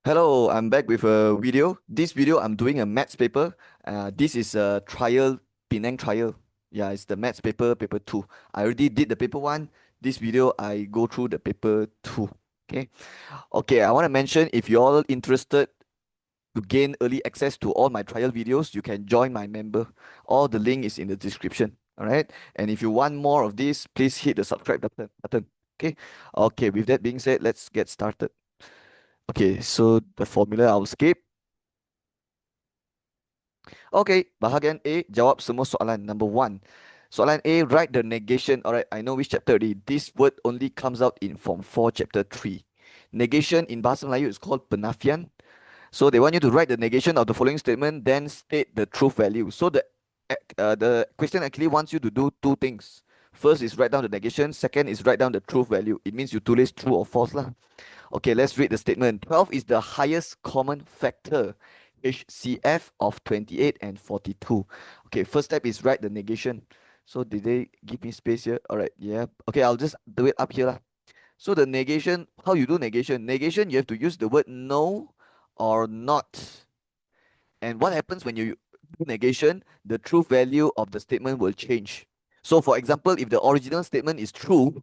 Hello, I'm back with a video. This video, I'm doing a maths paper. This is a trial, Penang trial. Yeah, it's the maths paper, paper 2. I already did the paper 1. This video, I go through the paper 2. Okay. Okay, I want to mention if you're all interested to gain early access to all my trial videos, you can join my member. All the link is in the description. All right. And if you want more of this, please hit the subscribe button. Okay. Okay, with that being said, let's get started. Okay, so the formula I'll skip. Okay, bahagian A, jawab semua soalan. Number one. Soalan A, write the negation. Alright, I know which chapter already. This word only comes out in Form 4, Chapter 3. Negation in Bahasa Melayu is called penafian. So they want you to write the negation of the following statement, then state the truth value. So the question actually wants you to do two things. First is write down the negation. Second is write down the truth value. It means you tulis true or false lah. Okay, let's read the statement. 12 is the highest common factor, HCF, of 28 and 42. Okay, first step is write the negation. So did they give me space here? All right, yeah. Okay, I'll just do it up here lah. So the negation, how you do negation? Negation, you have to use the word no or not. And what happens when you do negation? The truth value of the statement will change. So for example, if the original statement is true,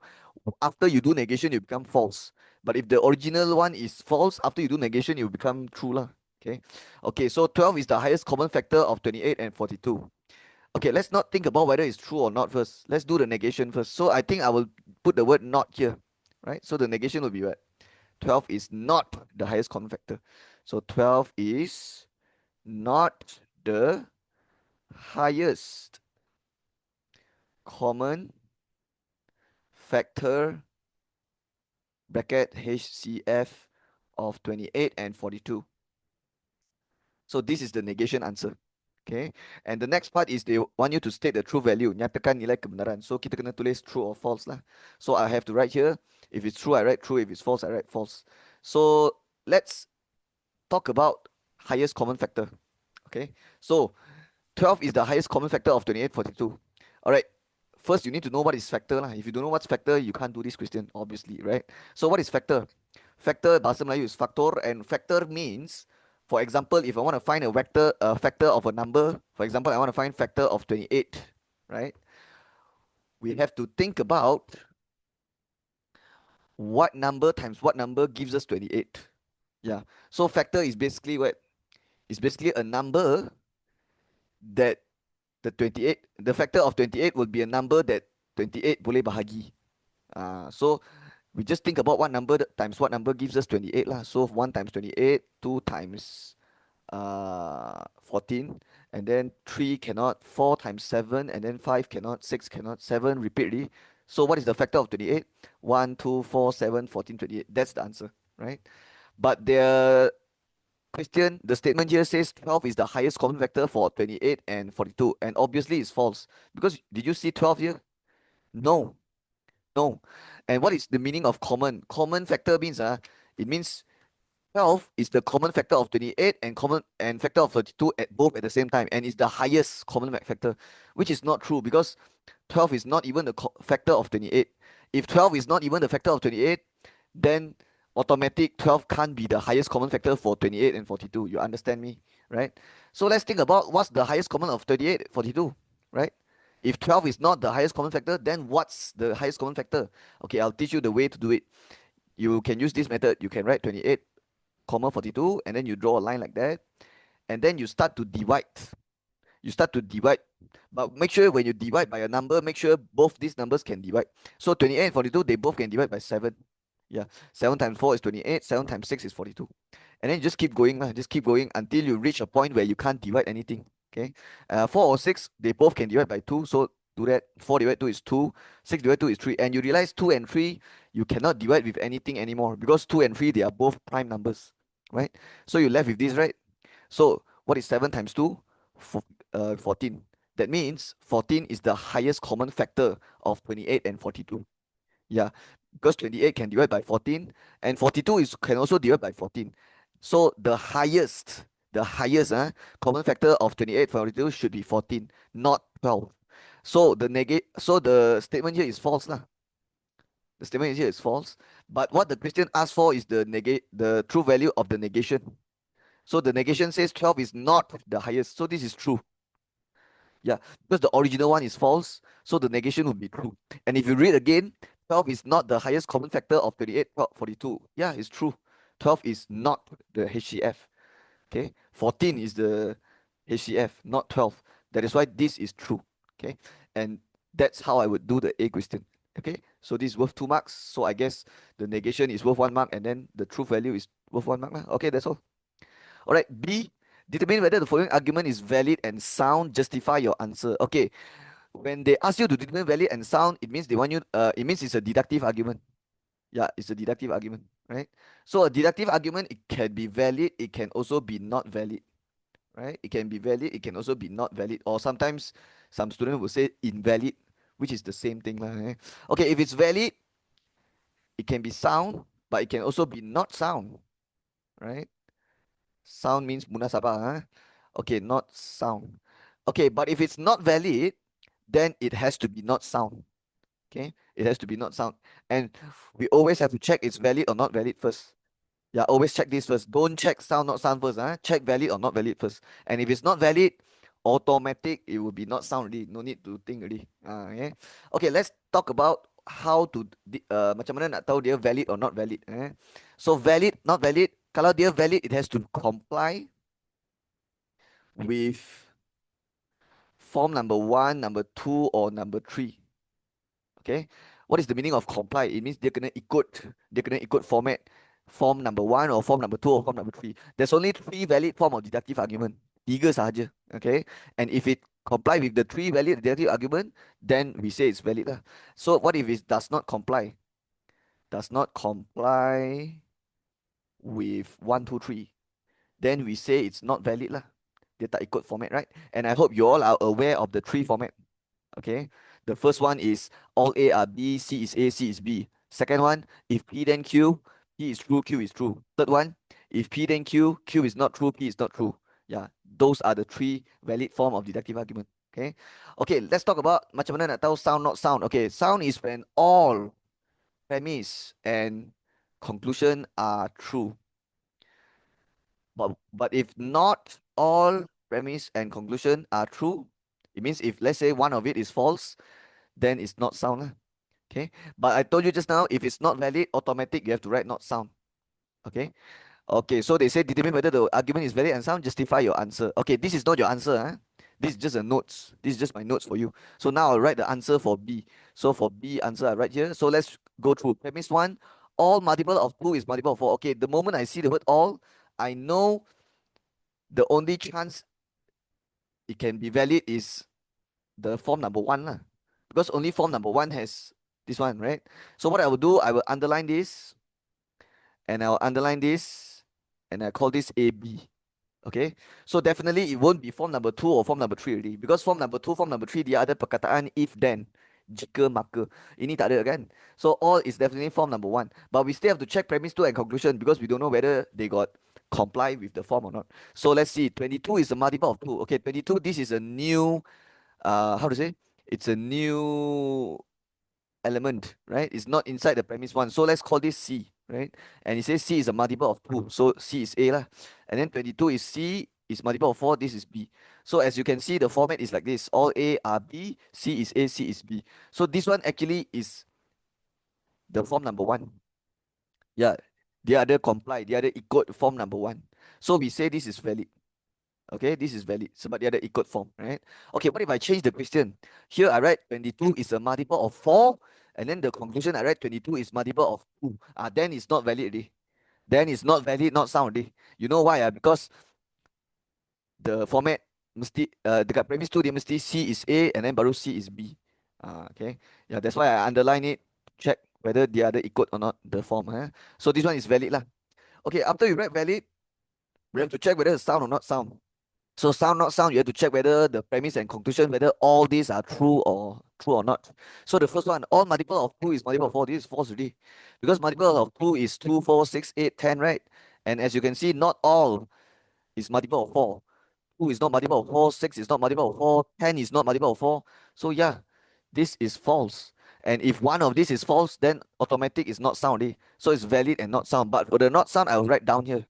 after you do negation, you become false. But if the original one is false, after you do negation, you become true lah. Okay. Okay, so 12 is the highest common factor of 28 and 42. Okay, let's not think about whether it's true or not first. Let's do the negation first. So I think I will put the word not here. Right? So the negation will be what? 12 is not the highest common factor. So 12 is not the highest common factor bracket HCF of 28 and 42. So this is the negation answer. Okay. And the next part is they want you to state the true value. Nyatakan nilai kebenaran. So kita kena tulis true or false lah. So I have to write here. If it's true, I write true. If it's false, I write false. So let's talk about highest common factor. Okay. So 12 is the highest common factor of 28, 42. All right. First, you need to know what is factor lah. If you don't know what's factor, you can't do this question, obviously, right? So what is factor? Factor, bahasa Melayu is faktor, and factor means, for example, if I want to find a factor of a number, for example, I want to find factor of 28, right? We have to think about what number times what number gives us 28. Yeah. So factor is basically what? It's basically a number that the factor of 28 will be a number that 28 boleh bahagi. So we just think about what number times what number gives us 28 lah. So 1 times 28, 2 times 14, and then 3 cannot, 4 times 7, and then 5 cannot, 6 cannot, 7 repeatedly. So what is the factor of 28? 1, 2, 4, 7, 14, 28. That's the answer, right? But the statement here says 12 is the highest common factor for 28 and 42, and obviously it's false, because did you see 12 here? No, no. And what is the meaning of common? Common factor means it means 12 is the common factor of 28 and factor of 32 at both at the same time, and it's the highest common factor, which is not true, because 12 is not even the factor of 28. If 12 is not even the factor of 28, then automatic 12 can't be the highest common factor for 28 and 42. You understand me, right? So let's think about what's the highest common of 38, 42, right? If 12 is not the highest common factor, then what's the highest common factor? Okay, I'll teach you the way to do it. You can use this method. You can write 28, 42, and then you draw a line like that, and then you start to divide. You start to divide, but make sure when you divide by a number, make sure both these numbers can divide. So 28 and 42, they both can divide by 7. Yeah, 7 times 4 is 28, 7 times 6 is 42. And then you just keep going, just keep going until you reach a point where you can't divide anything. Okay, 4 or 6, they both can divide by 2. So do that. 4 divided 2 is 2, 6 divided 2 is 3. And you realize 2 and 3, you cannot divide with anything anymore, because 2 and 3, they are both prime numbers, right? So you're left with this, right? So what is 7 times 2? 14. That means 14 is the highest common factor of 28 and 42. Yeah, because 28 can divide by 14, and 42 can also divide by 14. So the highest common factor of 28 42 should be 14, not 12. So the statement here is false lah. The statement here is false, But what the question asks for is the true value of the negation. So the negation says 12 is not the highest. So this is true. Yeah, because the original one is false, so the negation would be true. And if you read again, 12 is not the highest common factor of 28, 42. Yeah, it's true. 12 is not the HCF. Okay, 14 is the HCF, not 12. That is why this is true. Okay, and that's how I would do the A question. Okay, so this is worth 2 marks. So I guess the negation is worth 1 mark, and then the true value is worth 1 mark lah. Okay, that's all. All right, B. Determine whether the following argument is valid and sound. Justify your answer. Okay, when they ask you to determine valid and sound, it means they want you. It means it's a deductive argument. Yeah, it's a deductive argument, right? So a deductive argument, it can be valid. It can also be not valid, right? It can be valid. It can also be not valid. Or sometimes some students will say invalid, which is the same thing, lah. Okay, if it's valid, it can be sound, but it can also be not sound, right? Sound means munasabah. Huh? Okay, not sound. Okay, but if it's not valid, then it has to be not sound. Okay, it has to be not sound. And we always have to check it's valid or not valid first. Yeah, always check this first. Don't check sound, not sound first. Huh? Check valid or not valid first. And if it's not valid, automatic, it will be not sound already. No need to think already. Okay. Okay, let's talk about how to macam mana nak tahu dia valid or not valid. So valid, not valid. Kalau dia valid, it has to comply with form number 1, number 2, or number 3. Okay, what is the meaning of comply? It means dia kena ikut form number 1 or form number 2 or form number 3. There's only 3 valid form of deductive argument. Tiga sahaja. Okay, and if it comply with the 3 valid deductive argument, then we say it's valid lah. So what if it does not comply? Does not comply with 1, 2, 3. Then we say it's not valid lah. Dia tak ikut format, right? And I hope you all are aware of the 3 format. Okay, the first one is all A are B, C is A, C is B. Second one, if P then Q, P is true, Q is true. Third one, if P then Q, Q is not true, P is not true. Yeah, those are the 3 valid form of deductive argument. Okay, okay, let's talk about macam mana nak tahu sound not sound. Okay, sound is when all premise and conclusion are true. But if not all premise and conclusion are true, it means if let's say one of it is false, then it's not sound lah. Okay, but I told you just now, if it's not valid, automatic, you have to write not sound. Okay, okay, so they say determine whether the argument is valid and sound, justify your answer. Okay, this is not your answer. This is just a notes. This is just my notes for you. So now I'll write the answer for B. So for B answer, I write here. So let's go through. Premise 1, all multiple of 2 is multiple of 4. Okay, the moment I see the word all, I know the only chance it can be valid is the form number 1 lah. Because only form number 1 has this one, right? So what I will do, I will underline this, and I'll underline this, and I call this AB. Okay, so definitely it won't be form number 2 or form number 3 already, because form number 2, form number 3 dia ada perkataan if then, jika maka. Ini tak ada kan? So all is definitely form number 1, but we still have to check premise 2 and conclusion, because we don't know whether they got comply with the form or not. So let's see, 22 is a multiple of 2. Okay, 22, this is a new how to say, it's a new element, right? It's not inside the premise 1, so let's call this C, right? And it says C is a multiple of 2, so C is A lah. And then 22 is C is multiple of 4, this is B. So as you can see, the format is like this: all A are B, C is A, C is B. So this one actually is the form number 1. Yeah, the other comply, the other ikut form number 1. So we say this is valid. Okay, this is valid. Sebab dia ada ikut form, right? Okay, what if I change the question? Here I write 22 is a multiple of 4, and then the conclusion I write 22 is multiple of 2. Then it's not valid already. Then it's not valid, not sound already. You know why? Because the format mesti dekat premise 2 dia mesti C is A, and then baru C is B. Okay. Yeah, that's why I underline it. Check whether the other ikut or not the form. So this one is valid lah. Okay, after you write valid, we have to check whether it's sound or not sound. So sound not sound, you have to check whether the premise and conclusion, whether all these are true or not. So the first one, all multiple of 2 is multiple of 4. This is false already. Because multiple of 2 is 2, 4, 6, 8, 10, right? And as you can see, not all is multiple of 4. 2 is not multiple of 4, 6 is not multiple of 4, 10 is not multiple of 4. So yeah, this is false. And if one of these is false, then automatic is not sound. So it's valid and not sound. But for the not sound, I will write down here.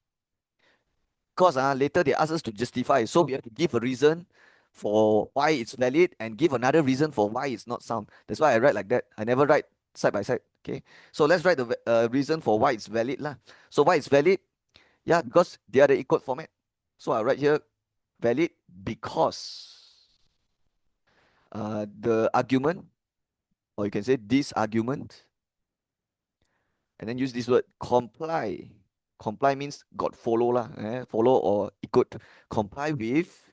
Because later they ask us to justify. So we have to give a reason for why it's valid and give another reason for why it's not sound. That's why I write like that. I never write side by side. Okay. So let's write the reason for why it's valid lah. So why it's valid? Yeah, because they are the equal format. So I write here valid because the argument, or you can say this argument, and then use this word comply. Comply means got follow lah, follow or ikut. Comply with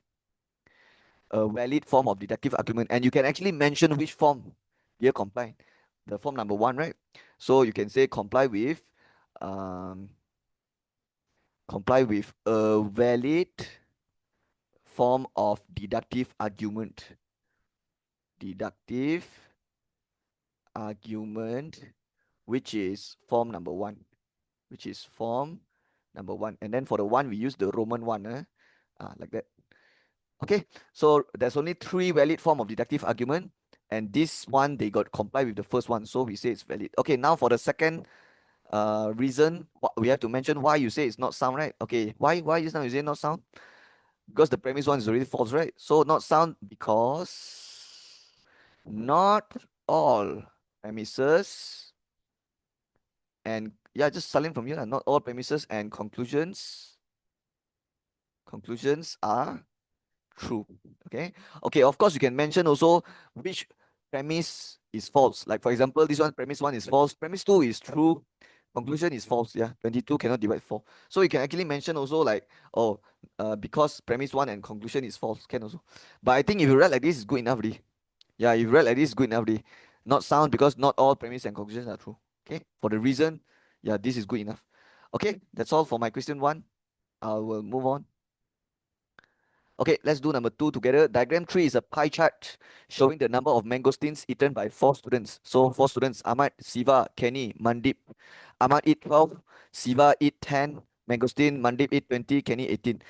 a valid form of deductive argument, and you can actually mention which form here comply. The form number one, right? So you can say um, comply with a valid form of deductive argument. Deductive argument, which is form number one. Which is form number one. And then for the one, we use the Roman one, like that. Okay, so there's only three valid form of deductive argument, and this one they got comply with the first one, so we say it's valid. Okay, now for the second reason, we have to mention why you say it's not sound, right? Okay, why just now you say not sound? Because the premise one is already false, right? So not sound because not all premises and yeah, just starting from here, not all premises and conclusions are true. Okay. Okay. Of course, you can mention also which premise is false. Like for example, this one premise one is false. Premise two is true. Conclusion is false. Yeah. 22 cannot divide 4. So you can actually mention also like, oh, because premise one and conclusion is false, can also. But I think if you write like this, is good enough already. Yeah. If you write like this, is good enough already. Not sound because not all premise and conclusions are true. Okay. For the reason, yeah, this is good enough. Okay. That's all for my question one. I will move on. Okay, let's do number 2 together. Diagram 3 is a pie chart showing the number of mangosteens eaten by 4 students. So 4 students, Ahmad, Siva, Kenny, Mandip. Ahmad eat 12, Siva eat 10, mangosteen, Mandip eat 20, Kenny 18.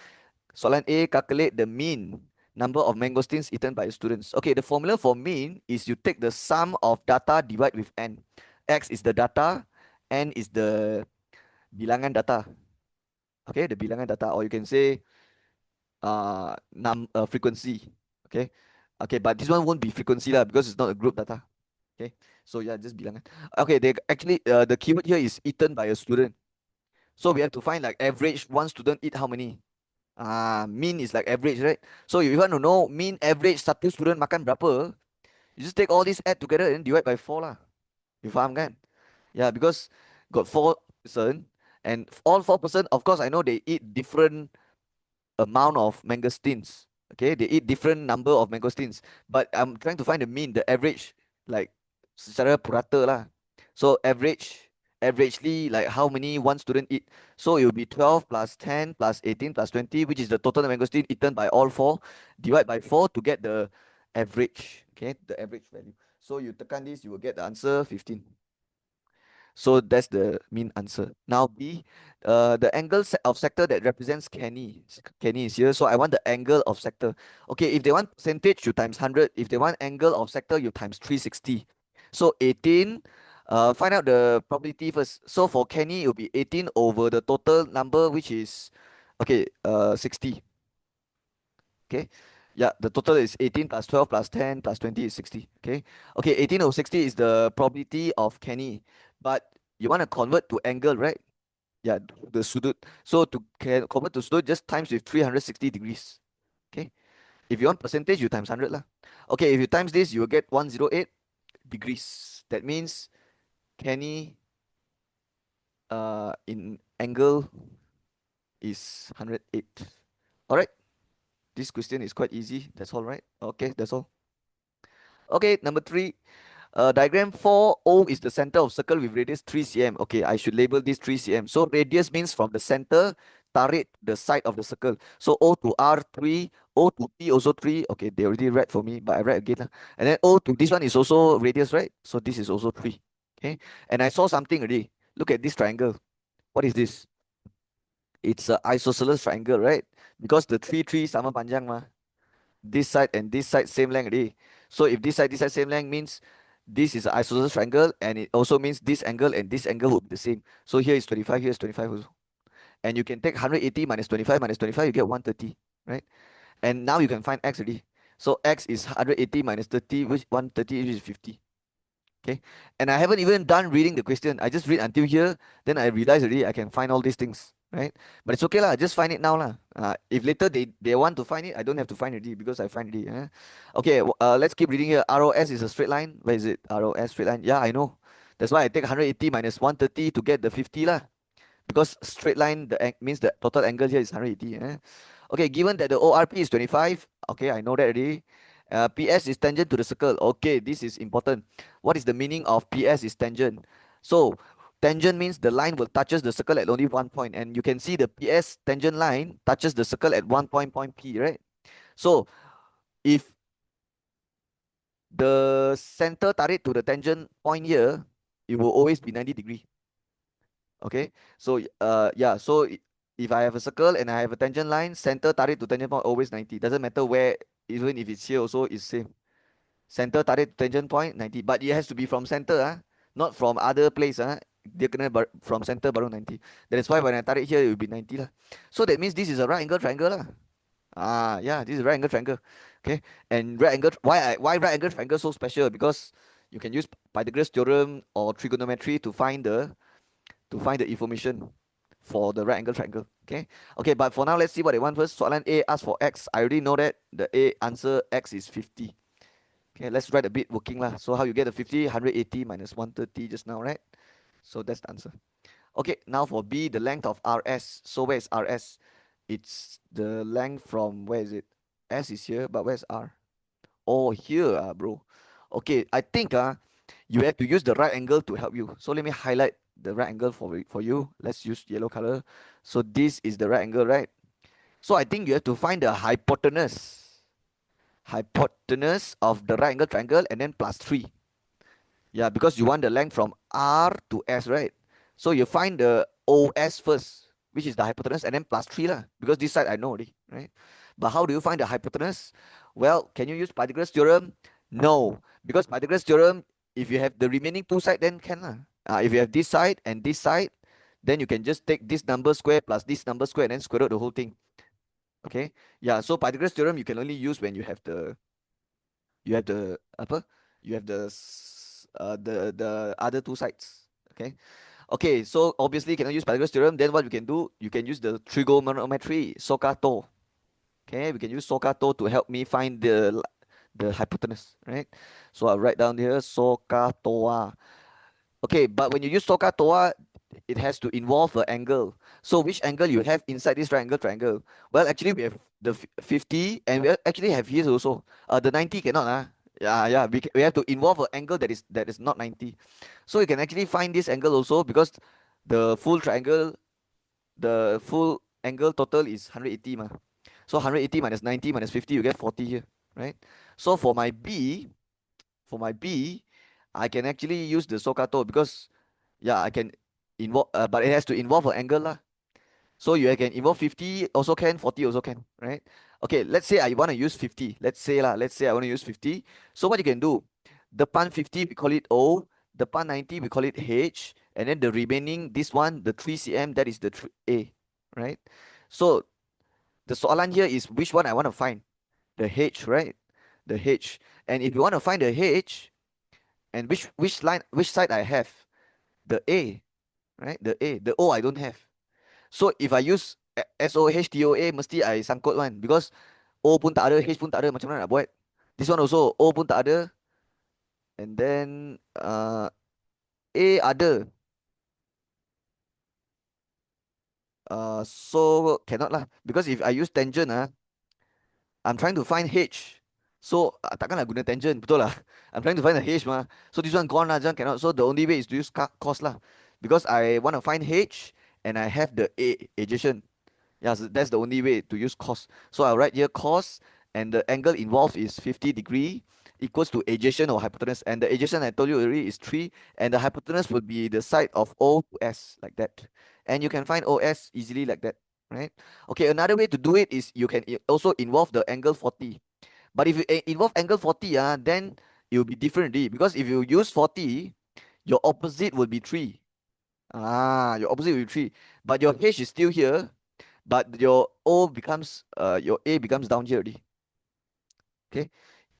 Soalan A, calculate the mean number of mangosteens eaten by students. Okay, the formula for mean is you take the sum of data divide with n. X is the data, n is the bilangan data. Okay, the bilangan data, or you can say frequency. Okay, okay, but this one won't be frequency lah because it's not a group data. Okay, so yeah, just bilangan. Okay, they actually the keyword here is eaten by a student, so we have to find like average one student eat how many. Mean is like average, right? So if you want to know mean average satu student makan berapa, you just take all this add together and divide by 4 lah. You faham kan? Yeah, because got 4 person and all 4 person, of course I know they eat different amount of mangosteens. Okay, they eat different number of mangosteens, but I'm trying to find the mean, the average, like secara purata lah. So averagely, like how many one student eat. So it will be 12 plus 10 plus 18 plus 20, which is the total mangosteen eaten by all 4. Divide by 4 to get the average. Okay, the average value. So you tekan this, you will get the answer 15. So that's the mean answer. Now B, the angle of sector that represents Kenny. Kenny is here, so I want the angle of sector. Okay, if they want percentage, you times 100. If they want angle of sector, you times 360. So 18, find out the probability first. So for Kenny, it will be 18 over the total number, which is, okay, 60. Okay, yeah, the total is 18 plus 12 plus 10 plus 20 is 60. Okay, okay, 18 over 60 is the probability of Kenny, but you want to convert to angle, right? Yeah, the sudut. So to convert to sudut, just times with 360 degrees. Okay, if you want percentage, you times 100 lah. Okay, if you times this, you will get 108 degrees. That means Kenny in angle is 108. All right, this question is quite easy. That's all right. Okay, that's all. Okay, number 3. Diagram 4, O is the center of circle with radius 3 cm. Okay, I should label this 3 cm. So radius means from the center, tarik the side of the circle. So O to R 3, O to P also 3. Okay, they already read for me, but I write again. And then O to this one is also radius, right? So this is also 3. Okay, and I saw something already. Look at this triangle. What is this? It's an isosceles triangle, right? Because the 3 sama panjang mah. This side and this side same length already. So if this side same length means This is an isosceles triangle, and it also means this angle and this angle will be the same. So here is 25, here is 25 also. And you can take 180 minus 25, you get 130, right? And now you can find x already. So x is 180 minus 30, which 130, which is 50. Okay, and I haven't even done reading the question. I just read until here, then I realize already I can find all these things, right? But it's okay lah. Just find it now lah. If later they want to find it, I don't have to find it already because I find it. Okay, let's keep reading here. ROS is a straight line. Where is it? ROS straight line. Yeah, I know. That's why I take 180 minus 130 to get the 50 lah. Because straight line means the total angle here is 180. Okay, given that the ORP is 25, okay, I know that already. PS is tangent to the circle. Okay, this is important. What is the meaning of PS is tangent? So, tangent means the line will touches the circle at only one point, and you can see the PS tangent line touches the circle at one point, point P, right? So, if the center tarik to the tangent point here, it will always be 90 degree. Okay, so yeah, so if I have a circle and I have a tangent line, center tarik to tangent point always 90. Doesn't matter where, even if it's here also it's same. Center tarik to tangent point 90, but it has to be from center, not from other place. Dia kena from center baru 90. That is why when I tarik here it will be 90 lah. So that means this is a right angle triangle lah. Yeah, this is right angle triangle. Okay, and right angle, why right angle triangle so special? Because you can use Pythagoras theorem or trigonometry to find the information for the right angle triangle. Okay, but for now let's see what they want first. Soalan A asks for x. I already know that the A answer x is 50. Okay, let's write a bit working lah. So how you get the 50? 180 minus 130 just now, right? So that's the answer. Okay, now for B, the length of RS. So where is RS? It's the length from, where is it? S is here, but where's R? Oh, here, bro. Okay, I think you have to use the right angle to help you. So let me highlight the right angle for you. Let's use yellow color. So this is the right angle, right? So I think you have to find the hypotenuse of the right angle triangle and then plus 3. Yeah, because you want the length from R to S, right? So you find the OS first, which is the hypotenuse, and then plus 3 lah. Because this side I know already, right? But how do you find the hypotenuse? Well, can you use Pythagoras theorem? No, because Pythagoras theorem, if you have the remaining two side, then can lah. If you have this side and this side, then you can just take this number square plus this number square and then square out the whole thing. Okay, yeah. So Pythagoras theorem you can only use when you have the apa? You have the other two sides. Okay, so obviously you cannot use Pythagoras theorem. Then what you can do? You can use the trigonometry, SOHCAHTOA. Okay, we can use SOHCAHTOA to help me find the hypotenuse, right? So I'll write down here SOHCAHTOA. Okay, but when you use SOHCAHTOA, it has to involve an angle. So which angle you have inside this right angle triangle? Well, actually we have the 50, and we actually have here also. The 90 cannot. Yeah. We have to involve an angle that is not 90. So you can actually find this angle also, because the full triangle, the full angle total is 180 ma. So 180 minus 90 minus 50, you get 40 here, right? So for my B, I can actually use the SOHCAHTOA, because yeah, I can involve, but it has to involve an angle lah. So you can involve 50 also can, 40 also can, right? Okay, let's say I want to use 50. Let's say I want to use 50. So what you can do, the pan 50 we call it O, the pan 90 we call it H, and then the remaining, this one, the 3 cm, that is the A, right? So the soalan here is which one I want to find, the H, right? The H. And if you want to find the H, and which side I have, the A, right? The A, the O I don't have. So if I use SOHTOA, mesti I sangkut one, because O pun tak ada, H pun tak ada, macam mana nak buat? This one also O pun tak ada, and then A ada. So cannot lah, because if I use tangent, I'm trying to find H. So takkan lah guna tangent, betul lah. I'm trying to find the H mah. So this one gone lah, this one cannot. So the only way is to use cos lah, because I want to find H and I have the A adjacent. Yeah, so that's the only way to use cos. So I'll write here cos, and the angle involved is 50 degree equals to adjacent or hypotenuse. And the adjacent I told you already is 3, and the hypotenuse would be the side of O to S, like that. And you can find OS easily like that, right? Okay, another way to do it is you can also involve the angle 40. But if you involve angle 40, then it will be different already, because if you use 40, your opposite will be 3. Your opposite will be 3. But your H is still here, but your O becomes your A becomes down here already. Okay?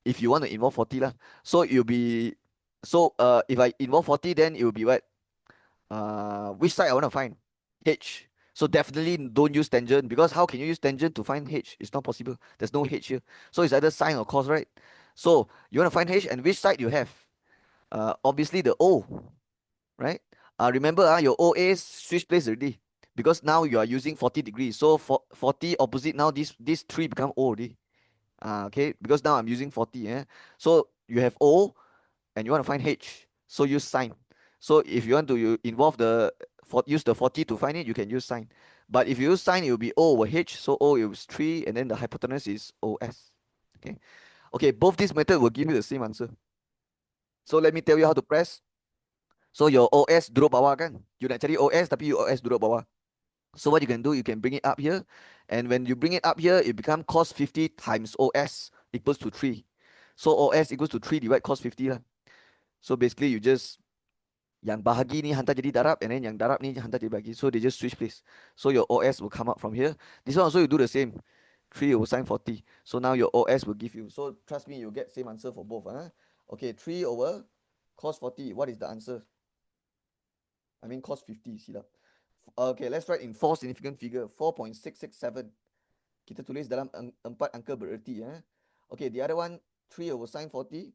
If you want to involve 40 lah. So it will be, so if I involve 40, then it will be what? Which side I want to find? H. So definitely don't use tangent, because how can you use tangent to find H? It's not possible. There's no H here. So it's either sine or cos, right? So you want to find H, and which side you have? Obviously the O, right? Remember, your OA switch place already, because now you are using 40 degrees. So for 40 opposite, now this 3 become O already. Okay, because now I'm using 40. So you have O, and you want to find H. So use sine. So if you want to involve use the 40 to find it, you can use sine. But if you use sine, it will be O over H. So O is 3, and then the hypotenuse is OS. Okay. Okay, both these methods will give you the same answer. So let me tell you how to press. So your OS duduk bawah kan? You nak cari OS tapi you OS duduk bawah. So what you can do, you can bring it up here. And when you bring it up here, it becomes cos 50 times OS equals to 3. So OS equals to 3 divide cos 50 lah. So basically you just, yang bahagi ni hantar jadi darab, and then yang darab ni hantar jadi bahagi. So they just switch place. So your OS will come out from here. This one also you do the same. 3 over sine 40. So now your OS will give you. So trust me, you'll get same answer for both. Okay, 3 over cos 40. What is the answer? I mean cos 50. Silap. Okay, let's write in 4 significant figure. 4.667. Kita tulis dalam 4 angka bererti. Okay, the other one, 3 over sine 40.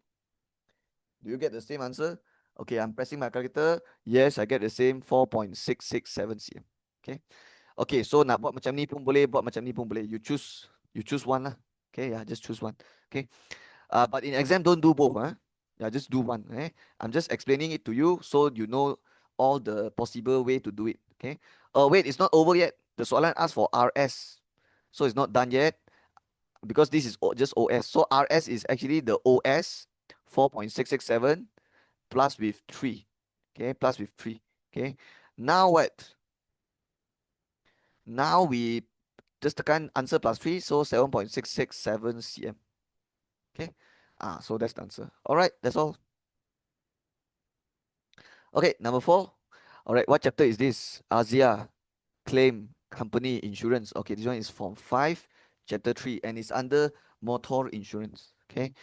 Do you get the same answer? Okay, I'm pressing my calculator. Yes, I get the same 4.667 cm. Okay. Okay, so nak buat macam ni pun boleh, buat macam ni pun boleh. You choose one lah. Okay, yeah, just choose one. Okay. But in exam, don't do both. Yeah, just do one. I'm just explaining it to you so you know all the possible way to do it. Okay. Wait, it's not over yet. The soalan asked for RS. So it's not done yet, because this is just OS. So RS is actually the OS 4.667 plus with 3. Okay, plus with 3. Okay. Now what? Now we just tekan answer plus 3, so 7.667 cm. Okay. So that's the answer. All right, that's all. Okay, number 4. All right, what chapter is this? Asia, claim, company, insurance. Okay, this one is Form 5, chapter 3, and it's under motor insurance. Okay.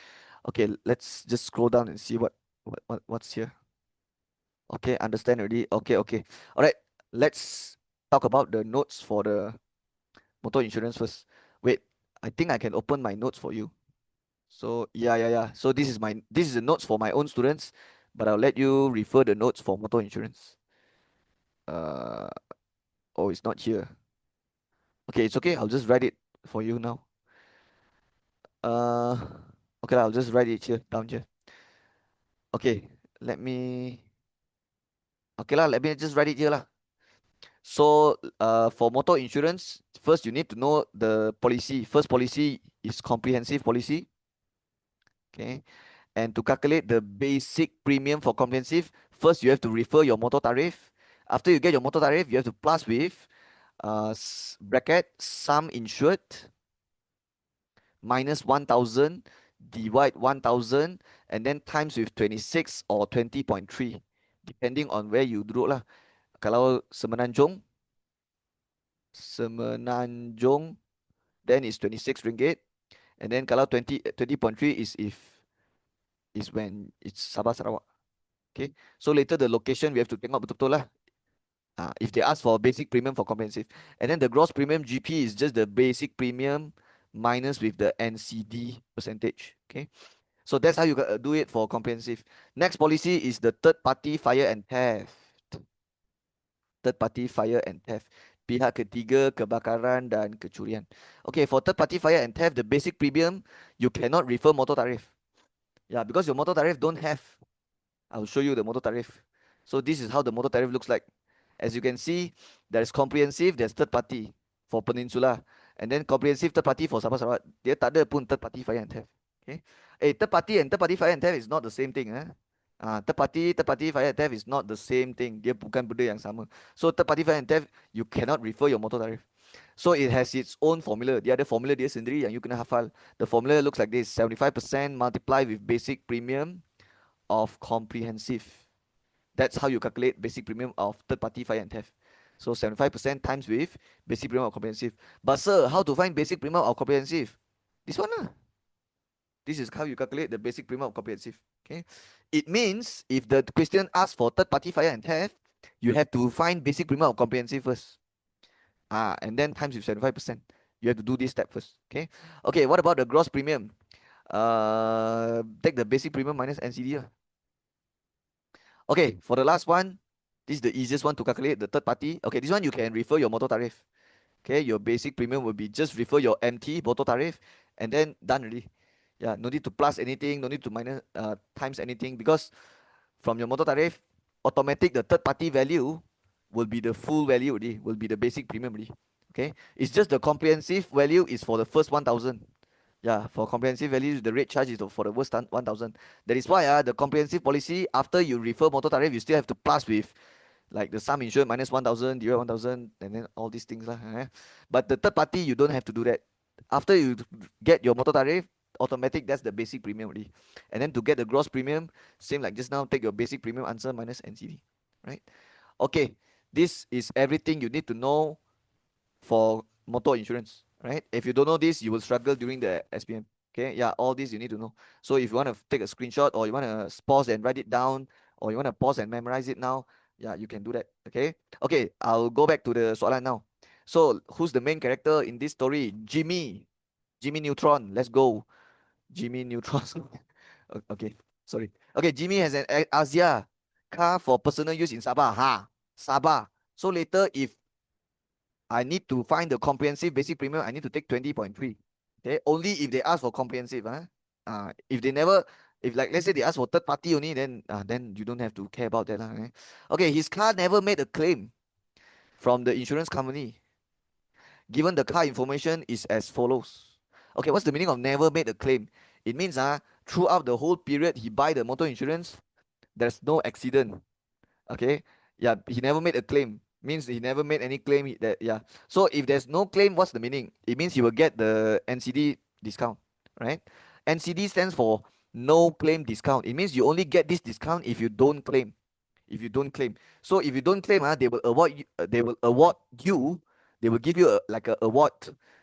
Okay, let's just scroll down and see what's here. Okay, understand already. Okay, okay. All right, let's talk about the notes for the motor insurance first. Wait, I think I can open my notes for you. So yeah. So this is the notes for my own students, but I'll let you refer the notes for motor insurance. Uh, oh, it's not here. Okay, it's okay. I'll just write it for you now. Uh, okay, I'll just write it here, down here. Okay, let me. Okay lah, let me just write it here lah. So, for motor insurance, first you need to know the policy. First policy is comprehensive policy. Okay. And to calculate the basic premium for comprehensive, first you have to refer your motor tariff. After you get your motor tariff, you have to plus with bracket sum insured minus 1,000 divide 1,000 and then times with 26 or 20.3 depending on where you duduk lah. Kalau Semenanjung, then it's 26 ringgit. And then kalau 20.3 is when it's Sabah Sarawak. Okay. So later the location we have to tengok betul-betul lah. If they ask for basic premium for comprehensive. And then the gross premium GP is just the basic premium minus with the NCD percentage. Okay. So that's how you do it for comprehensive. Next policy is the third party fire and theft. Third party fire and theft. Pihak ketiga, kebakaran dan kecurian. Okay, for third party fire and theft, the basic premium, you cannot refer motor tariff. Yeah, because your motor tariff don't have. I'll show you the motor tariff. So this is how the motor tariff looks like. As you can see, there's comprehensive, there's third party for Peninsula. And then comprehensive third party for Sabah Sarawak. Dia tak ada pun third party fire and theft. Okay. Third party and third party fire and theft is not the same thing. Third party fire and theft is not the same thing. Dia bukan benda yang sama. So third party fire and theft, you cannot refer your motor tariff. So it has its own formula. Dia ada formula dia sendiri yang you kena hafal. The formula looks like this: 75% multiplied with basic premium of comprehensive. That's how you calculate basic premium of third party fire and theft. So 75% times with basic premium of comprehensive. But sir, how to find basic premium of comprehensive? This one lah. This is how you calculate the basic premium of comprehensive. Okay. It means if the question asks for third party fire and theft, you have to find basic premium of comprehensive first. And then times with 75%. You have to do this step first. Okay. Okay, what about the gross premium? Take the basic premium minus NCD. Okay, for the last one, this is the easiest one to calculate, the third party. Okay, this one you can refer your motor tariff. Okay, your basic premium will be just refer your MT motor tariff and then done already. Yeah, no need to plus anything, no need to minus times anything, because from your motor tariff, automatic the third party value will be the full value already, will be the basic premium already. Okay, it's just the comprehensive value is for the first 1,000. Yeah, for comprehensive value, the rate charge is for the worst 1,000. That is why the comprehensive policy, after you refer motor tariff, you still have to plus with like the sum insured minus 1,000, divide 1,000, and then all these things lah. But the third party, you don't have to do that. After you get your motor tariff, automatic, that's the basic premium already. And then to get the gross premium, same like just now, take your basic premium answer minus NCD, right? Okay, this is everything you need to know for motor insurance, right? If you don't know this, you will struggle during the SPM. Okay, yeah, all this you need to know. So if you want to take a screenshot, or you want to pause and write it down, or you want to pause and memorize it now, yeah, you can do that. Okay, okay, I'll go back to the soalan now. So who's the main character in this story? Jimmy Neutron. Let's go, Jimmy Neutron. Okay, sorry. Okay, Jimmy has an Asia car for personal use in Sabah. Sabah. So later, if I need to find the comprehensive basic premium, I need to take 20.3. Okay, only if they ask for comprehensive. If they never, if like let's say they ask for third party only, then you don't have to care about that. Okay? Okay, his car never made a claim from the insurance company. Given the car information is as follows. Okay, what's the meaning of never made a claim? It means throughout the whole period he buy the motor insurance, there's no accident. Okay, yeah, he never made a claim, means he never made any claim that, yeah. So if there's no claim, what's the meaning? It means you will get the NCD discount, right? NCD stands for no claim discount. It means you only get this discount if you don't claim. If you don't claim, so if you don't claim, they will award you, they will give you like a award,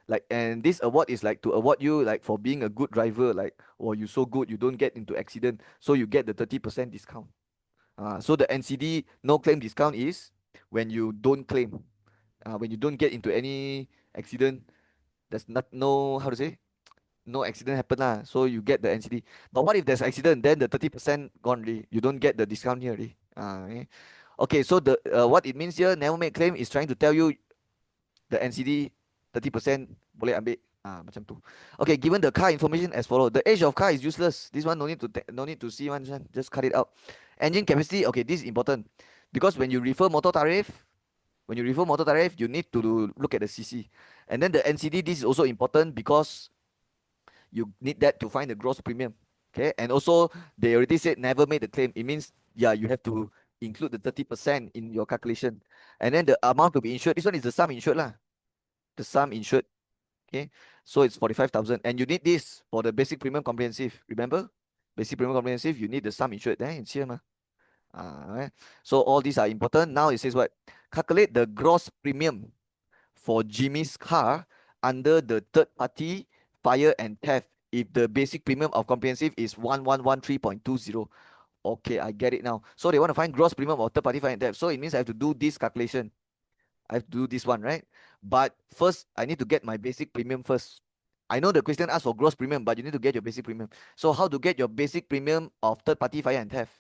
like, and this award is like to award you like for being a good driver, like, oh, you so good, you don't get into accident, so you get the 30% discount. So the NCD no claim discount is when you don't claim, when you don't get into any accident. There's not, no, how to say, no accident happen lah. So you get the NCD. But what if there's accident? Then the 30% gone already. You don't get the discount here already. Okay. Okay. So the what it means here, never make claim, is trying to tell you the NCD 30% boleh ambil. Macam tu. Okay, given the car information as follow. The age of car is useless. This one no need to no need to see one. Just cut it out. Engine capacity. Okay, this is important because when you refer motor tariff, you need to look at the CC, and then the NCD. This is also important because you need that to find the gross premium. Okay, and also they already said never made the claim. It means, yeah, you have to include the 30% in your calculation, and then the amount to be insured. This one is the sum insured lah. The sum insured. Okay, so it's 45,000, and you need this for the basic premium comprehensive. Remember, basic premium comprehensive, you need the sum insured. Then it's here, ma. Right? So all these are important. Now it says what? Calculate the gross premium for Jimmy's car under the third party fire and theft if the basic premium of comprehensive is 1113.20. Okay, I get it now. So they want to find gross premium of third party fire and theft. So it means I have to do this calculation. I have to do this one, right? But first, I need to get my basic premium first. I know the question asks for gross premium, but you need to get your basic premium. So how to get your basic premium of third party fire and theft?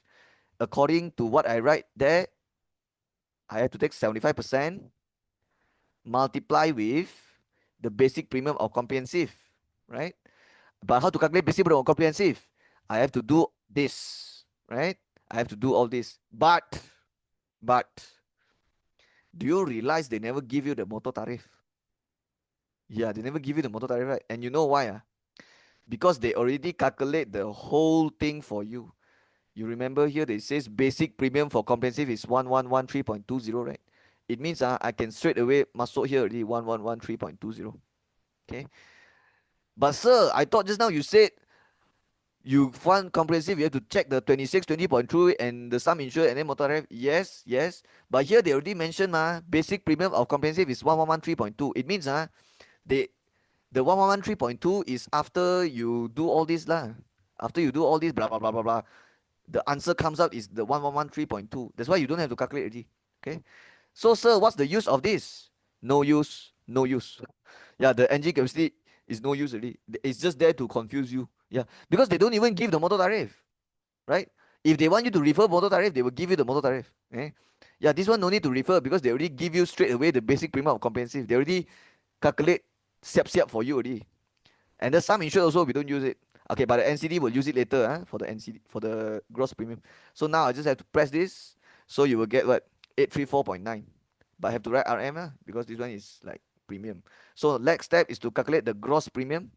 According to what I write there, I have to take 75%, multiply with the basic premium of comprehensive, right? But how to calculate basic premium of comprehensive? I have to do this, right? I have to do all this. But, do you realize they never give you the motor tariff? Yeah, they never give you the motor tariff, right? And you know why? Because they already calculate the whole thing for you. You remember here, they says basic premium for comprehensive is 1113.20, right? It means I can straight away masuk here already 1113.20. Okay. But sir, I thought just now you said you fund comprehensive, you have to check the 2620.2 and the sum insured and then motor tariff. Yes, yes. But here they already mentioned basic premium of comprehensive is 1113.2. It means they the 1113.2 is after you do all this lah. After you do all this blah blah blah blah blah, the answer comes out is the 1113.2. That's why you don't have to calculate already. Okay. So sir, what's the use of this? No use, no use. Yeah, the engine capacity is no use already. It's just there to confuse you. Yeah, because they don't even give the motor tariff, right? If they want you to refer motor tariff, they will give you the motor tariff. Eh? Yeah, this one no need to refer because they already give you straight away the basic premium of comprehensive. They already calculate siap for you already. And the sum insured also we don't use it. Okay, but the NCD will use it later for the NCD for the gross premium. So now I just have to press this. So you will get what 834.9. But I have to write RM because this one is like premium. So next step is to calculate the gross premium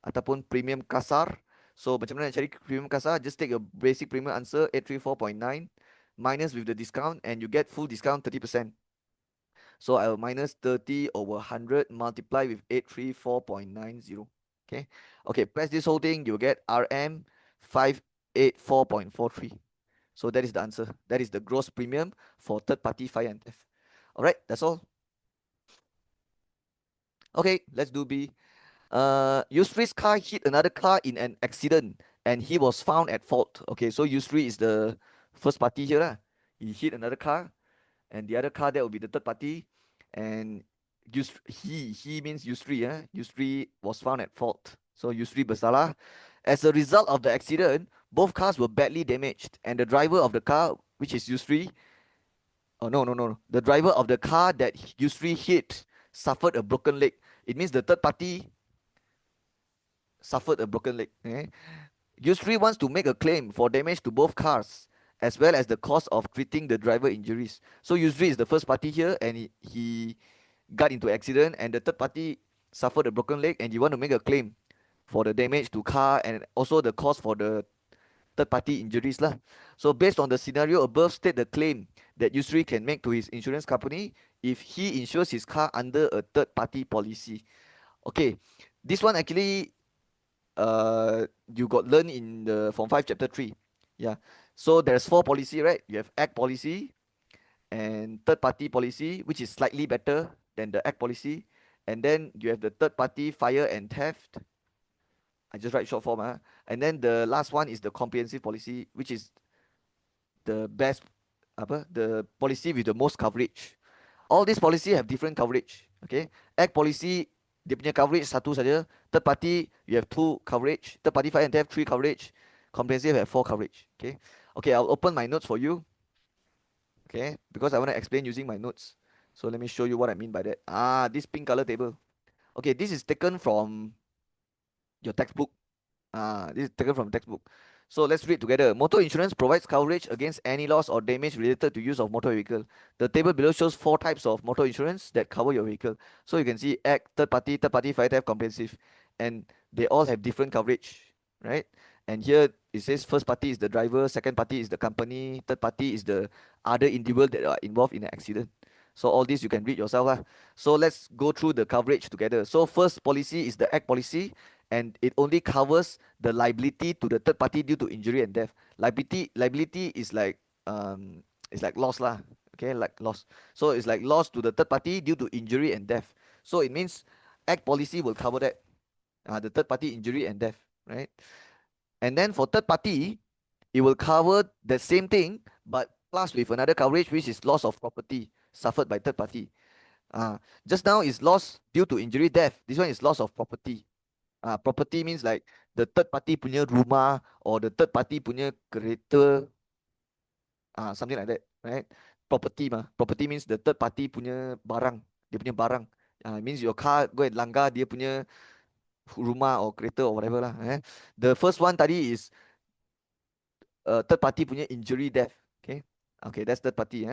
ataupun premium kasar. So macam mana nak cari premium kasar? Just take your basic premium answer 834.9 minus with the discount and you get full discount 30%. So I will minus 30 over 100 multiply with 834.90. Okay. Okay, press this whole thing, you'll get RM 584.43. So that is the answer. That is the gross premium for third party fire and theft. Alright, that's all. Okay, let's do B. Yusri's car hit another car in an accident and he was found at fault. Okay, so Yusri is the first party here. He hit another car and the other car that will be the third party. And he means Yusri. Yusri was found at fault. So Yusri bersalah. As a result of the accident, both cars were badly damaged and the driver of the car, which is Yusri, oh no, the driver of the car that Yusri hit suffered a broken leg. It means the third party suffered a broken leg. Yusri wants to make a claim for damage to both cars as well as the cost of treating the driver injuries. So Yusri is the first party here and he got into accident and the third party suffered a broken leg and you want to make a claim for the damage to car and also the cost for the third party injuries lah. So based on the scenario above, state the claim that Yusri can make to his insurance company if he insures his car under a third party policy. Okay, this one actually you got learned in the Form 5 chapter 3. Yeah, so there's 4 policy, right? You have act policy and third party policy, which is slightly better than the act policy, and then you have the third party fire and theft. I just write short form. And then the last one is the comprehensive policy, which is the best, the policy with the most coverage. All these policy have different coverage. Okay, act policy dia punya coverage satu saja. Third party you have 2 coverage. Third party fire and theft 3 coverage. Comprehensive have 4 coverage. Okay, okay, I'll open my notes for you. Okay, because I want to explain using my notes. So let me show you what I mean by that. This pink color table. Okay, this is taken from your textbook. This is taken from textbook. So let's read together. Motor insurance provides coverage against any loss or damage related to use of motor vehicle. The table below shows 4 types of motor insurance that cover your vehicle. So you can see act, third party, fire theft, comprehensive, and they all have different coverage, right? And here it says first party is the driver, second party is the company, third party is the other individual that are involved in an accident. So all this you can read yourself. So let's go through the coverage together. So first policy is the act policy, and it only covers the liability to the third party due to injury and death. Liability is like loss lah. Okay, like loss. So it's like loss to the third party due to injury and death. So it means act policy will cover that. The third party injury and death, right? And then for third party, it will cover the same thing, but plus with another coverage, which is loss of property suffered by third party. Just now is loss due to injury, death. This one is loss of property. Property means like the third party punya rumah or the third party punya kereta, something like that, right? Property means the third party punya barang, dia punya barang. It means your car go and langgar dia punya rumah or kereta or whatever lah. The first one tadi is third party punya injury, death. Okay, that's third party.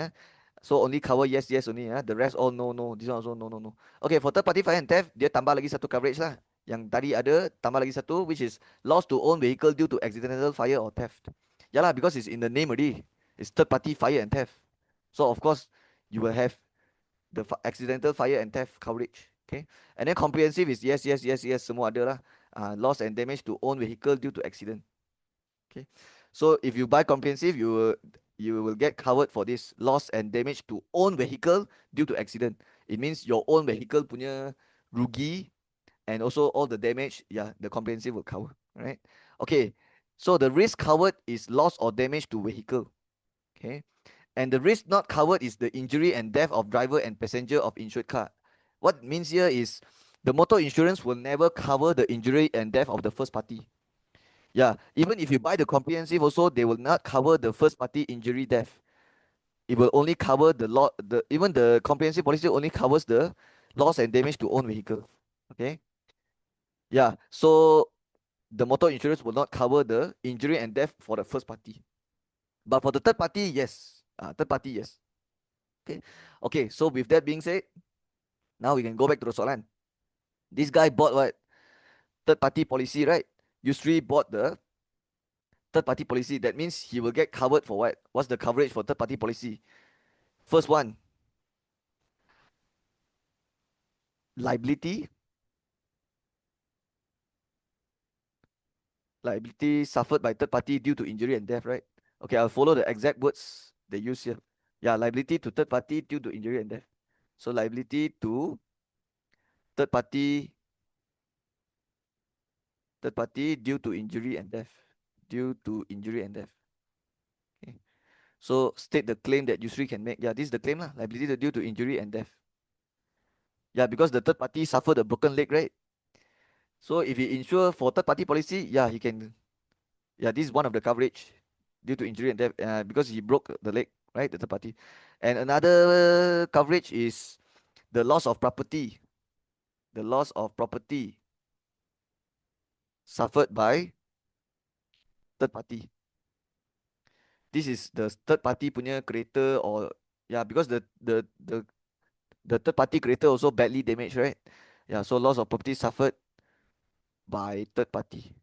So only cover yes only. The rest all no. This one also no. Okay, for third party fire and theft, dia tambah lagi satu coverage lah. Yang tadi ada tambah lagi satu, which is loss to own vehicle due to accidental fire or theft. Yeah lah, because it's in the name already. It's third party fire and theft. So of course you will have the accidental fire and theft coverage. Okay, and then comprehensive is yes, yes, yes, yes, semua ada lah. Loss and damage to own vehicle due to accident. Okay, so if you buy comprehensive, you will get covered for this loss and damage to own vehicle due to accident. It means your own vehicle punya rugi and also all the damage. Yeah, the comprehensive will cover. Right? Okay, so the risk covered is loss or damage to vehicle. Okay, and the risk not covered is the injury and death of driver and passenger of insured car. What means here is the motor insurance will never cover the injury and death of the first party. Yeah, even if you buy the comprehensive also, they will not cover the first party injury death. It will only cover the lot the even the comprehensive policy only covers the loss and damage to own vehicle. Okay? Yeah. So the motor insurance will not cover the injury and death for the first party. But for the third party, yes. Third party, yes. Okay. Okay, so with that being said, now we can go back to the soalan. This guy bought what? Third party policy, right? Yusri bought the third party policy. That means he will get covered for what? What's the coverage for third party policy? First one, liability. Liability suffered by third party due to injury and death, right? Okay, I'll follow the exact words they use here. Yeah, liability to third party due to injury and death. So liability to third party, third party due to injury and death. Due to injury and death. Okay. So state the claim that usury can make. Yeah, this is the claim lah. Liability due to injury and death. Yeah, because the third party suffered a broken leg, right? So if he insure for third party policy, yeah, he can. Yeah, this is one of the coverage due to injury and death because he broke the leg, right? The third party. And another coverage is the loss of property. The loss of property suffered by third party. This is the third party punya creator or yeah, because the third party creator also badly damaged, right? Yeah, so loss of property suffered by third party.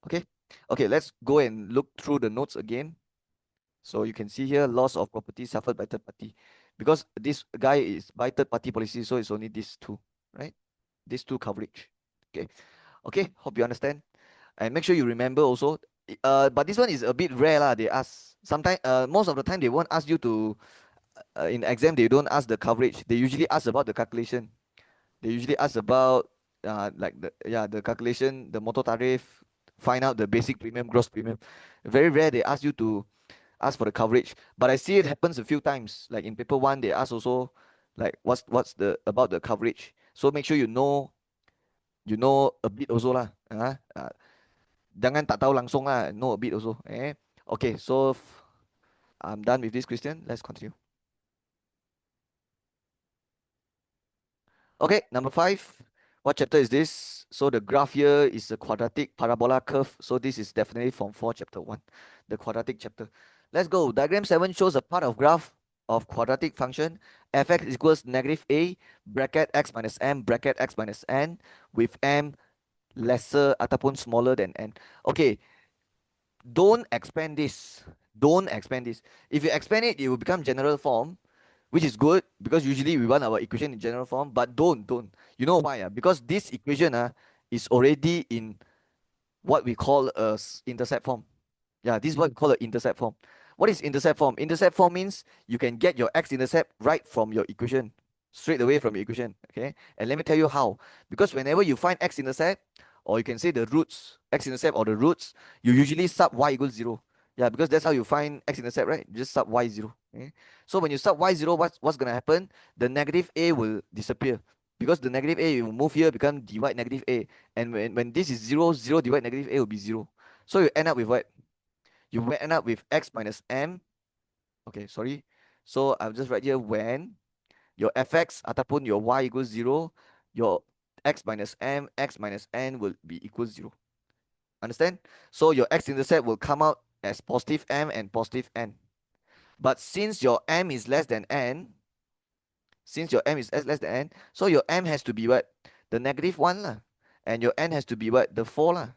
Okay. Okay, let's go and look through the notes again. So you can see here loss of property suffered by third party. Because this guy is by third party policy, so it's only these two, right? These two coverage. Okay. Okay, hope you understand. And make sure you remember also. But this one is a bit rare lah. They ask sometimes. Most of the time they won't ask you to. In exam they don't ask the coverage. They usually ask about the calculation. They usually ask about like the calculation, the motor tariff, find out the basic premium, gross premium. Very rare they ask you to ask for the coverage. But I see it happens a few times. Like in paper one, they ask also like what's the about the coverage. So make sure you know a bit also lah. Jangan tak tahu langsung lah, know a bit also. Okay, so I'm done with this question. Let's continue. Okay, number 5. What chapter is this? So the graph here is a quadratic parabola curve. So this is definitely from 4 chapter 1, the quadratic chapter. Let's go. Diagram 7 shows a part of graph of quadratic function fx equals negative a bracket x minus m bracket x minus n with m lesser ataupun smaller than n. Okay, don't expand this. Don't expand this. If you expand it, it will become general form, which is good because usually we want our equation in general form, but don't. You know why? Because this equation is already in what we call a intercept form. Yeah, this is what we call an intercept form. What is intercept form? Intercept form means you can get your x-intercept right from your equation, straight away from your equation. Okay, and let me tell you how. Because whenever you find x-intercept, or you can say the roots, x-intercept or the roots, you usually sub y equals 0. Yeah, because that's how you find x-intercept, right? You just sub y 0. Okay? So when you sub y 0, what's going to happen? The negative a will disappear. Because the negative a will move here, become divide negative a. And when this is 0, 0 divide negative a will be 0. So you end up with what? You will end up with x minus m. Okay, sorry. So I'll just write here when your fx ataupun your y equals 0, your x minus m, x minus n will be equals 0. Understand? So your x-intercept will come out as positive m and positive n. But since your m is less than n, so your m has to be what? The negative 1 lah. And your n has to be what? The 4 lah.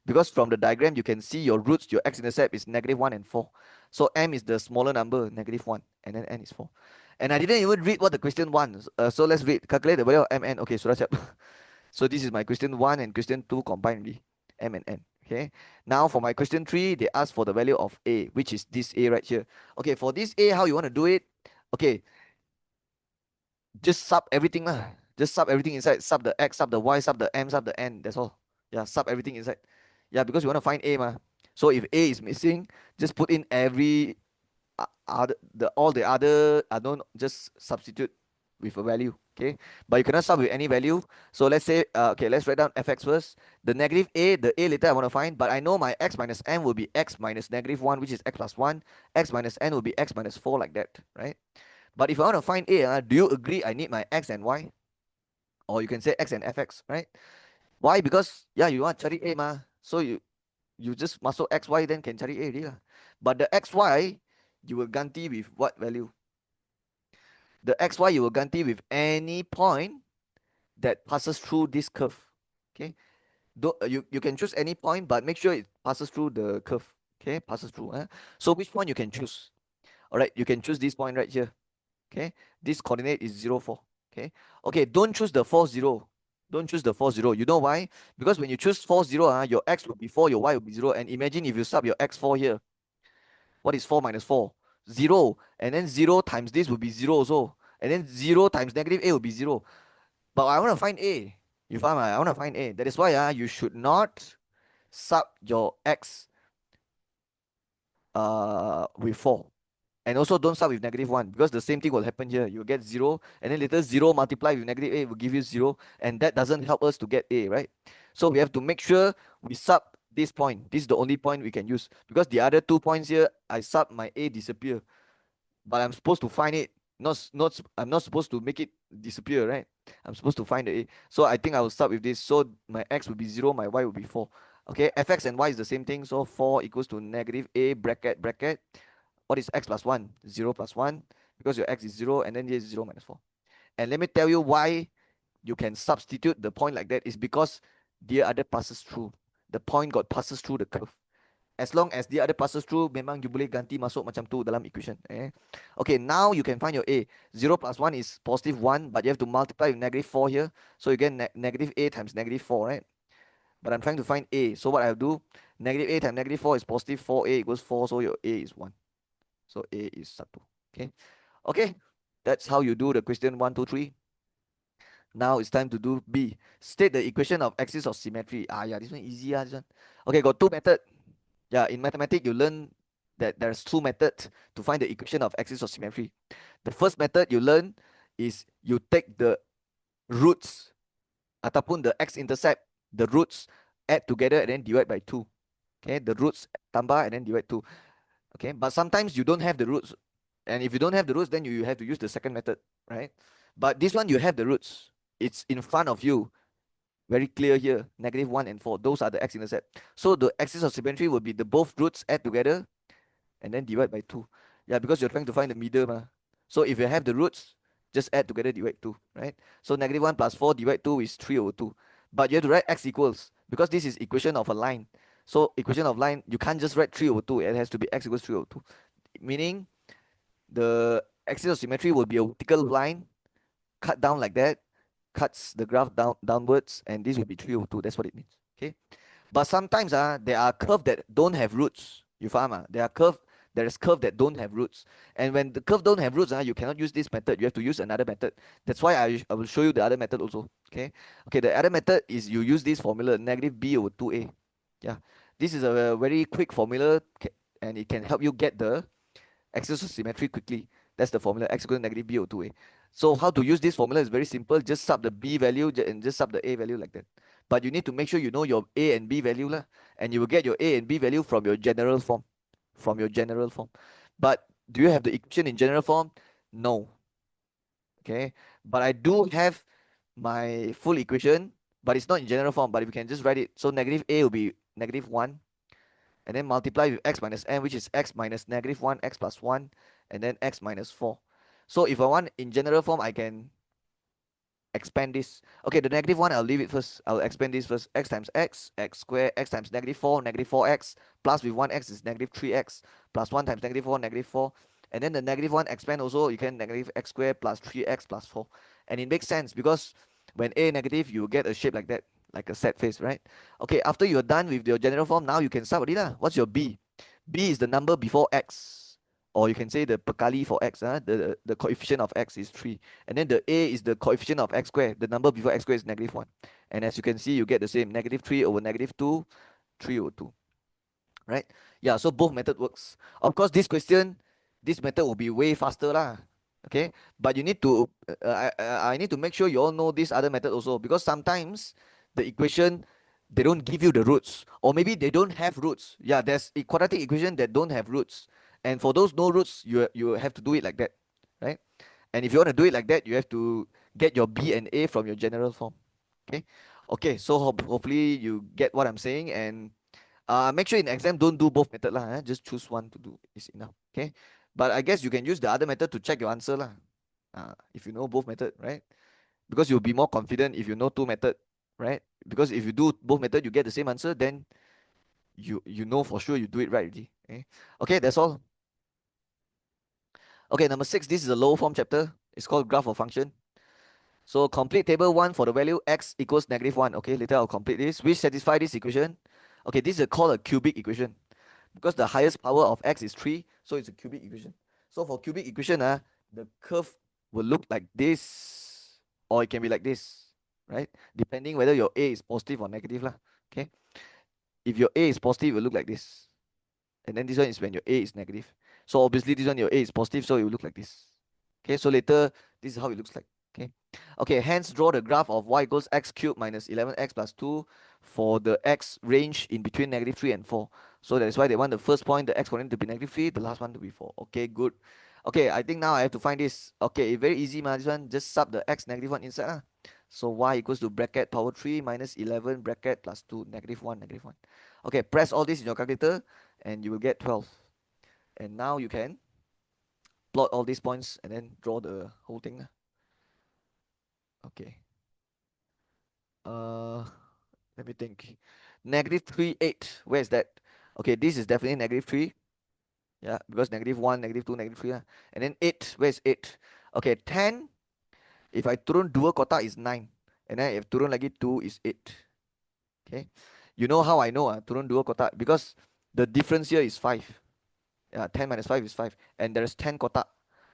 Because from the diagram, you can see your roots, your x-intercept is negative 1 and 4. So m is the smaller number, negative 1, and then n is 4. And I didn't even read what the question wants. So let's read. Calculate the value of mn. Okay, so that's it. So this is my question 1 and question 2 combined already. M and n. Okay. Now for my question 3, they ask for the value of a, which is this a right here. Okay, for this a, how you want to do it? Okay, just sub everything lah. Just sub everything inside. Sub the x, sub the y, sub the m, sub the n. That's all. Yeah, sub everything inside. Yeah, because you want to find a ma. So if a is missing, just put in every other the all the other unknown, just substitute with a value. Okay, but you cannot sub with any value. So let's say okay, let's write down fx first. The negative a, the a later I want to find, but I know my x minus n will be x minus negative 1, which is x plus 1. X minus n will be x minus 4, like that, right? But if I want to find a, do you agree I need my x and y? Or you can say x and fx, right? Why? Because yeah, you want cari a ma. So you just masuk x y, then can cari a already lah. But the x y you will ganti with what value? The xy you will ganti with any point that passes through this curve. Okay, you can choose any point, but make sure it passes through the curve. Okay, passes through. So which point you can choose? All right, you can choose this point right here. Okay, this coordinate is 0, 4. Okay, don't choose the 4, 0. Don't choose the 4, 0. You know why? Because when you choose 4, 0, your x will be 4, your y will be 0. And imagine if you sub your x4 here. What is 4 minus 4? 0. And then 0 times this will be 0 also. And then 0 times negative a will be 0. But I want to find a. You find I want to find a. That is why you should not sub your x with 4. And also don't start with negative 1, because the same thing will happen here. You'll get 0, and then later 0 multiplied with negative a will give you 0, and that doesn't help us to get a, right? So we have to make sure we sub this point. This is the only point we can use, because the other 2 points here, I sub, my a disappear. But I'm supposed to find it. I'm not supposed to make it disappear, right? I'm supposed to find the a. So I think I will start with this. So my x will be 0, my y will be 4. Okay, fx and y is the same thing. So 4 equals to negative a bracket bracket. What is x plus 1? 0 plus 1, because your x is 0, and then here is 0 minus 4. And let me tell you why you can substitute the point like that, is because the other passes through. The point got passes through the curve. As long as the other passes through, memang you boleh ganti masuk macam tu dalam equation. Okay, now you can find your a. 0 plus 1 is positive 1, but you have to multiply with negative 4 here. So you get negative a times negative 4, right? But I'm trying to find a. So what I'll do, negative a times negative 4 is positive 4a equals 4, so your a is 1. So a is 1. Okay, that's how you do the question 1, 2, 3. Now it's time to do B. State the equation of axis of symmetry. Yeah, this one easy. This one. Okay, got 2 methods. Yeah, in mathematics, you learn that there's 2 methods to find the equation of axis of symmetry. The first method you learn is you take the roots ataupun the x-intercept, the roots, add together and then divide by 2. Okay, the roots tambah and then divide 2. Okay, but sometimes you don't have the roots. And if you don't have the roots, then you have to use the second method, right? But this one, you have the roots. It's in front of you. Very clear here, negative 1 and 4. Those are the x-intercept. So the axis of symmetry will be the both roots add together and then divide by 2. Yeah, because you're trying to find the middle. So if you have the roots, just add together, divide 2, right? So negative 1 plus 4 divide 2 is 3 over 2. But you have to write x equals, because this is equation of a line. So equation of line, you can't just write 3 over 2. It has to be x equals 3 over 2. Meaning the axis of symmetry will be a vertical line cut down like that, cuts the graph downwards, and this will be 3 over 2. That's what it means. Okay, but sometimes there are curves that don't have roots. You find there is curve that don't have roots, and when the curve don't have roots, you cannot use this method. You have to use another method. That's why I will show you the other method also. Okay, the other method is you use this formula, negative b over 2a. Yeah, this is a very quick formula, and it can help you get the axis of symmetry quickly. That's the formula, x equals to negative b over 2a. So how to use this formula is very simple. Just sub the b value and just sub the a value like that. But you need to make sure you know your a and b value lah, and you will get your a and b value from your general form. But do you have the equation in general form? No. Okay, but I do have my full equation, but it's not in general form, but we can just write it. So negative a will be negative 1, and then multiply with x minus n, which is x minus negative 1, x plus 1, and then x minus 4. So if I want in general form, I can expand this. Okay, the negative 1, I'll leave it first. I'll expand this first. X times x, x squared, x times negative 4, negative 4x, plus with 1x is negative 3x, plus 1 times negative 4, negative 4. And then the negative one expand also, you can negative x squared plus 3x plus 4. And it makes sense because when a negative, you get a shape like that, like a set face, right? Okay, after you're done with your general form, now you can start with it lah. What's your b? B is the number before x. Or you can say the perkali for x, the coefficient of x is 3. And then the a is the coefficient of x squared. The number before x squared is negative 1. And as you can see, you get the same, negative 3 over negative 2, 3 over 2. Right? Yeah, so both method works. Of course, this question, this method will be way faster lah. Okay, but you need to, I need to make sure you all know this other method also, because sometimes the equation, they don't give you the roots, or maybe they don't have roots. Yeah, there's a quadratic equation that don't have roots, and for those no roots, you have to do it like that, right? And if you want to do it like that, you have to get your B and A from your general form. Okay, okay. So hopefully you get what I'm saying, and make sure in exam don't do both method lah. Just choose one to do is enough. Okay. But I guess you can use the other method to check your answer lah. If you know both method, right? Because you'll be more confident if you know two method, right? Because if you do both method, you get the same answer, then you know for sure you do it right already. Okay. Okay, that's all. Okay, number 6. This is a low form chapter. It's called graph of function. So complete table 1 for the value x equals negative 1. Okay, later I'll complete this. Which satisfy this equation. Okay, this is called a cubic equation, because the highest power of x is 3, so it's a cubic equation. So for cubic equation, the curve will look like this, or it can be like this, right? Depending whether your a is positive or negative lah. Okay, if your a is positive, it will look like this, and then this one is when your a is negative. So obviously this one your a is positive, so it will look like this. Okay, so later this is how it looks like. Okay, okay. Hence, draw the graph of y equals x cubed minus 11x plus 2 for the x range in between negative 3 and 4. So that's why they want the first point, the x coordinate to be negative 3, the last one to be 4. Okay, good. Okay, I think now I have to find this. Okay, very easy, ma. This one just sub the x negative 1 inside. So y equals to bracket power 3 minus 11 bracket plus 2, negative 1, negative 1. Okay, press all this in your calculator and you will get 12. And now you can plot all these points and then draw the whole thing. Okay. Uh, Let me think. Negative 3, 8. Where is that? Okay, this is definitely negative 3. Yeah, because negative 1, negative 2, negative 3. And then 8. Where's 8? Okay, 10. If I turun 2 kotak is 9. And then if turun lagi 2 is 8. Okay. You know how I know turun 2 kotak? Because the difference here is 5. Yeah, 10 minus 5 is 5. And there's 10 kotak.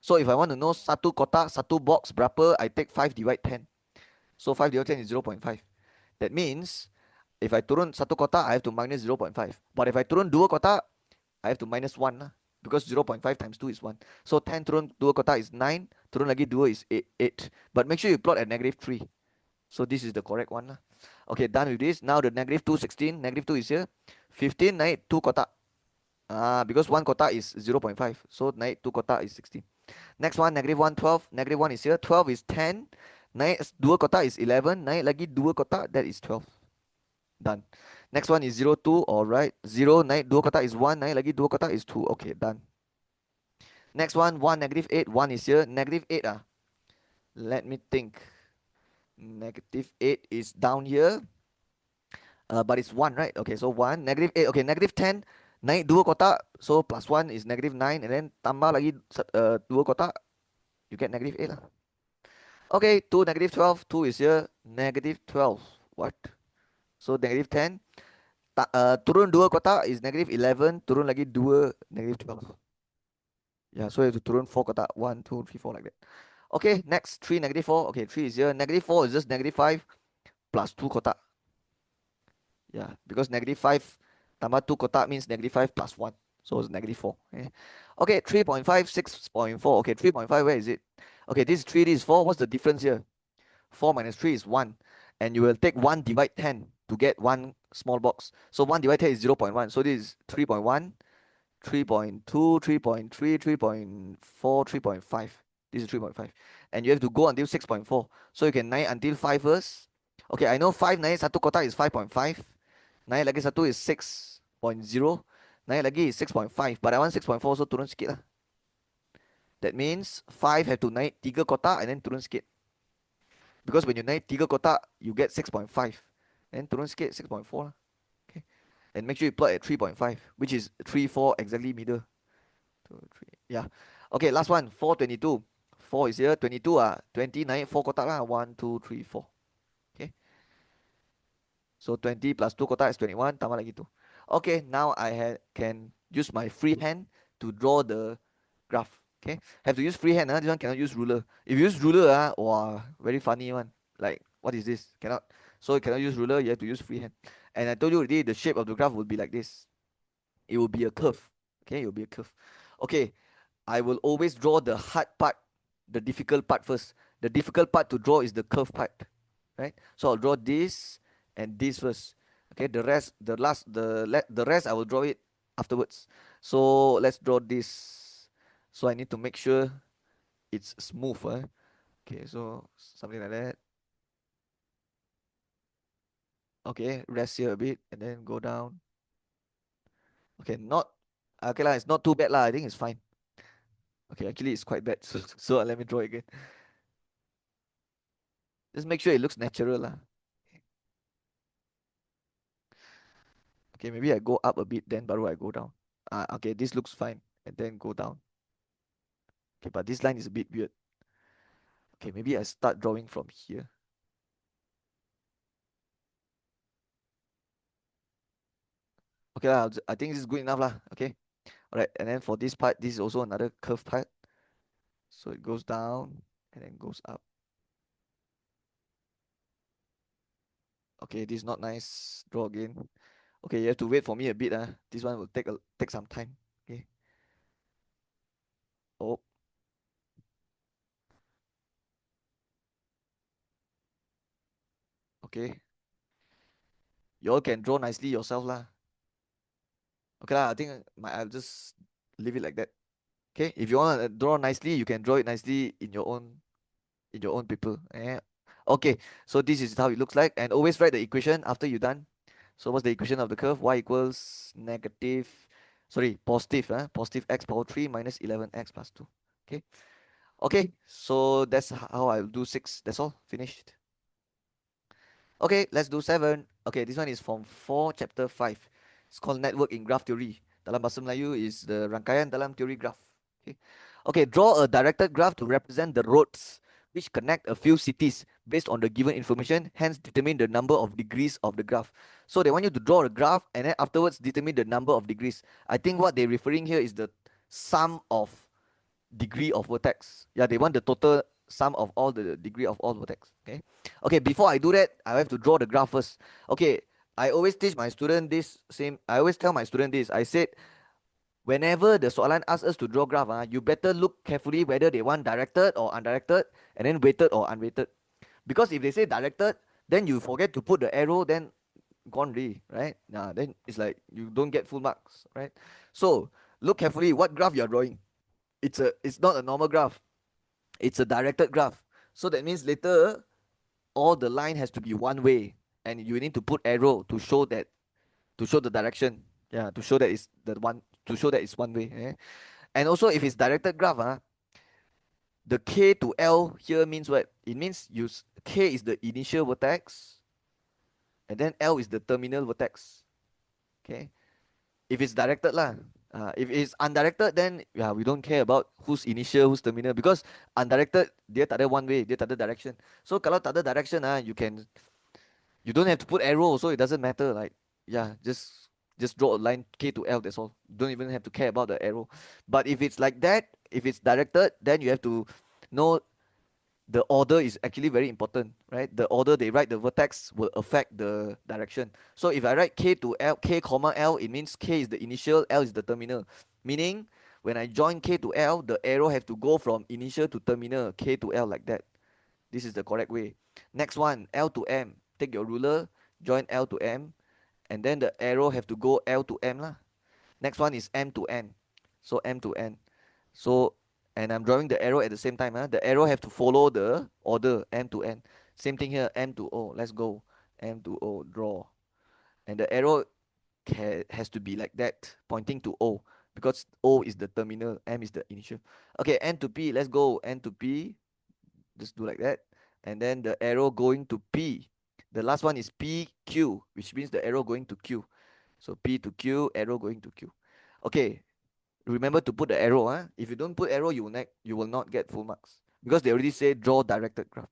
So if I want to know satu kotak, satu box berapa, I take 5 divide 10. So 5 divided 10 is 0.5. That means if I turun satu kotak, I have to minus 0.5. But if I turun 2 kotak, I have to minus 1 lah. Because 0.5 times 2 is 1. So 10 turun 2 kotak is 9. Turun lagi 2 is 8. But make sure you plot at negative 3. So this is the correct one lah. Okay, done with this. Now the negative 2, 16. Negative 2 is here. 15 naik 2 kotak. Because 1 kotak is 0.5. So naik 2 kotak is 16. Next one, negative 1, 12. Negative 1 is here. 12 is 10. Naik 2 kotak is 11. Naik lagi 2 kotak, that is 12. Done. Next one is 0, 2. Alright. 0 naik 2 kotak is 1. Naik lagi 2 kotak is 2. Okay, done. Next one, 1, negative 8. 1 is here. Negative 8. Let me think. Negative 8 is down here. But it's 1, right? Okay, so 1. Negative 8. Okay, negative 10. Naik 2 kotak. So plus 1 is negative 9. And then tambah lagi 2 kotak. You get negative 8 lah. Okay, 2, negative 12. 2 is here. Negative 12. What? So negative 10. Turun 2 kotak is negative 11. Turun lagi 2, negative 12. Yeah, so you have to turun 4 kotak. 1, 2, 3, 4 like that. Okay, next 3, negative 4. Okay, 3 is here. Negative 4 is just negative 5 plus 2 kotak. Yeah, because negative 5 tambah 2 kotak means negative 5 plus 1. So it's negative 4. Okay, 3.5, 6.4. Okay, 3.5, where is it? Okay, this is 3, this is 4. What's the difference here? 4 minus 3 is 1. And you will take 1 divide 10 to get one small box. So 1 divided 10 is 0.1. So this is 3.1, 3.2, 3.3, 3.4, 3.5. This is 3.5. And you have to go until 6.4. So you can naik until 5 first. Okay, I know 5 naik 1 kotak is 5.5. Naik lagi 1 is 6.0. Naik lagi is 6.5. But I want 6.4, so turun sikit lah. That means 5 have to naik 3 kotak and then turun sikit. Because when you naik 3 kotak, you get 6.5. Then turun sikit 6.4 lah. Okay. And make sure you plot at 3.5, which is 3, 4 exactly middle. 2, 3. Yeah. Okay, last one, 422. 4 is here, 22 20 naik 4 kotak lah. 1, 2, 3, 4. Okay. So 20 plus 2 kotak is 21, tambah lagi 2. Okay, now can use my free hand to draw the graph. Okay, have to use free hand. This one cannot use ruler. If you use ruler, wow, very funny one. Like, what is this? Cannot. So you cannot use ruler, you have to use free hand. And I told you already, the shape of the graph will be like this. It will be a curve. Okay, it will be a curve. Okay, I will always draw the hard part, the difficult part first. The difficult part to draw is the curve part, right? So I'll draw this and this first. Okay, the rest, the rest I will draw it afterwards. So let's draw this. So I need to make sure it's smooth. Okay, so something like that. Okay, rest here a bit and then go down. Okay, not okay lah. It's not too bad lah. I think it's fine. Okay, actually it's quite bad. So let me draw it again. Just make sure it looks natural lah. Okay, maybe I go up a bit, then baru I go down. Okay, this looks fine, and then go down. Okay, but this line is a bit weird. Okay, maybe I start drawing from here. Okay lah, I think this is good enough lah. Okay, alright, and then for this part, this is also another curve part. So it goes down and then goes up. Okay, this is not nice. Draw again. Okay, you have to wait for me a bit. This one will take some time. Okay. Oh, okay. You all can draw nicely yourself lah. Okay lah, I think I'll just leave it like that. Okay, if you want to draw nicely, you can draw it nicely in your own paper. Okay, so this is how it looks like, and always write the equation after you're done. So what's the equation of the curve? Y equals negative, sorry, positive, positive x power 3 minus 11x plus 2. Okay, okay, so that's how I'll do 6. That's all, finished. Okay, let's do 7. Okay, this one is from 4, chapter 5. It's called network in graph theory. Dalam bahasa Melayu is the rangkaian dalam teori graph. Okay. Okay, draw a directed graph to represent the roads which connect a few cities based on the given information, hence determine the number of degrees of the graph. So they want you to draw a graph and then afterwards determine the number of degrees. I think what they're referring here is the sum of degree of vertex. Yeah, they want the total sum of all the degree of all vertex. Okay. Okay, before I do that, I have to draw the graph first. Okay, I always teach my student this same. I always tell my student this. I said, whenever the soalan asks us to draw graph, you better look carefully whether they want directed or undirected, and then weighted or unweighted. Because if they say directed, then you forget to put the arrow, then gone already, right? Then it's like you don't get full marks, right? So look carefully what graph you are drawing. It's not a normal graph. It's a directed graph. So that means later all the line has to be one way, and you need to put arrow to show the direction. Yeah, to show that it's the one to show that it's one way. And also if it's directed graph, the K to L here means what? It means K is the initial vertex, and then L is the terminal vertex. Okay. If it's directed lah. If it's undirected, then yeah, we don't care about who's initial, who's terminal, because undirected dia tak ada one way, dia tak ada direction. So kalau tak ada direction, you don't have to put arrow, so it doesn't matter. Like, yeah, just draw a line K to L. That's all. Don't even have to care about the arrow. But if it's like that, if it's directed, then you have to know the order is actually very important, right? The order they write the vertex will affect the direction. So if I write K to L, K comma L, it means K is the initial, L is the terminal. Meaning, when I join K to L, the arrow have to go from initial to terminal, K to L like that. This is the correct way. Next one, L to M. Take your ruler, join L to M, and then the arrow have to go L to M lah. Next one is M to N. So M to N. So, and I'm drawing the arrow at the same time. The arrow have to follow the order M to N. Same thing here, M to O. Let's go. M to O, draw. And the arrow has to be like that, pointing to O, because O is the terminal, M is the initial. Okay, N to P, let's go. N to P, just do like that. And then the arrow going to P. The last one is PQ, which means the arrow going to Q. So P to Q, arrow going to Q. Okay, Remember to put the arrow. If you don't put arrow, you will not get full marks because they already say draw directed graph.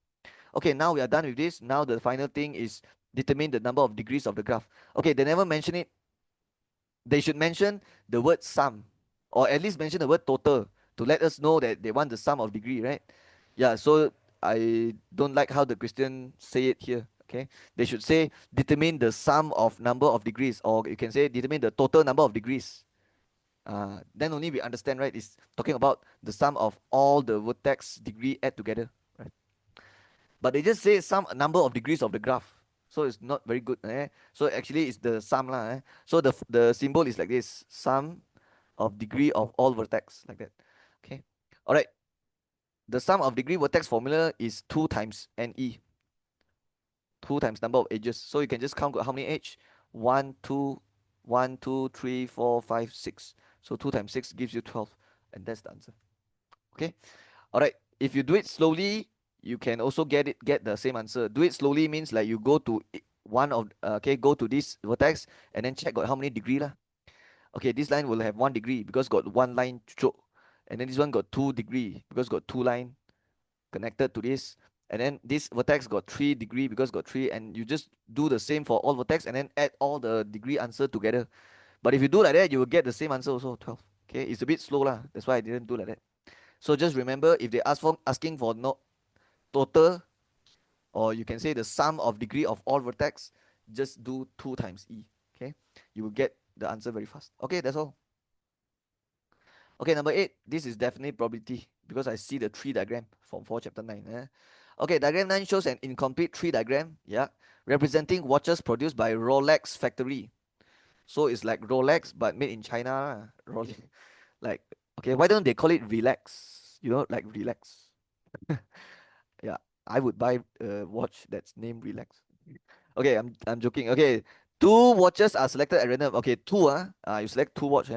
Okay, now we are done with this. Now the final thing is determine the number of degrees of the graph. Okay, they never mention it. They should mention the word sum, or at least mention the word total to let us know that they want the sum of degree, right? Yeah, so I don't like how the Christian say it here. Okay, they should say determine the sum of number of degrees, or you can say determine the total number of degrees. Then only we understand, right? It's talking about the sum of all the vertex degree add together, right? But they just say some number of degrees of the graph, so it's not very good. So actually, it's the sum lah. So the symbol is like this: sum of degree of all vertex, like that. Okay. All right. The sum of degree vertex formula is 2 times NE. 2 times number of edges. So you can just count how many edge. 1, 2, 1, 2, 3, 4, 5, 6. So 2 times 6 gives you 12. And that's the answer. Okay. All right. If you do it slowly, you can also get the same answer. Do it slowly means like you go to go to this vertex and then check got how many degree lah. Okay, this line will have 1 degree because got one line stroke, and then this one got 2 degree because got two line connected to this, and then this vertex got 3 degree because got three, and you just do the same for all vertex and then add all the degree answer together. But if you do like that, you will get the same answer also 12. Okay, it's a bit slow lah. That's why I didn't do like that. So just remember, if they asking for no total, or you can say the sum of degree of all vertex, just do 2 times E. Okay, you will get the answer very fast. Okay, that's all. Okay, number 8. This is definitely probability because I see the tree diagram from 4 chapter 9. Okay, diagram 9 shows an incomplete tree diagram, yeah, representing watches produced by Rolex factory. So it's like Rolex but made in China. Rolex. Like, okay, why don't they call it relax? Like relax. Yeah, I would buy a watch that's named relax. Okay, I'm joking. Okay, two watches are selected at random. Okay, two. You select two watch.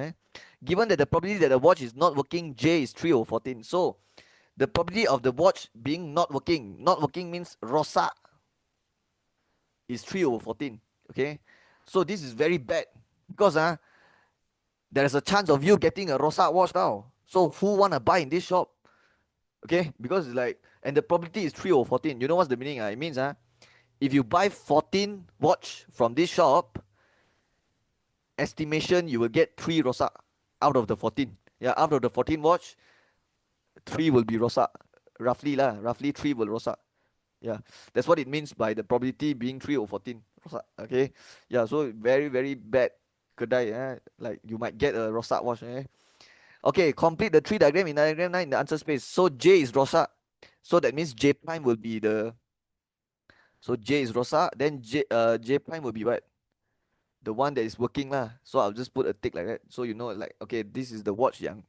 Given that the probability that the watch is not working, J is 3 over 14. So the probability of the watch being not working means rosak is 3 over 14. Okay, so this is very bad because there is a chance of you getting a rosak watch now. So who wanna buy in this shop? Okay, because it's like, and the probability is 3 over 14. You know what's the meaning? It means if you buy 14 watch from this shop, estimation you will get 3 rosak out of the 14. Yeah, out of the 14 watch, 3 will be rosak. Roughly 3 will rosak. Yeah, that's what it means by the probability being 3 over 14 rosak. Okay, yeah, so very very bad kedai. Like you might get a rosak watch. Okay, complete the tree diagram in diagram 9 in the answer space. So J is rosak, so that means J prime will be so J is rosak, then J prime will be what? The one that is working lah. So I'll just put a tick like that. So like, okay, this is the watch yang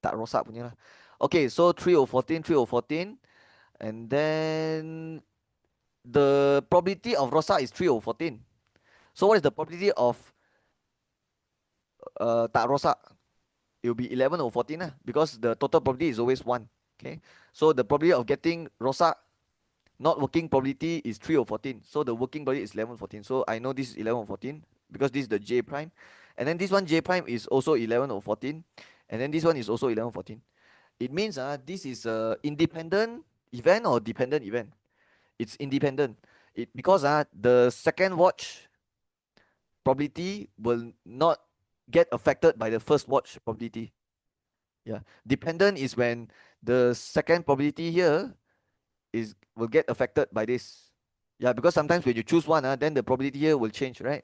tak rosak punya lah. Okay, so 3 over 14, 3 over 14. And then the probability of rosak is 3 over 14. So what is the probability of tak rosak? It will be 11 over 14 lah, because the total probability is always 1. Okay, so the probability of getting rosak not working probability is 3 over 14. So the working probability is 11 over 14. So I know this is 11 over 14 because this is the J prime. And then this one J prime is also 11 over 14. And then this one is also 11 over 14. It means this is a independent event or dependent event. It's independent. Because the second watch probability will not get affected by the first watch probability. Yeah. Dependent is when the second probability here will get affected by this. Yeah, because sometimes when you choose one, then the probability here will change, right?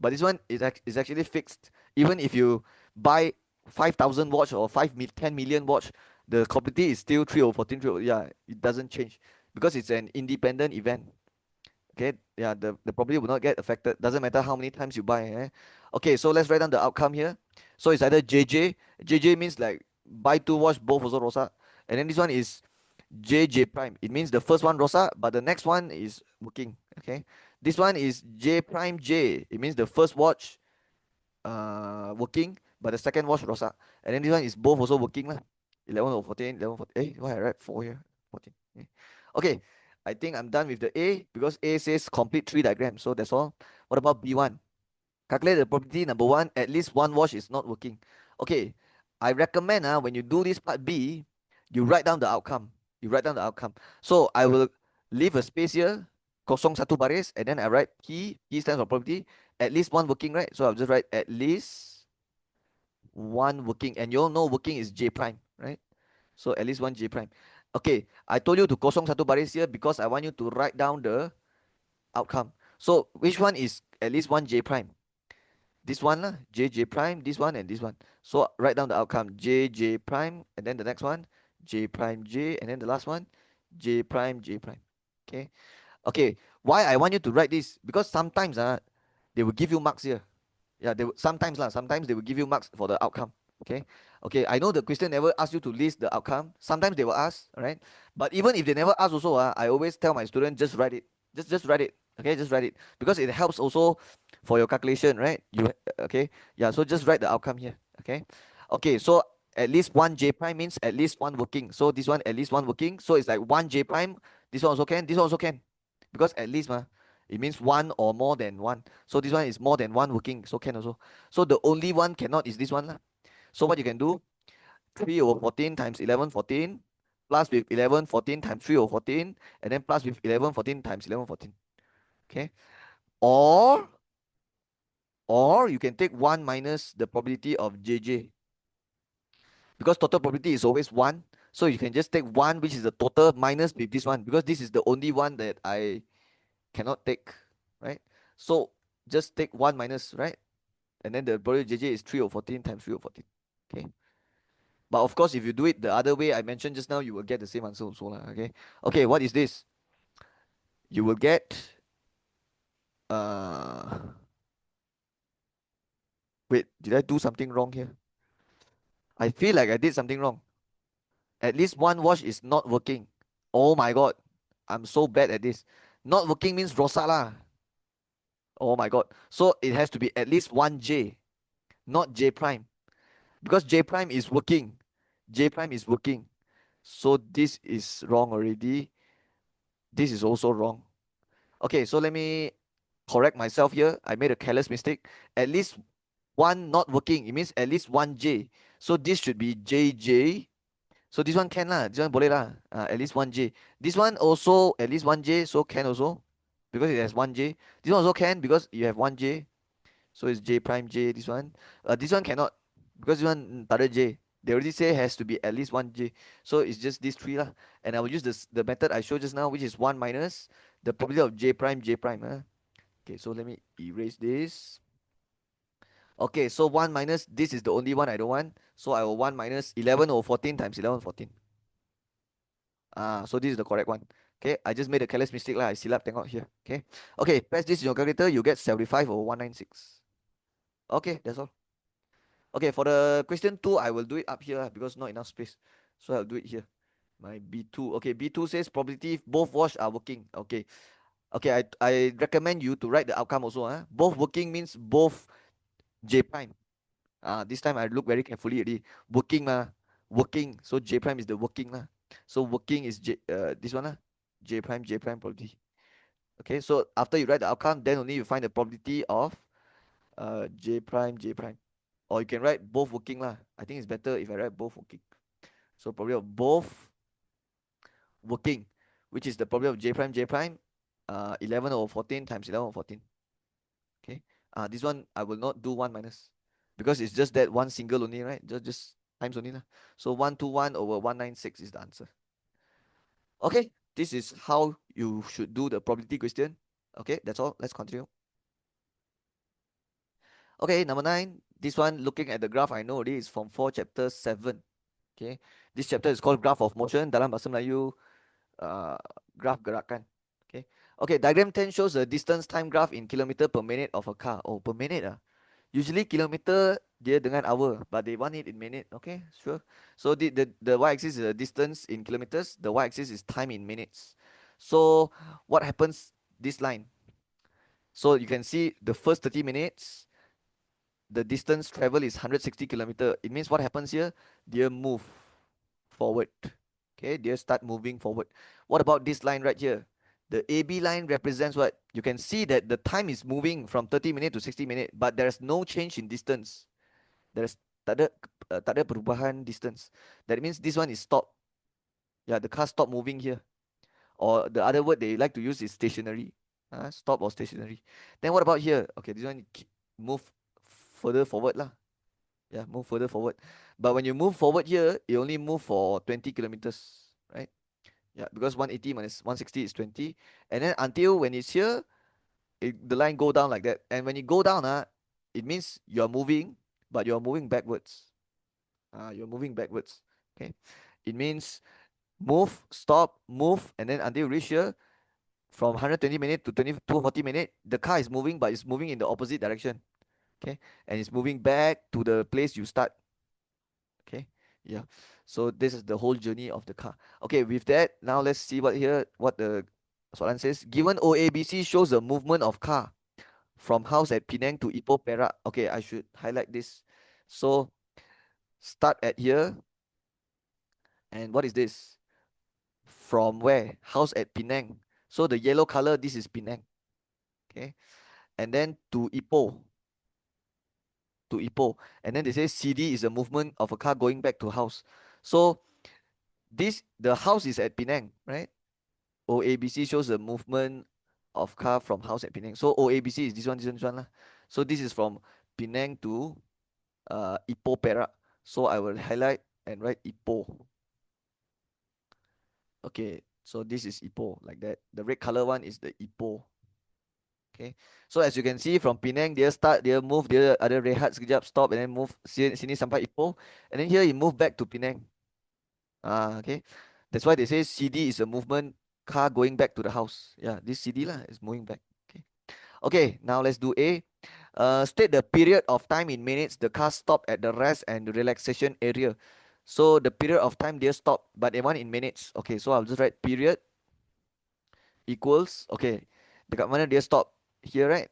But this one is actually fixed. Even if you buy 5,000 watch or 10 million watch, the probability is still 3 over 14. Yeah, it doesn't change because it's an independent event. Okay, yeah, the probability will not get affected. Doesn't matter how many times you buy. Okay, so let's write down the outcome here. So it's either JJ. JJ means like buy two watch, both also rosa. And then this one is JJ prime. It means the first one rosa, but the next one is working. Okay, this one is J prime J. It means the first watch working, but the second watch rosa. And then this one is both also working lah. 11 or 14, 11, 14. Why I write 4 here? 14. Okay, I think I'm done with the A because A says complete tree diagram. So that's all. What about B1? Calculate the probability number 1, at least one watch is not working. Okay, I recommend when you do this part B, you write down the outcome. You write down the outcome. So I will leave a space here, kosong satu baris, and then I write P. P stands for probability. At least one working, right? So I'll just write at least one working, and you all know working is J prime, right? So at least one J prime. Okay, I told you to kosong satu baris here because I want you to write down the outcome. So which one is at least one J prime? This one lah, J J prime, this one and this one. So write down the outcome, J J prime, and then the next one, J prime J, and then the last one, J prime J prime. Okay. Okay. Why I want you to write this? Because sometimes they will give you marks here. Yeah, sometimes lah. Sometimes they will give you marks for the outcome. Okay. Okay. I know the question never ask you to list the outcome. Sometimes they will ask, right? But even if they never ask, also I always tell my student just write it. Just write it. Okay, just write it because it helps also for your calculation, right? Okay. Yeah. So just write the outcome here. Okay. Okay. So at least one J prime means at least one working. So this one at least one working. So it's like one J prime. This one also can. This one also can, because at least it means one or more than one. So this one is more than one working, so can also. So the only one cannot is this one lah. So what you can do, 3 over 14 times 11 14 plus with 11 14 times 3 over 14, and then plus with 11 14 times 11 14. Okay. Or you can take 1 minus the probability of JJ, because total probability is always 1. So you can just take 1, which is the total, minus with this one, because this is the only one that I cannot take, right? So just take 1 minus, right? And then the probability JJ is 3 over 14 times 3 over 14. Okay. But of course, if you do it the other way I mentioned just now, you will get the same answer also lah. Okay. Okay, what is this? You will get uh wait, did I do something wrong here? I feel like I did something wrong. At least one wash is not working. Oh my god. I'm so bad at this. Not working means rosak lah. Oh my god. So it has to be at least one J, not J prime. Because J prime is working. J prime is working. So this is wrong already. This is also wrong. Okay, so let me correct myself here. I made a careless mistake. At least one not working. It means at least one J. So this should be JJ. So this one can lah. This one boleh lah. At least one J. This one also at least one J. So can also, because it has one J. This one also can because you have one J. So it's J prime J, this one. This one cannot, because this one tak ada J. They already say has to be at least one J. So it's just these three lah. And I will use the method I showed just now, which is 1 minus the probability of J prime J prime. Okay, so let me erase this. Okay, so 1 minus, this is the only one I don't want. So I will 1 minus 11 over 14 times 11 14. So this is the correct one. Okay, I just made a careless mistake lah. I silap tengok here. Okay. Okay, press this in your calculator, you get 75 over 196. Okay, that's all. Okay, for the question 2, I will do it up here because not enough space. So I'll do it here. My B2. Okay, B2 says probability both wash are working. Okay. Okay, I recommend you to write the outcome also. Both working means both J prime. This time I look very carefully already. Working working. So J prime is the working lah. So working is this one lah. J prime probability. Okay, so after you write the outcome, then only you find the probability of J prime. Or you can write both working lah. I think it's better if I write both working. So probability of both working, which is the probability of J prime, 11 over 14 times 11 over 14. Okay. This one I will not do 1 minus, because it's just that one single only, right? Just times only lah. So 121 over 196 is the answer. Okay. This is how you should do the probability question. Okay, that's all. Let's continue. Okay, number 9. This one, looking at the graph, I know already is from 4 chapter 7. Okay, this chapter is called graph of motion. Dalam bahasa Melayu, graph gerakan. Okay. Okay, diagram 10 shows the distance time graph in kilometer per minute of a car. Oh, per minute Usually kilometer dia dengan hour, but they want it in minute. Okay, sure. So the y-axis is the distance in kilometers. The y-axis is time in minutes. So what happens this line? So you can see the first 30 minutes, the distance travel is 160 kilometer. It means what happens here? They move forward. Okay, they start moving forward. What about this line right here? The AB line represents what? You can see that the time is moving from 30 minutes to 60 minutes, but there's no change in distance. There's tak ada perubahan distance. That means this one is stop. Yeah, the car stop moving here. Or the other word they like to use is stationary. Stop or stationary. Then what about here? Okay, this one move further forward lah. Yeah, move further forward. But when you move forward here, you only move for 20 kilometers, right? Yeah, because 180 minus 160 is 20. And then until when it's here, the line go down like that. And when you go down, it means you're moving, but you're moving backwards. You're moving backwards. Okay. It means move, stop, move, and then until you reach here, from 120 minutes to 40 minutes, the car is moving, but it's moving in the opposite direction. Okay. And it's moving back to the place you start. Okay. Yeah. So this is the whole journey of the car. Okay. With that, now let's see what the soalan says. Given OABC shows the movement of car from house at Penang to Ipoh Perak. Okay, I should highlight this. So start at here, and what is this? From where? House at Penang. So the yellow color, this is Penang. Okay, and then to Ipoh, and then they say CD is the movement of a car going back to house. So the house is at Penang, right? OABC shows the movement of car from house at Penang. So OABC is this one lah. So this is from Penang to Ipoh Perak. So I will highlight and write Ipoh. Okay, so this is Ipoh like that. The red color one is the Ipoh. Okay, so as you can see from Penang, dia move, dia ada rehat sekejap, stop, and then move sini sampai Ipoh, and then here he move back to Penang. Okay, that's why they say CD is a movement car going back to the house. Yeah, this CD lah is moving back. Okay, now let's do A. State the period of time in minutes the car stopped at the rest and relaxation area. So the period of time they stop, but they want in minutes. Okay, so I'll just write period equals, okay, dekat mana dia stop? Here, right?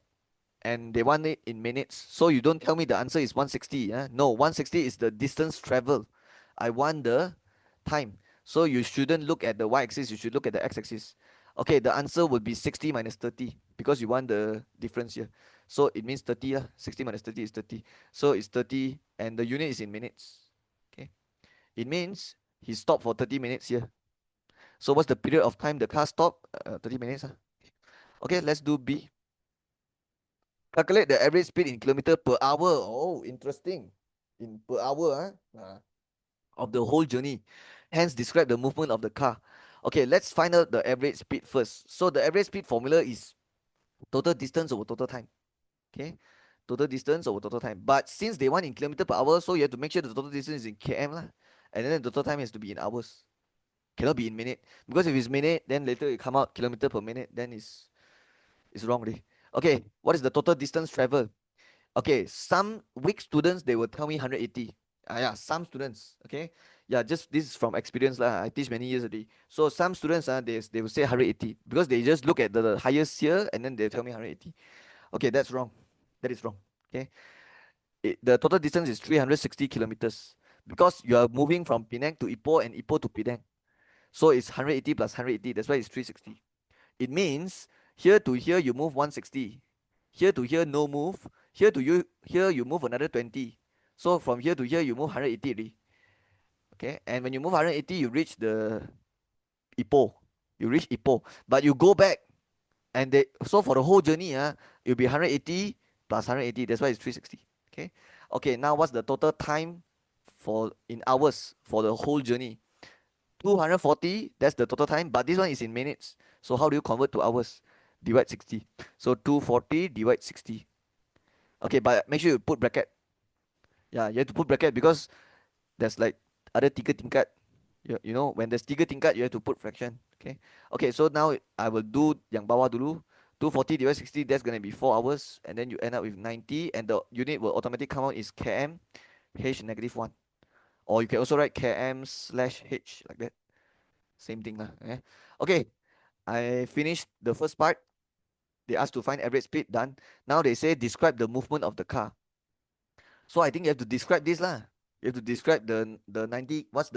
And they want it in minutes. So you don't tell me the answer is 160. No, 160 is the distance traveled. I want the time. So you shouldn't look at the y-axis, you should look at the x-axis. Okay, the answer would be 60 minus 30 because you want the difference here. So it means 30. 60 minus 30 is 30. So it's 30 and the unit is in minutes. Okay. It means he stopped for 30 minutes here. So what's the period of time the car stopped? 30 minutes. Okay, let's do B. Calculate the average speed in kilometer per hour. Oh, interesting. In per hour of the whole journey. Hence, describe the movement of the car. Okay, let's find out the average speed first. So the average speed formula is total distance over total time. Okay, total distance over total time. But since they want in kilometer per hour, so you have to make sure the total distance is in km lah. And then the total time has to be in hours. Cannot be in minute. Because if it's minute, then later it come out kilometer per minute, then it's wrong already. Okay, what is the total distance travel? Okay, some weak students they will tell me 180. Yeah, some students. Okay, yeah, just this is from experience lah. I teach many years already. So some students they will say 180 because they just look at the highest here and then they tell me 180. Okay, that's wrong. That is wrong. Okay, the total distance is 360 kilometers because you are moving from Penang to Ipoh and Ipoh to Penang. So it's 180 plus 180. That's why it's 360. It means here to here you move 160. Here to here no move. Here you move another 20. So from here to here you move 180 already. Okay, and when you move 180 you reach the Ipoh. You reach Ipoh, but you go back and so for the whole journey it'll be 180 plus 180. That's why it's 360. Okay. Okay, now what's the total time for in hours for the whole journey? 240, that's the total time, but this one is in minutes. So how do you convert to hours? Divide 60. So 240 divide 60. Okay, but make sure you put bracket. Yeah, you have to put bracket because there's like ada tiga tingkat. You know, when there's tiga tingkat, you have to put fraction. Okay. Okay, so now I will do yang bawah dulu. 240 divided 60, that's going to be 4 hours. And then you end up with 90. And the unit will automatically come out is km, h negative 1. Or you can also write km slash h like that. Same thing lah. Okay, I finished the first part. They asked to find average speed, done. Now they say describe the movement of the car. So I think you have to describe this lah. You have to describe the 90. What's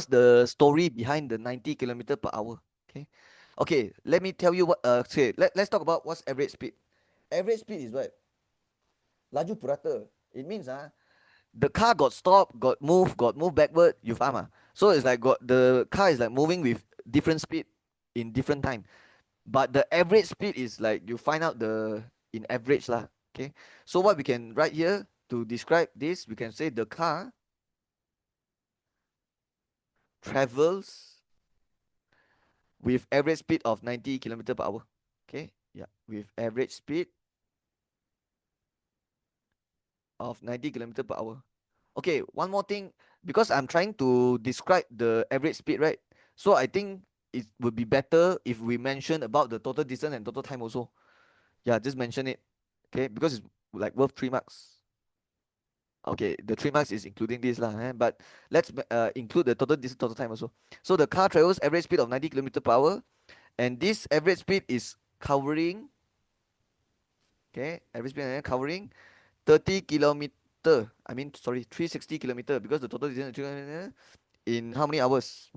the story behind the 90 kilometer per hour? Okay. Okay, let me tell you what. Let's talk about what's average speed. Average speed is what? Laju purata. It means The car got stopped, got moved backward, you faham ah? So it's like got the car is like moving with different speed in different time. But the average speed is like you find out the in average lah. Okay. So what we can write here to describe this, we can say the car travels with average speed of 90 kilometer per hour. Okay. Yeah. With average speed of 90 kilometer per hour. Okay, one more thing, because I'm trying to describe the average speed, right? So I think it would be better if we mention about the total distance and total time also. Yeah, just mention it. Okay, because it's like worth 3 marks. Okay, the 3 marks is including this lah, but let's include the total distance, total time also. So the car travels average speed of 90 kilometer per hour, and this average speed is covering, okay, average speed covering 30 kilometer. I mean, sorry, 360 kilometer, because the total distance is 300 kilometer in how many hours?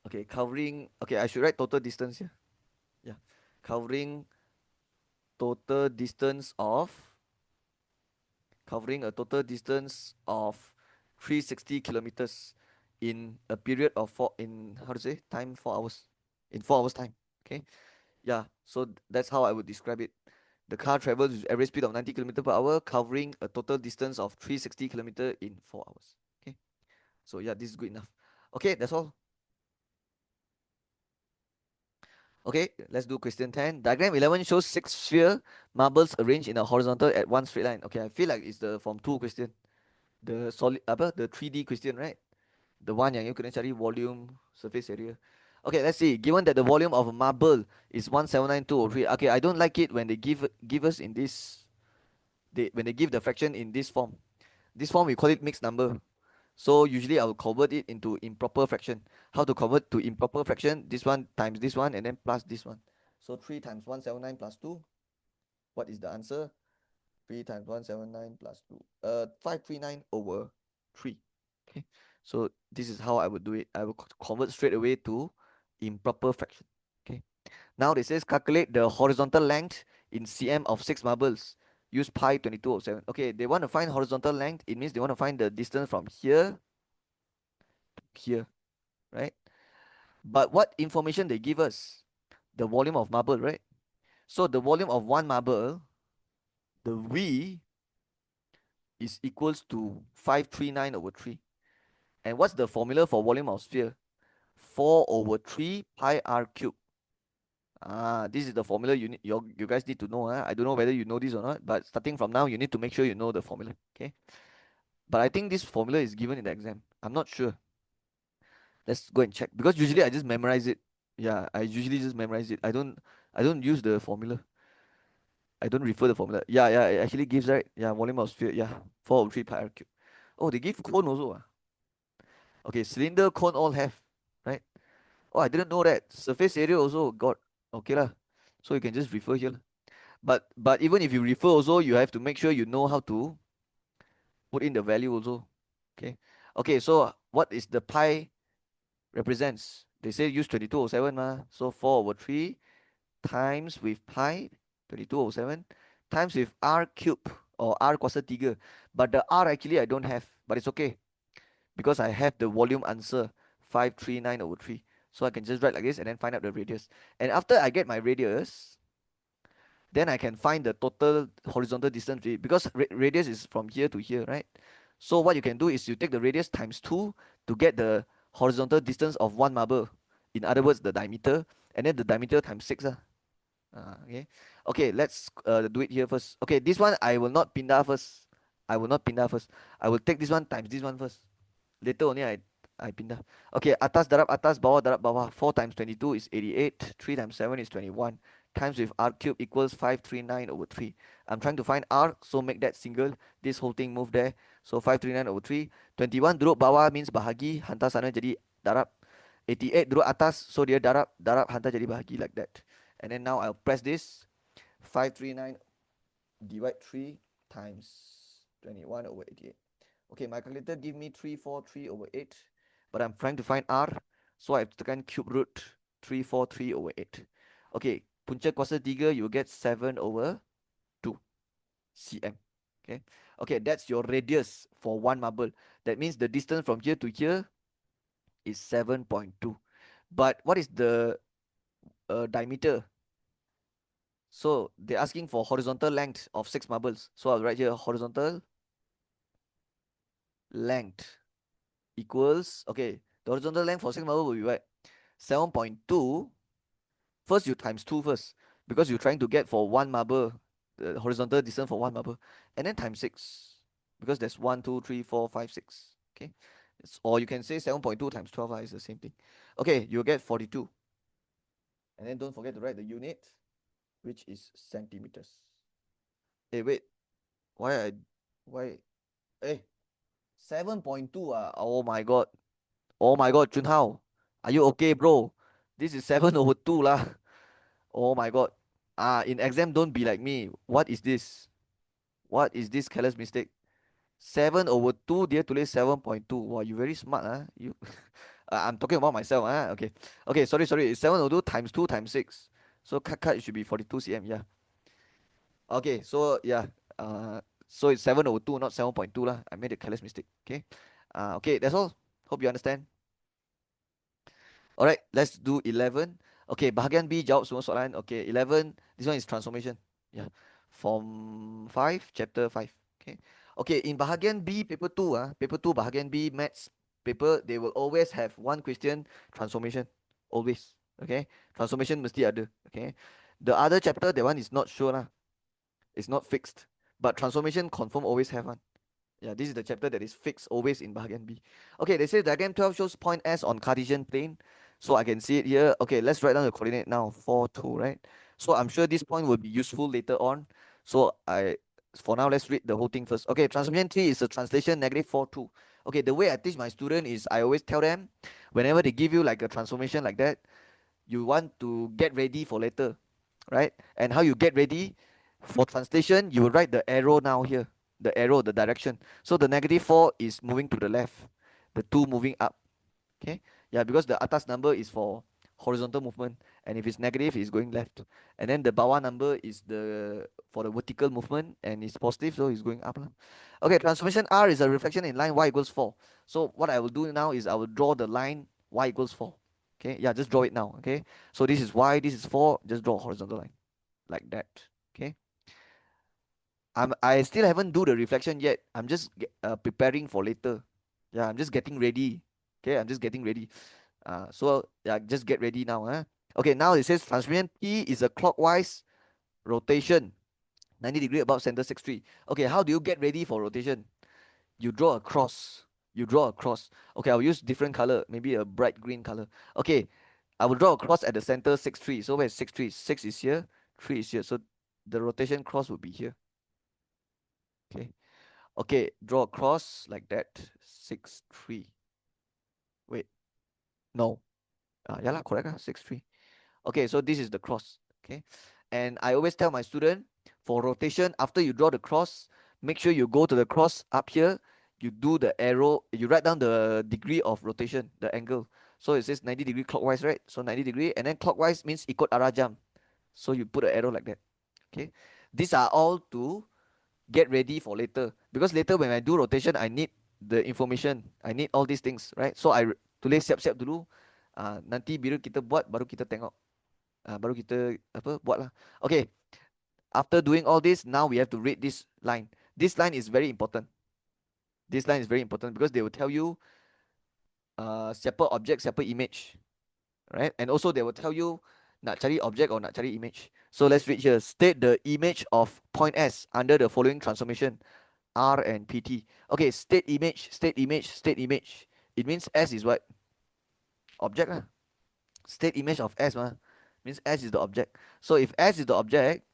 Okay, covering. Okay, I should write total distance here. Yeah, covering total distance of covering a total distance of 360 kilometers in a period of four in how to say time 4 hours in 4 hours time. Okay, yeah. So that's how I would describe it. The car travels with average speed of 90 kilometer per hour, covering a total distance of 360 kilometer in 4 hours. Okay, so yeah, this is good enough. Okay, that's all. Okay, let's do question 10. Diagram 11 shows six sphere marbles arranged in a horizontal at one straight line. Okay, I feel like it's the Form 2 question. The solid apa? The 3D question, right? The one yang you kena cari volume, surface area. Okay, let's see. Given that the volume of a marble is 179,203. Okay, I don't like it when they give us in this when they give the fraction in this form. This form we call it mixed number. So usually I will convert it into improper fraction. How to convert to improper fraction? This one times this one and then plus this one. So 3 times 179 plus 2. What is the answer? 3 times 179 plus 2. 539 over 3. Okay. So this is how I would do it. I will convert straight away to improper fraction. Okay. Now it says calculate the horizontal length in cm of 6 marbles. Use pi 2207. Okay, they want to find horizontal length. It means they want to find the distance from here to here, right? But what information they give us? The volume of marble, right? So the volume of one marble, the V is equals to 539 over 3. And what's the formula for volume of sphere? 4 over 3 pi r cube. This is the formula you guys need to know. I don't know whether you know this or not, but starting from now, you need to make sure you know the formula. Okay. But I think this formula is given in the exam. I'm not sure. Let's go and check, because usually I just memorize it. Yeah, I usually just memorize it. I don't use the formula. I don't refer the formula. Yeah, yeah, it actually gives, right. Yeah, volume of sphere. Yeah, 4 over 3 pi r cube. Oh, they give cone also. Okay, cylinder, cone all have, right? Oh, I didn't know that. Surface area also got. Okay lah. So you can just refer here lah. But even if you refer also, you have to make sure you know how to put in the value also. Okay. Okay, so what is the pi represents? They say use 2207 ma. So 4 over 3 times with pi 2207 times with r cube or r kuasa 3. But the r actually I don't have, but it's okay because I have the volume answer 539 over 3. So I can just write like this and then find out the radius. And after I get my radius, then I can find the total horizontal distance because radius is from here to here, right? So what you can do is you take the radius times 2 to get the horizontal distance of one marble. In other words, the diameter, and then the diameter times 6. Okay. Okay, let's do it here first. Okay, this one I will not pindah first. I will not pindah first. I will take this one times this one first. Later only I pindah. Okay, atas darab atas, bawah darab bawah. 4 times 22 is 88. 3 times 7 is 21. Times with r cube equals 539 over 3. I'm trying to find r, so make that single. This whole thing move there. So 539 over 3. 21 duduk bawah means bahagi. Hantar sana jadi darab. 88 duduk atas, so dia darab. Darab hantar jadi bahagi like that. And then now I'll press this. 539 divide 3 times 21 over 88. Okay, my calculator give me 343 over 8, but I'm trying to find r, so I have to tekan cube root 343 over 8. Okay, punca kuasa 3, you get 7 over 2 cm. Okay. Okay, that's your radius for one marble. That means the distance from here to here is 7.2. But what is the diameter? So they're asking for horizontal length of six marbles. So I'll write here horizontal length equals, okay, the horizontal length for six marble will be what? 7.2. First you times 2 first, because you're trying to get for one marble, the horizontal distance for one marble, and then times 6, because there's 1, 2, 3, 4, 5, 6. Okay, or you can say 7.2 times 12 is the same thing. Okay, you'll get 42. And then don't forget to write the unit, which is centimeters. Hey, wait, why I, why, hey, 7.2 oh my god, oh my god, Junhao, are you okay, bro? This is 7 over 2 lah. Oh my god. In exam, don't be like me. What is this? What is this careless mistake? 7 over 2, dear to 7.2. Wow, you very smart, You I'm talking about myself, Okay. Okay, sorry. It's 7 over 2 times 2 times 6. So cut it should be 42 cm, yeah. Okay, so yeah. Uh so it's 7 over 2, not 7.2 lah. I made a careless mistake. Okay. Okay, that's all. Hope you understand. Alright, let's do 11. Okay, bahagian B jawab semua soalan. Okay, 11. This one is transformation. Yeah. Form 5, chapter 5. Okay. Okay, in bahagian B, paper 2, paper 2, bahagian B, maths paper, they will always have one question, transformation. Always. Okay. Transformation mesti ada. Okay. The other chapter, that one is not sure lah. It's not fixed. But transformation confirm always have one. Yeah, this is the chapter that is fixed always in bahagian B. Okay, they say diagram 12 shows point S on Cartesian plane. So I can see it here. Okay, let's write down the coordinate now. 4, 2, right? So I'm sure this point will be useful later on. So for now, let's read the whole thing first. Okay, transformation 3 is a translation negative 4, 2. Okay, the way I teach my student is I always tell them, whenever they give you like a transformation like that, you want to get ready for later, right? And how you get ready for translation, you will write the arrow now here, the arrow, the direction. So the negative 4 is moving to the left, the 2 moving up. Okay, yeah, because the atas number is for horizontal movement, and if it's negative, it's going left. And then the bawah number is the for the vertical movement, and it's positive, so it's going up lah. Okay, transformation R is a reflection in line y equals 4. So what I will do now is I will draw the line y equals 4. Okay, yeah, just draw it now. Okay, so this is y, this is 4. Just draw a horizontal line like that. Okay, I still haven't do the reflection yet. I'm just preparing for later. Yeah, I'm just getting ready. Okay, I'm just getting ready. So yeah, just get ready now. Okay, now it says transmission P is a clockwise rotation, 90 degree above center 6 3. Okay, how do you get ready for rotation? You draw a cross. You draw a cross. Okay, I'll use different color, maybe a bright green color. Okay, I will draw a cross at the center 6 3. So where's 6 3? 6 is here, 3 is here. So the rotation cross will be here. Okay. Okay, draw a cross like that. 6 3. Wait, no. Yeah lah, correct 6 3. Okay, so this is the cross. Okay, and I always tell my student, for rotation, after you draw the cross, make sure you go to the cross up here, you do the arrow, you write down the degree of rotation, the angle. So it says 90 degree clockwise, right? So 90 degree, and then clockwise means ikut arah jam. So you put an arrow like that. Okay, these are all to get ready for later, because later when I do rotation, I need the information, I need all these things, right? So I tulis siap-siap dulu. Nanti bila kita buat, baru kita tengok. Baru kita apa buat lah. Okay, after doing all this, now we have to read this line. This line is very important. This line is very important because they will tell you siapa object, siapa image, right? And also they will tell you nak cari object or nak cari image. So let's read here. State the image of point S under the following transformation R and PT. Okay, state image, state image, state image. It means S is what? Object lah. State image of S means S is the object. So if S is the object,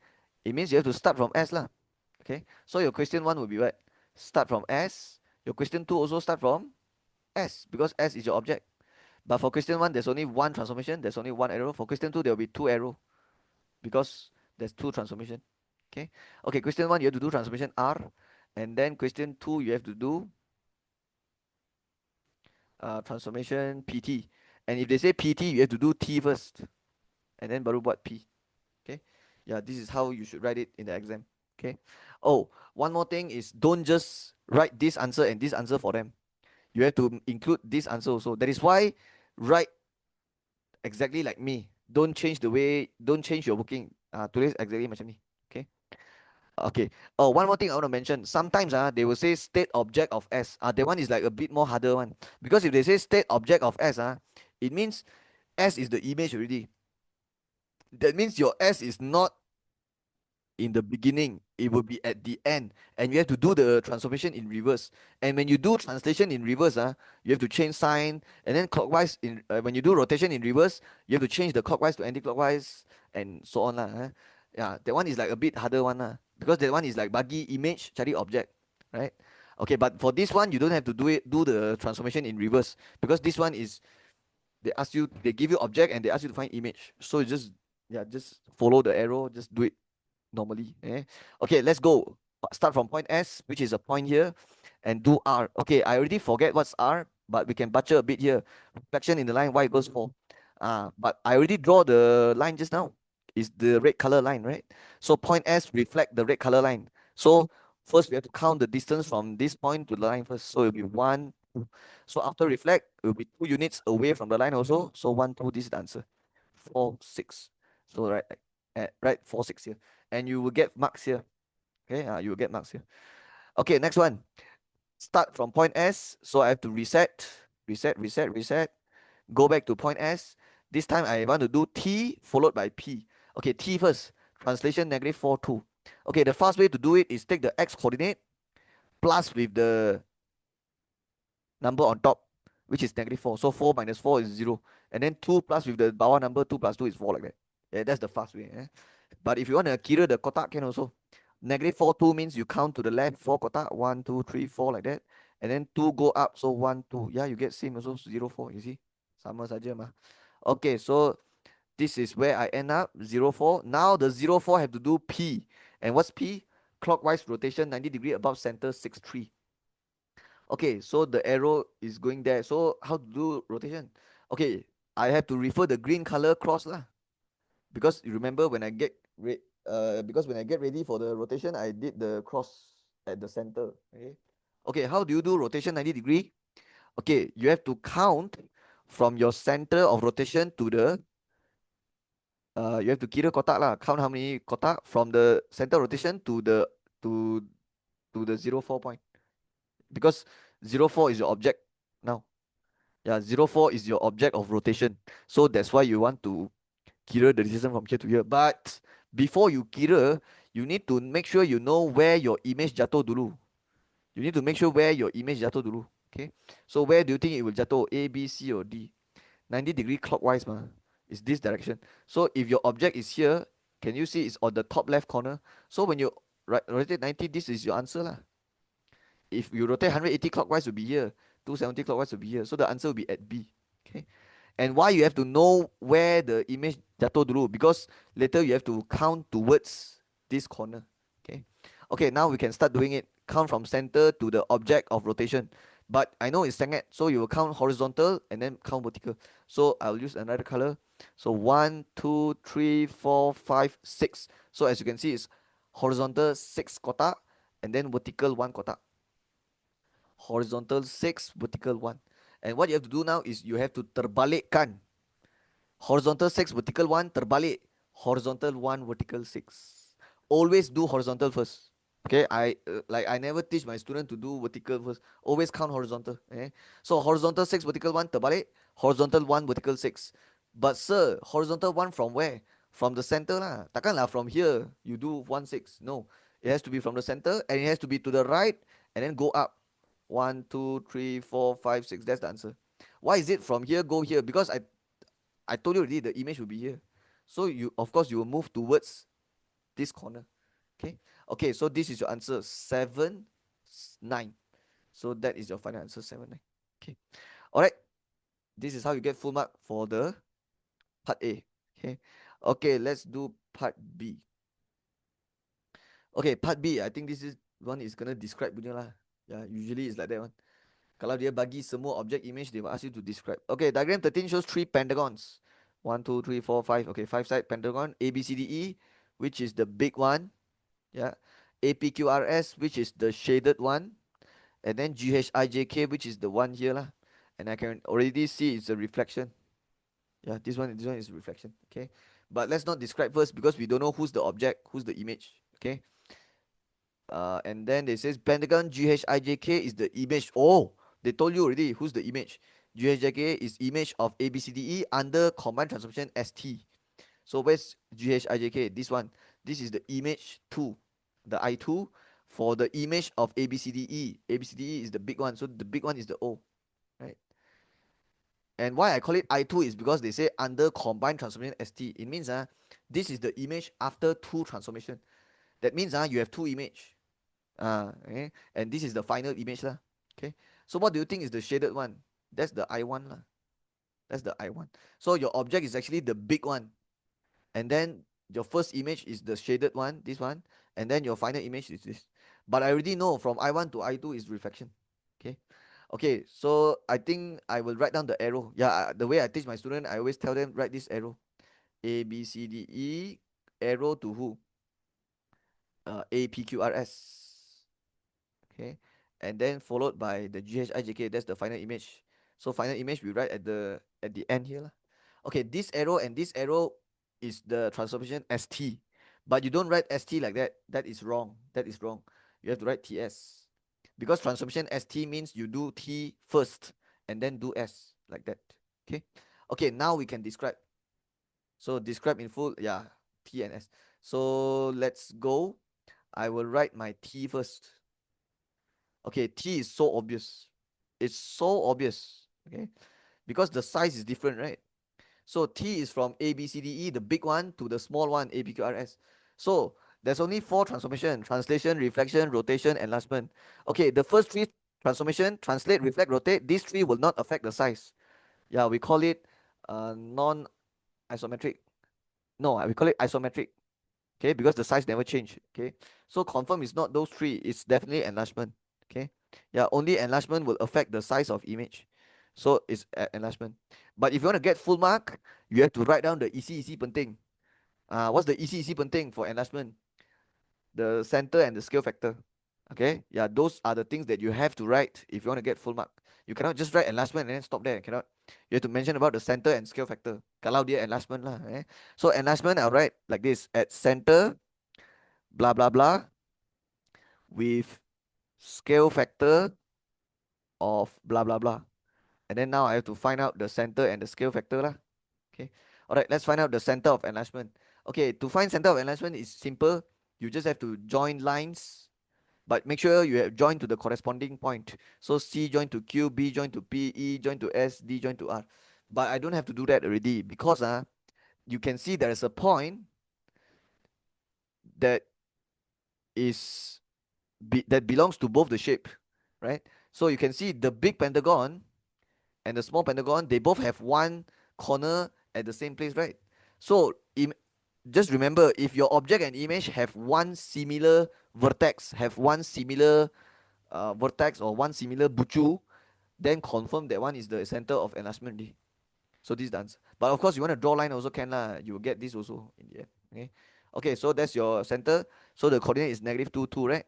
it means you have to start from S lah. Okay, so your question 1 will be what? Start from S. Your question 2 also start from S, because S is your object. But for question 1, there's only one transformation, there's only one arrow. For question 2, there will be two arrow, because there's two transformation. Okay, okay, question 1 you have to do transformation R, and then question 2 you have to do transformation PT. And if they say PT, you have to do T first, and then baru buat P. Okay, yeah, this is how you should write it in the exam. Okay. Oh, one more thing is don't just write this answer and this answer for them. You have to include this answer also. That is why write exactly like me. Don't change your booking. Today's exactly macam ni. Okay. Okay. Oh, one more thing I want to mention. Sometimes they will say state object of S. That one is like a bit more harder one. Because if they say state object of S, it means S is the image already. That means your S is not in the beginning, it will be at the end, and you have to do the transformation in reverse. And when you do translation in reverse, you have to change sign, and then clockwise in when you do rotation in reverse, you have to change the clockwise to anti-clockwise, and so on lah. Yeah, that one is like a bit harder one lah, because that one is like bagi image cari object, right? Okay, but for this one you don't have to do the transformation in reverse, because this one is they give you object and they ask you to find image, so you just, yeah, just follow the arrow, just do it normally. Okay, let's go. Start from point S, which is a point here, and do R. Okay, I already forget what's R, but we can butcher a bit here. Reflection in the line y equals 4. But I already draw the line just now. It's the red color line, right? So point S reflect the red color line. So first we have to count the distance from this point to the line first. So it'll be 1, 2. So after reflect, it will be 2 units away from the line also. So 1, 2, this is the answer. 4, 6. So right 4, 6 here, and you will get marks here. Okay, you will get marks here. Okay, next one. Start from point S. So I have to reset. Go back to point S. This time I want to do T followed by P. Okay, T first. Translation negative 4, 2. Okay, the fast way to do it is take the X coordinate plus with the number on top, which is negative 4. So 4 minus 4 is 0. And then 2 plus with the bawah number, 2 plus 2 is 4 like that. Yeah, that's the fast way. But if you want to kira the kotak, can also. Negative 4, 2 means you count to the left 4 kotak, 1, 2, 3, 4 like that. And then 2 go up, so 1, 2. Yeah, you get same also, 0, 4. You see? Sama saja mah. Okay, so this is where I end up, 0, 4. Now the 0, 4 have to do P. And what's P? Clockwise rotation 90 degree above center 6, 3. Okay, so the arrow is going there. So how to do rotation? Okay, I have to refer the green color cross lah. Because you remember when I get because when I get ready for the rotation, I did the cross at the center. Okay. Okay, how do you do rotation 90 degree? Okay, you have to count from your center of rotation to the you have to kira kotak lah. Count how many kotak from the center rotation to to the 0, 4 point. Because 0, 4 is your object now. Yeah, 0, 4 is your object of rotation. So that's why you want to kira the distance from here to here. But before you kira, you need to make sure you know where your image jatuh dulu. You need to make sure where your image jatuh dulu. Okay. So where do you think it will jatuh? A, B, C, or D? 90 degree clockwise, ma. It's this direction. So if your object is here, can you see it's on the top left corner? So when you rotate 90, this is your answer lah. If you rotate 180 clockwise, will be here. 270 clockwise will be here. So the answer will be at B. Okay. And why you have to know where the image jatuh dulu? Because later you have to count towards this corner. Okay. Okay, now we can start doing it. Count from center to the object of rotation. But I know it's sangat, so you will count horizontal and then count vertical. So I'll use another color. So 1, 2, 3, 4, 5, 6. So as you can see, it's horizontal 6 kotak and then vertical 1 kotak. Horizontal 6, vertical 1. And what you have to do now is you have to terbalikkan. Horizontal 6, vertical 1, terbalik. Horizontal 1, vertical 6. Always do horizontal first. Okay, I never teach my student to do vertical first. Always count horizontal. Okay? So horizontal 6, vertical 1, terbalik. Horizontal 1, vertical 6. But sir, horizontal 1 from where? From the center lah. Takkan lah from here you do 1, 6. No. It has to be from the center and it has to be to the right and then go up. 1, 2, 3, 4, 5, 6. That's the answer. Why is it from here go here? Because I told you already the image will be here. So you of course you will move towards this corner. Okay. Okay, so this is your answer 7, 9. So that is your final answer 7, 9. Okay. Alright. This is how you get full mark for the part A. Okay. Okay, let's do part B. Okay, part B. I think this is one is gonna describe punya lah. Yeah, usually it's like that one. Kalau dia bagi semua object image, they will ask you to describe. Okay, diagram 13 shows 3 pentagons. 1, 2, 3, 4, 5. Okay, 5 side pentagon A, B, C, D, E, which is the big one. Yeah. APQRS, which is the shaded one, and then GHIJK, which is the one here lah. And I can already see it's a reflection. Yeah, this one is reflection. Okay, but let's not describe first because we don't know who's the object, who's the image. Okay, and then they says pentagon GHIJK is the image. Oh, they told you already who's the image. GHIJK is image of ABCDE under combined transformation ST. So where's GHIJK? This one. This is the image 2, the I2 for the image of ABCDE. ABCDE is the big one, so the big one is the O, right? And why I call it I2 is because they say under combined transformation ST. It means this is the image after two transformation. That means you have two image. Okay? And this is the final image lah. Okay. So what do you think is the shaded one? That's the I1 lah. That's the I1. So your object is actually the big one. And then your first image is the shaded one, this one, and then your final image is this. But I already know from I1 to I2 is reflection. Okay. Okay, so I think I will write down the arrow. Yeah, the way I teach my student, I always tell them write this arrow. A, B, C, D, E, arrow to who? A, P, Q, R, S. Okay, and then followed by the G, H, I, J, K. That's the final image. So final image we write at the end here lah. Okay, this arrow and this arrow is the transformation ST, but you don't write ST like that. That is wrong. That is wrong. You have to write TS because transformation ST means you do T first and then do S like that. Okay. Okay, now we can describe. So describe in full. Yeah, T and S. So let's go. I will write my T first. Okay, T is so obvious. It's so obvious. Okay, because the size is different, right? So T is from A, B, C, D, E, the big one, to the small one, A, P, Q, R, S. So there's only four transformation: translation, reflection, rotation, enlargement. Okay, the first three transformation, translate, reflect, rotate, these three will not affect the size. Yeah, we call it non-isometric. No, we call it isometric. Okay, because the size never change. Okay, so confirm is not those three. It's definitely enlargement. Okay, yeah, only enlargement will affect the size of image. So it's enlargement. But if you want to get full mark, you have to write down the isi penting. What's the isi penting for enlargement? The center and the scale factor. Okay, yeah, those are the things that you have to write if you want to get full mark. You cannot just write enlargement and then stop there. Cannot. You have to mention about the center and scale factor. Kalau dia enlargement lah. So enlargement, I'll write like this: at center, blah blah blah, with scale factor of blah blah blah. And then now I have to find out the center and the scale factor lah. Okay. All right, let's find out the center of enlargement. Okay, to find center of enlargement is simple. You just have to join lines, but make sure you have joined to the corresponding point. So C join to Q, B join to P, E join to S, D join to R. But I don't have to do that already because you can see there is a point that is that belongs to both the shape, right? So you can see the big pentagon and the small pentagon, they both have one corner at the same place, right? So just remember, if your object and image have one similar vertex, have one similar vertex or one similar buchu, then confirm that one is the center of enlargement. So this is the answer. But of course, you want to draw line also can lah. You will get this also in the end. Okay. Okay, so that's your center. So the coordinate is negative 2, 2, right?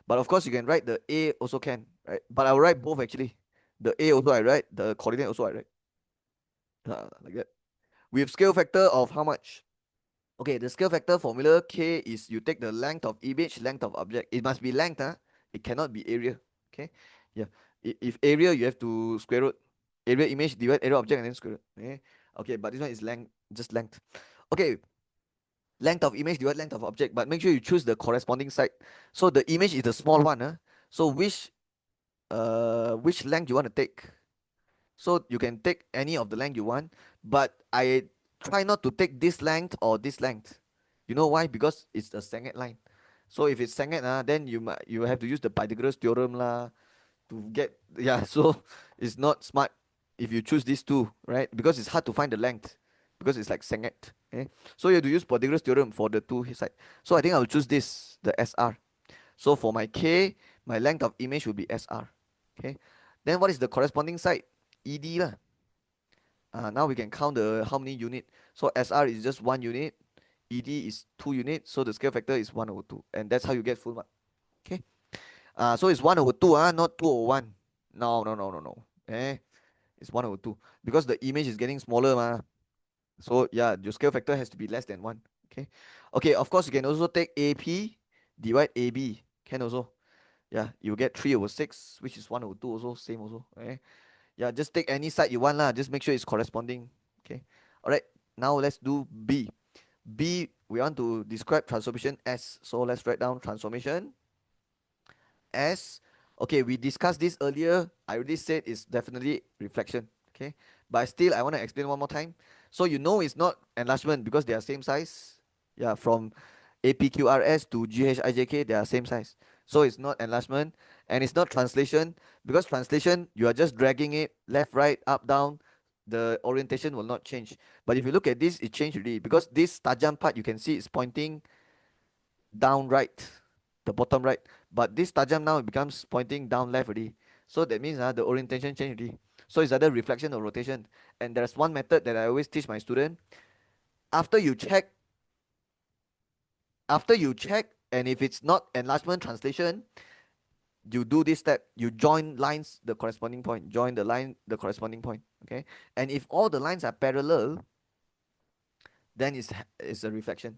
But of course, you can write the A also can, right? But I will write both actually. The A also I write, the coordinate also I write. Like that. With scale factor of how much? Okay, the scale factor formula K is you take the length of image, length of object. It must be length, it cannot be area. Okay, yeah. If area, you have to square root. Area image divide area object and then square root. Okay, okay, but this one is length, just length. Okay, length of image divide length of object, but make sure you choose the corresponding side. So the image is the small one, so which length you want to take? So you can take any of the length you want, but I try not to take this length or this length. You know why? Because it's a Senghet line. So if it's Senghet, then you have to use the Pythagoras theorem lah to get, yeah. So it's not smart if you choose these two, right? Because it's hard to find the length because it's like Senghet. Okay? So you have to use Pythagoras theorem for the two side. So I think I will choose this, the SR. So for my K, my length of image will be SR. Okay. Then what is the corresponding side? ED lah. Now we can count the how many unit. So SR is just one unit, ED is 2 units, so the scale factor is 1 over 2. And that's how you get full mark. Okay. So it's 1 over 2, not 2 over 1. No, no, no, no, no. It's 1 over 2. Because the image is getting smaller, ma. So yeah, your scale factor has to be less than 1. Okay. Okay, of course you can also take AP, divide AB. Can also. Yeah, you get 3 over 6, which is 1 over 2 also, same also. Okay. Yeah, just take any side you want lah. Just make sure it's corresponding. Okay. Alright, now let's do B. B, we want to describe transformation S. So let's write down transformation S. Okay, we discussed this earlier. I already said it's definitely reflection. Okay, but still I want to explain one more time. So you know it's not enlargement because they are same size. Yeah, from APQRS to GHIJK they are same size. So it's not enlargement and it's not translation because translation you are just dragging it left, right, up, down. The orientation will not change. But if you look at this, it changed already because this tajam part you can see is pointing down right, the bottom right. But this tajam now it becomes pointing down left already. So that means the orientation change already. So it's either reflection or rotation. And there's one method that I always teach my student. After you check, and if it's not enlargement translation, you do this step. You join lines the corresponding point. Join the line the corresponding point. Okay. And if all the lines are parallel, then it's a reflection.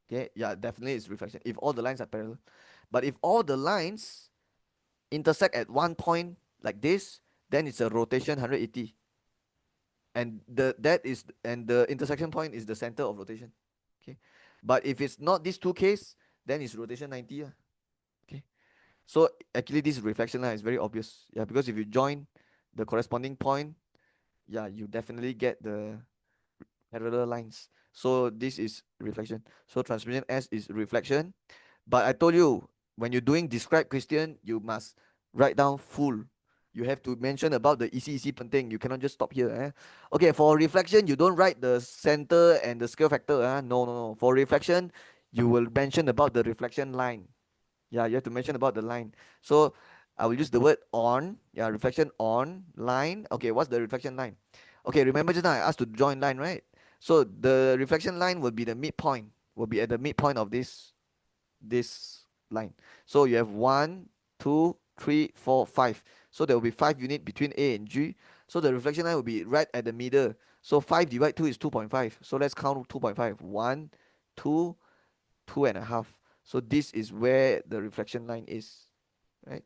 Okay. Yeah, definitely it's reflection. If all the lines are parallel. But if all the lines intersect at one point like this, then it's a rotation 180. And the intersection point is the center of rotation. Okay. But if it's not these two case, then it's rotation 90. Okay. So actually this reflection line is very obvious. Yeah, because if you join the corresponding point, yeah, you definitely get the parallel lines. So this is reflection. So transmission S is reflection. But I told you, when you're doing describe question, you must write down full. You have to mention about the isi penting. You cannot just stop here. Okay, for reflection, you don't write the center and the scale factor. No, no, no. For reflection, you will mention about the reflection line. Yeah, you have to mention about the line. So I will use the word on. Yeah, reflection on line. Okay, what's the reflection line? Okay, remember just now I asked to join line, right? So the reflection line will be the midpoint. Will be at the midpoint of this line. So you have 1, 2, 3, 4, 5. So there will be 5 units between A and G. So the reflection line will be right at the middle. So 5 divided 2 is 2.5. So let's count 2.5. 1, 2, 2.5. So this is where the reflection line is, right?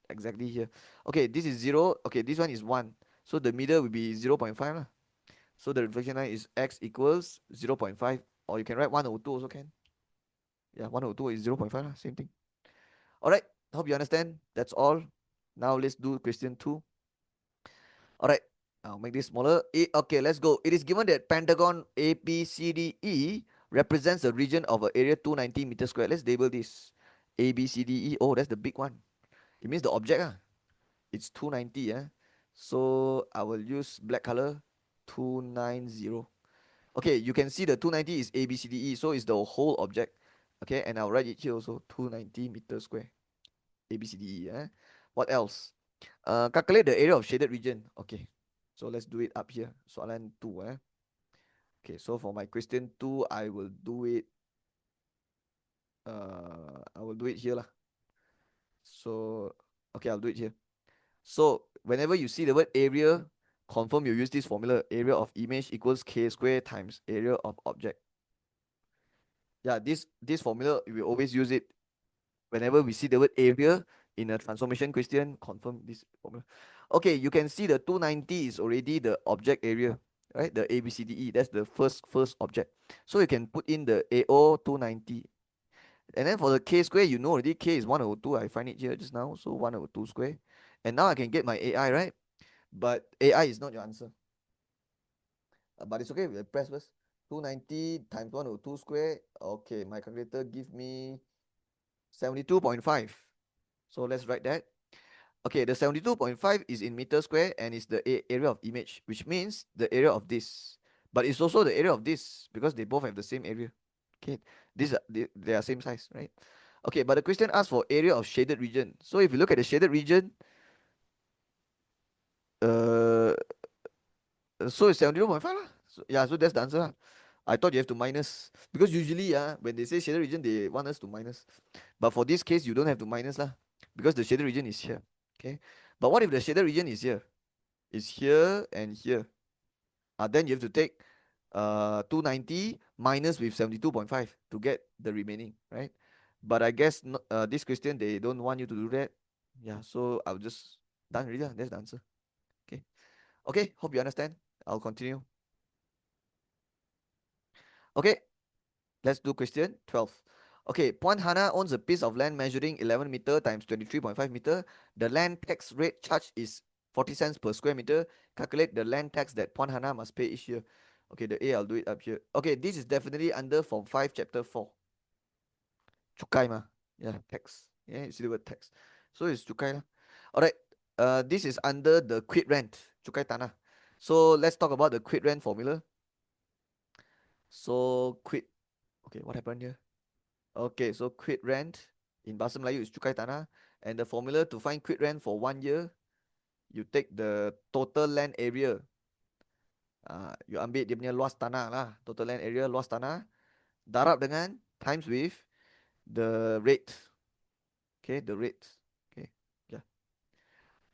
Exactly here. Okay, this is 0. Okay, this one is 1. So the middle will be 0.5 lah. So the reflection line is x equals 0.5. Or you can write 1 over 2 also can. Yeah, 1 over 2 is 0.5 lah. Same thing. All right, hope you understand. That's all. Now let's do question 2. All right, I'll make this smaller. Okay, let's go. It is given that pentagon ABCDE represents a region of an area 290 meters square. Let's label this ABCDE. Oh, that's the big one. It means the object. It's 290. So I will use black color 290. Okay, you can see the 290 is ABCDE. So it's the whole object. Okay, and I'll write it here also 290 meters square. ABCDE. What else? Calculate the area of shaded region. Okay, so let's do it up here. Soalan 2. Okay, so for my question 2, I will do it. I will do it here lah. So okay, I'll do it here. So whenever you see the word area, confirm you use this formula. Area of image equals k square times area of object. Yeah, this formula we always use it whenever we see the word area in a transformation question. Confirm this formula. Okay, you can see the 290 is already the object area, right? The ABCDE, that's the first object. So you can put in the AO 290. And then for the k square, you know already k is 1 over 2. I find it here just now. So 1 over 2 square. And now I can get my AI, right? But AI is not your answer. But it's okay. We'll press first. 290 times 1 over 2 square. Okay, my calculator give me 72.5. So let's write that. Okay, the 72.5 is in meter square and it's the area of image, which means the area of this. But it's also the area of this because they both have the same area. Okay, they are same size, right? Okay, but the question asks for area of shaded region. So if you look at the shaded region, so it's 72.5 lah. So, yeah, so that's the answer lah. I thought you have to minus because usually when they say shaded region they want us to minus, but for this case you don't have to minus lah because the shaded region is here. Okay, but what if the shaded region is here? Is here and here. Then you have to take 290 minus with 72.5 to get the remaining, right? But I guess this question they don't want you to do that. Yeah, so I'll just done already lah. That's the answer. Okay. Okay, hope you understand. I'll continue. Okay, let's do question 12. Okay, Puan Hana owns a piece of land measuring 11 meter times 23.5 meter. The land tax rate charged is 40 cents per square meter. Calculate the land tax that Puan Hana must pay each year. Okay, the A, I'll do it up here. Okay, this is definitely under Form 5, Chapter 4. Cukai ma. Yeah, tax. Yeah, you see the word tax. So it's cukai lah. Alright, this is under the quit rent. Cukai tanah. So let's talk about the quit rent formula. So quit. Okay, what happened here? Okay, so quit rent in Bahasa Melayu is cukai tanah. And the formula to find quit rent for 1 year, you take the total land area. You ambil dia punya luas tanah lah. Total land area, luas tanah. Darab dengan times with the rate. Okay, the rate. Okay, yeah.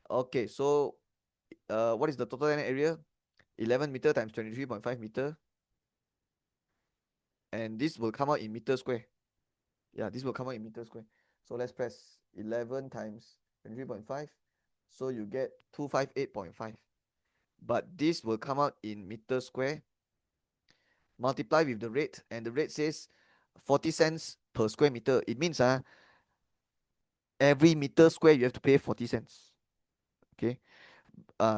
Okay, so what is the total land area? 11 meter times 23.5 meter. And this will come out in meter square. Yeah, this will come out in meter square. So let's press 11 times 23.5. So you get 258.5. But this will come out in meter square. Multiply with the rate. And the rate says 40 cents per square meter. It means every meter square you have to pay 40 cents. Okay.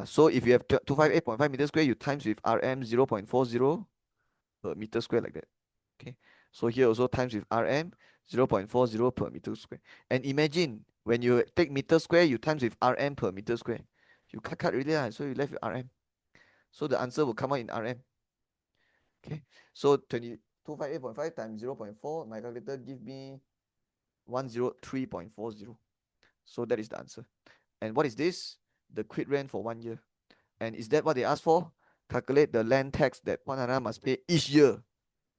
So if you have 258.5 meter square, you times with RM 0.40 per meter square like that. Okay. So here also times with RM 0.40 per meter square. And imagine when you take meter square, you times with RM per meter square. You cut really so you left with RM. So the answer will come out in RM. Okay. So 258.5 times 0.4, my calculator give me 103.40. So that is the answer. And what is this? The quit rent for 1 year. And is that what they asked for? Calculate the land tax that Puan Hana must pay each year.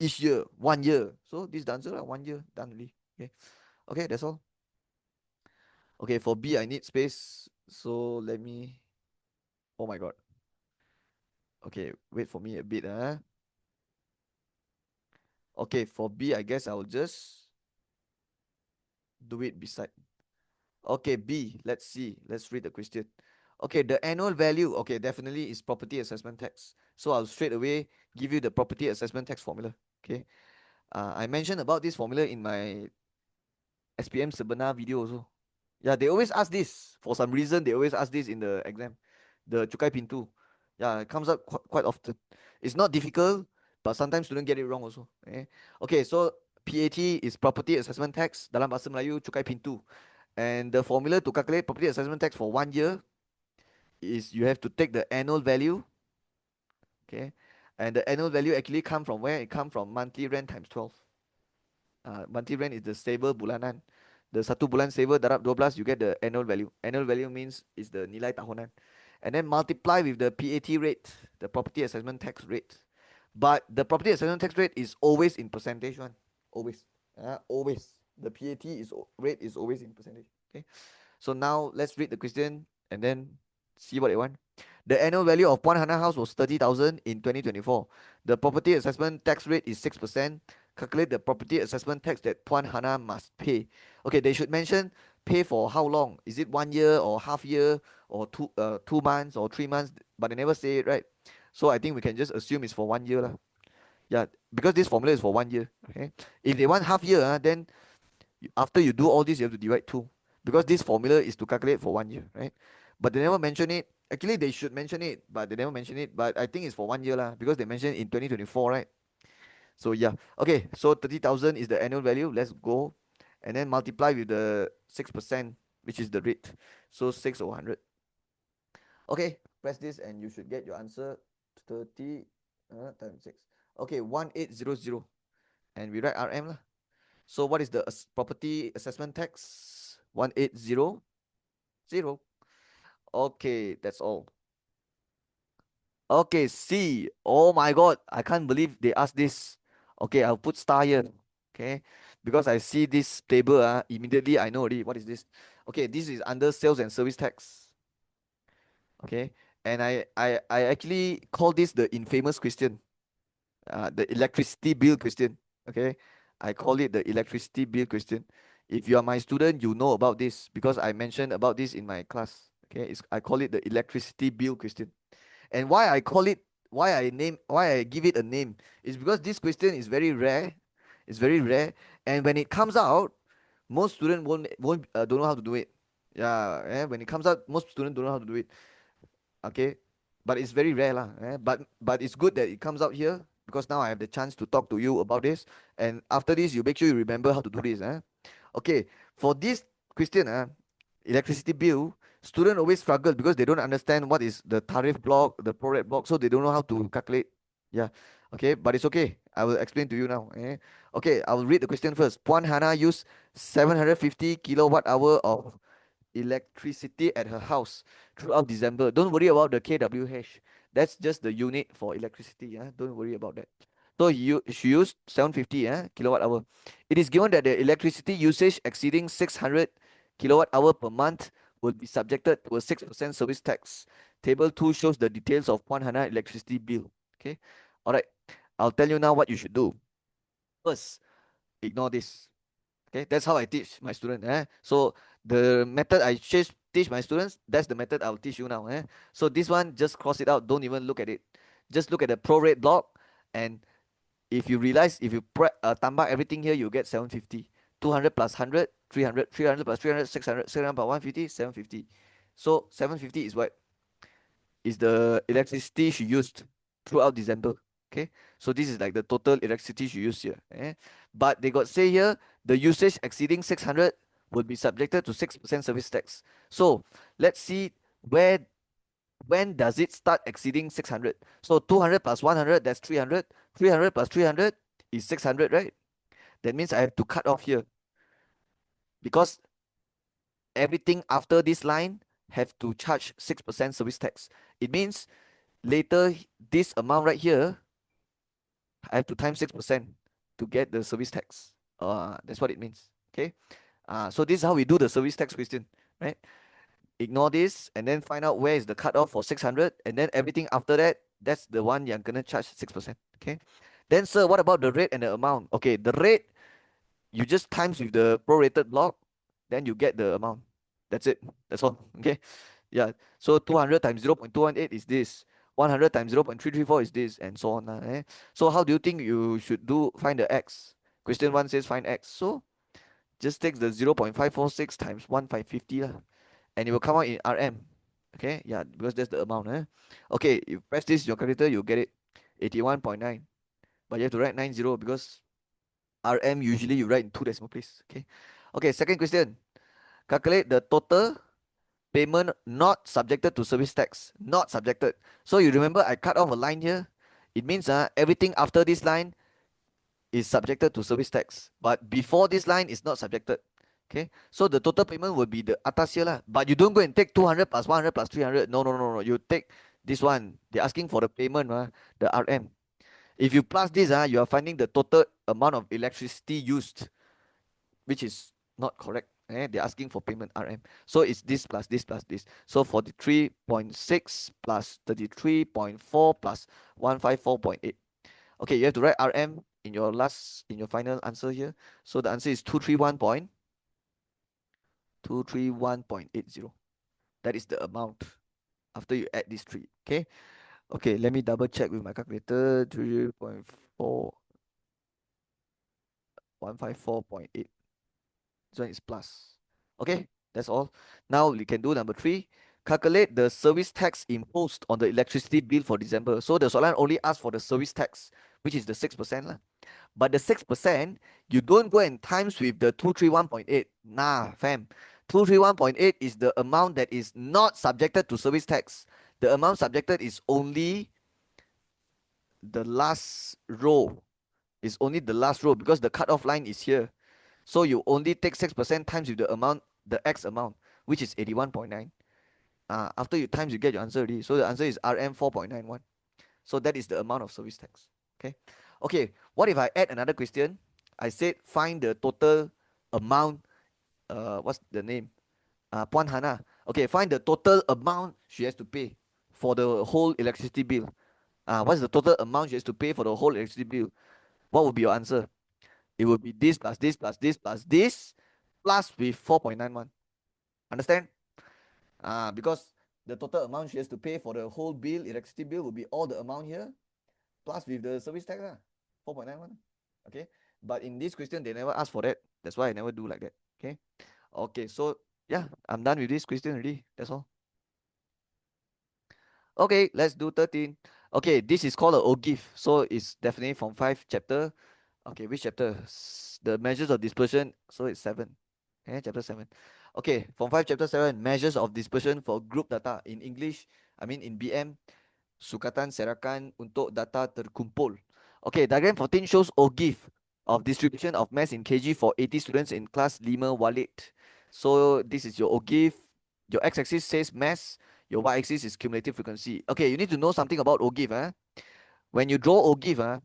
Each year, 1 year. So this is the answer, 1 year, done really. Okay. Okay, that's all. Okay, for B, I need space. So let me. Oh my god. Okay, wait for me a bit. Okay, for B, I guess I will just do it beside. Okay, B, let's see. Let's read the question. Okay, the annual value, okay, definitely is property assessment tax. So I'll straight away give you the property assessment tax formula. Okay. I mentioned about this formula in my SPM seminar video also. Yeah, they always ask this. For some reason, they always ask this in the exam. The Cukai Pintu. Yeah, it comes up quite often. It's not difficult, but sometimes students get it wrong also. Okay, so PAT is property assessment tax. Dalam bahasa Melayu, Cukai Pintu. And the formula to calculate property assessment tax for 1 year is you have to take the annual value. Okay. And the annual value actually come from where? It come from monthly rent times 12. Monthly rent is the stable bulanan. The satu bulan saver darab 12, you get the annual value. Annual value means is the nilai tahunan. And then multiply with the PAT rate, the property assessment tax rate. But the property assessment tax rate is always in percentage one. Always. Always. The PAT rate is always in percentage. Okay. So now let's read the question and then see what they want. The annual value of Puan Hana house was 30,000 in 2024. The property assessment tax rate is 6%. Calculate the property assessment tax that Puan Hana must pay. Okay, they should mention pay for how long? Is it 1 year or half year or 2 months or 3 months? But they never say it, right? So I think we can just assume it's for 1 year lah. Yeah, because this formula is for 1 year. Okay, if they want half year, then after you do all this, you have to divide two, because this formula is to calculate for 1 year, right? But they never mention it. Actually, they should mention it, but they never mention it. But I think it's for 1 year lah, because they mentioned in 2024, right? So yeah, okay. So 30,000 is the annual value. Let's go, and then multiply with the 6%, which is the rate. So 6 over 100. Okay, press this, and you should get your answer. 30 times 6. Okay, 1800, and we write RM lah. So what is the property assessment tax? 1800. Okay, that's all. Okay, C. Oh my God, I can't believe they asked this. Okay, I'll put star here. Okay, because I see this table. Immediately I know already. What is this? Okay, this is under sales and service tax. Okay, and I actually call this the infamous question, the electricity bill question. Okay, I call it the electricity bill question. If you are my student, you know about this because I mentioned about this in my class. Okay, I call it the electricity bill question. And why I give it a name is because this question is very rare. It's very rare, and when it comes out, most students won't don't know how to do it. Yeah, when it comes out, most students don't know how to do it. Okay, but it's very rare lah. But it's good that it comes out here because now I have the chance to talk to you about this. And after this, you make sure you remember how to do this. Okay, for this question, electricity bill, student always struggle because they don't understand what is the tariff block, the pro-rate block, so they don't know how to calculate. Yeah, okay, but it's okay. I will explain to you now. Okay, I will read the question first. Puan Hana used 750 kilowatt hour of electricity at her house throughout December. Don't worry about the kWh. That's just the unit for electricity. Don't worry about that. So she used 750 kilowatt hour. It is given that the electricity usage exceeding 600 kilowatt hour per month will be subjected to a 6% service tax. Table 2 shows the details of 100 electricity bill. Okay. All right. I'll tell you now what you should do. First, ignore this. Okay, that's how I teach my student. So the method I teach my students, that's the method I'll teach you now. So this one, just cross it out. Don't even look at it. Just look at the prorate block, and if you realize, if you tambah everything here, you get 750. 200 plus 100, 300, 300 plus 300, 600, 600 plus 150, 750. So 750 is what is the electricity she used throughout December. Okay, so this is like the total electricity she used here. But they got say here the usage exceeding 600 will be subjected to 6% service tax. So let's see where when does it start exceeding 600. So 200 plus 100, that's 300. 300 plus 300 is 600, right? That means I have to cut off here because everything after this line have to charge 6% service tax. It means later this amount right here, I have to times 6% to get the service tax. That's what it means. Okay. So this is how we do the service tax question, right? Ignore this and then find out where is the cutoff for 600, and then everything after that, that's the one you're gonna charge 6%. Okay. Then, sir, what about the rate and the amount? Okay, the rate you just times with the prorated block, then you get the amount. That's it. That's all. Okay. Yeah. So 200 times 0.218 is this. 100 times 0.334 is this, and so on. So how do you think you should find the x? Question 1 says find x. So just take the 0.546 times 1550 lah, and it will come out in RM. Okay, yeah, because that's the amount. Okay, you press this your calculator, you get it 81.9. But you have to write 90 because RM usually you write in two decimal place. Okay. Okay, second question. Calculate the total payment not subjected to service tax. Not subjected. So you remember I cut off a line here. It means everything after this line is subjected to service tax. But before this line is not subjected. Okay. So the total payment will be the atas here lah. But you don't go and take 200 plus 100 plus 300. No, no, no, no. You take this one. They're asking for the payment, the RM. If you plus this, you are finding the total amount of electricity used, which is not correct. They're asking for payment RM. So it's this plus this plus this. So 43.6 plus 33.4 plus 154.8. Okay, you have to write RM in your final answer here. So the answer is 231.80. That is the amount after you add these three. Okay. Okay, let me double check with my calculator. 3.4, 154.8. This one is plus. Okay, that's all. Now we can do number 3. Calculate the service tax imposed on the electricity bill for December. So the soalan only asks for the service tax, which is the 6% lah. But the 6%, you don't go and times with the 231.8. Nah, fam. 231.8 is the amount that is not subjected to service tax. The amount subjected is only the last row. Is only the last row because the cutoff line is here. So you only take 6% times with the amount, the X amount, which is 81.9. After you times, you get your answer already. So the answer is RM 4.91. So that is the amount of service tax. Okay. Okay. What if I add another question? I said find the total amount. What's the name? Puan Hana. Okay, find the total amount she has to pay for the whole electricity bill. What's the total amount she has to pay for the whole electricity bill? What would be your answer? It would be this plus this plus this plus this plus with 4.91. Understand? Because the total amount she has to pay for the whole bill, electricity bill, will be all the amount here plus with the service tax, 4.91. Okay. But in this question, they never ask for that. That's why I never do like that. Okay. Okay. So yeah, I'm done with this question already. That's all. Okay, let's do 13. Okay, this is called a OGIF. So it's definitely from 5 chapter. Okay, which chapter? The measures of dispersion. So it's 7. Okay, chapter 7. Okay, from 5 chapter 7, measures of dispersion for group data. In English, I mean in BM, sukatan serakan untuk data terkumpul. Okay, diagram 14 shows OGIF of distribution of mass in kg for 80 students in class 5 Walid. So this is your OGIF. Your x-axis says mass. Your y-axis is cumulative frequency. Okay, you need to know something about OGIF. When you draw OGIF,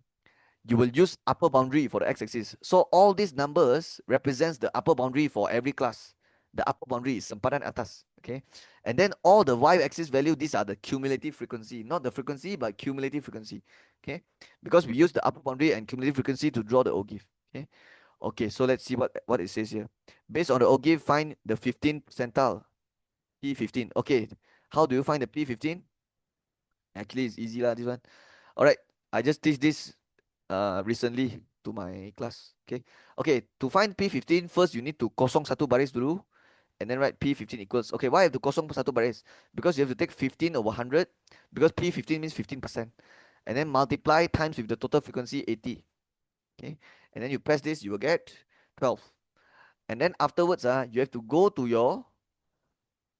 you will use upper boundary for the x-axis. So all these numbers represents the upper boundary for every class. The upper boundary is sempadan atas. Okay, and then all the y-axis value, these are the cumulative frequency, not the frequency, but cumulative frequency. Okay, because we use the upper boundary and cumulative frequency to draw the OGIF. Okay, okay. So let's see what it says here. Based on the OGIF, find the 15th percentile. P15. Okay, how do you find the P15? Actually, it's easy lah. This one. All right, I just teach this recently to my class. Okay. Okay, to find P15, first you need to kosong satu baris dulu and then write P15 equals. Okay, why I have to kosong satu baris? Because you have to take 15 over 100 because P15 means 15%. And then multiply times with the total frequency 80. Okay. And then you press this, you will get 12. And then afterwards, you have to go to your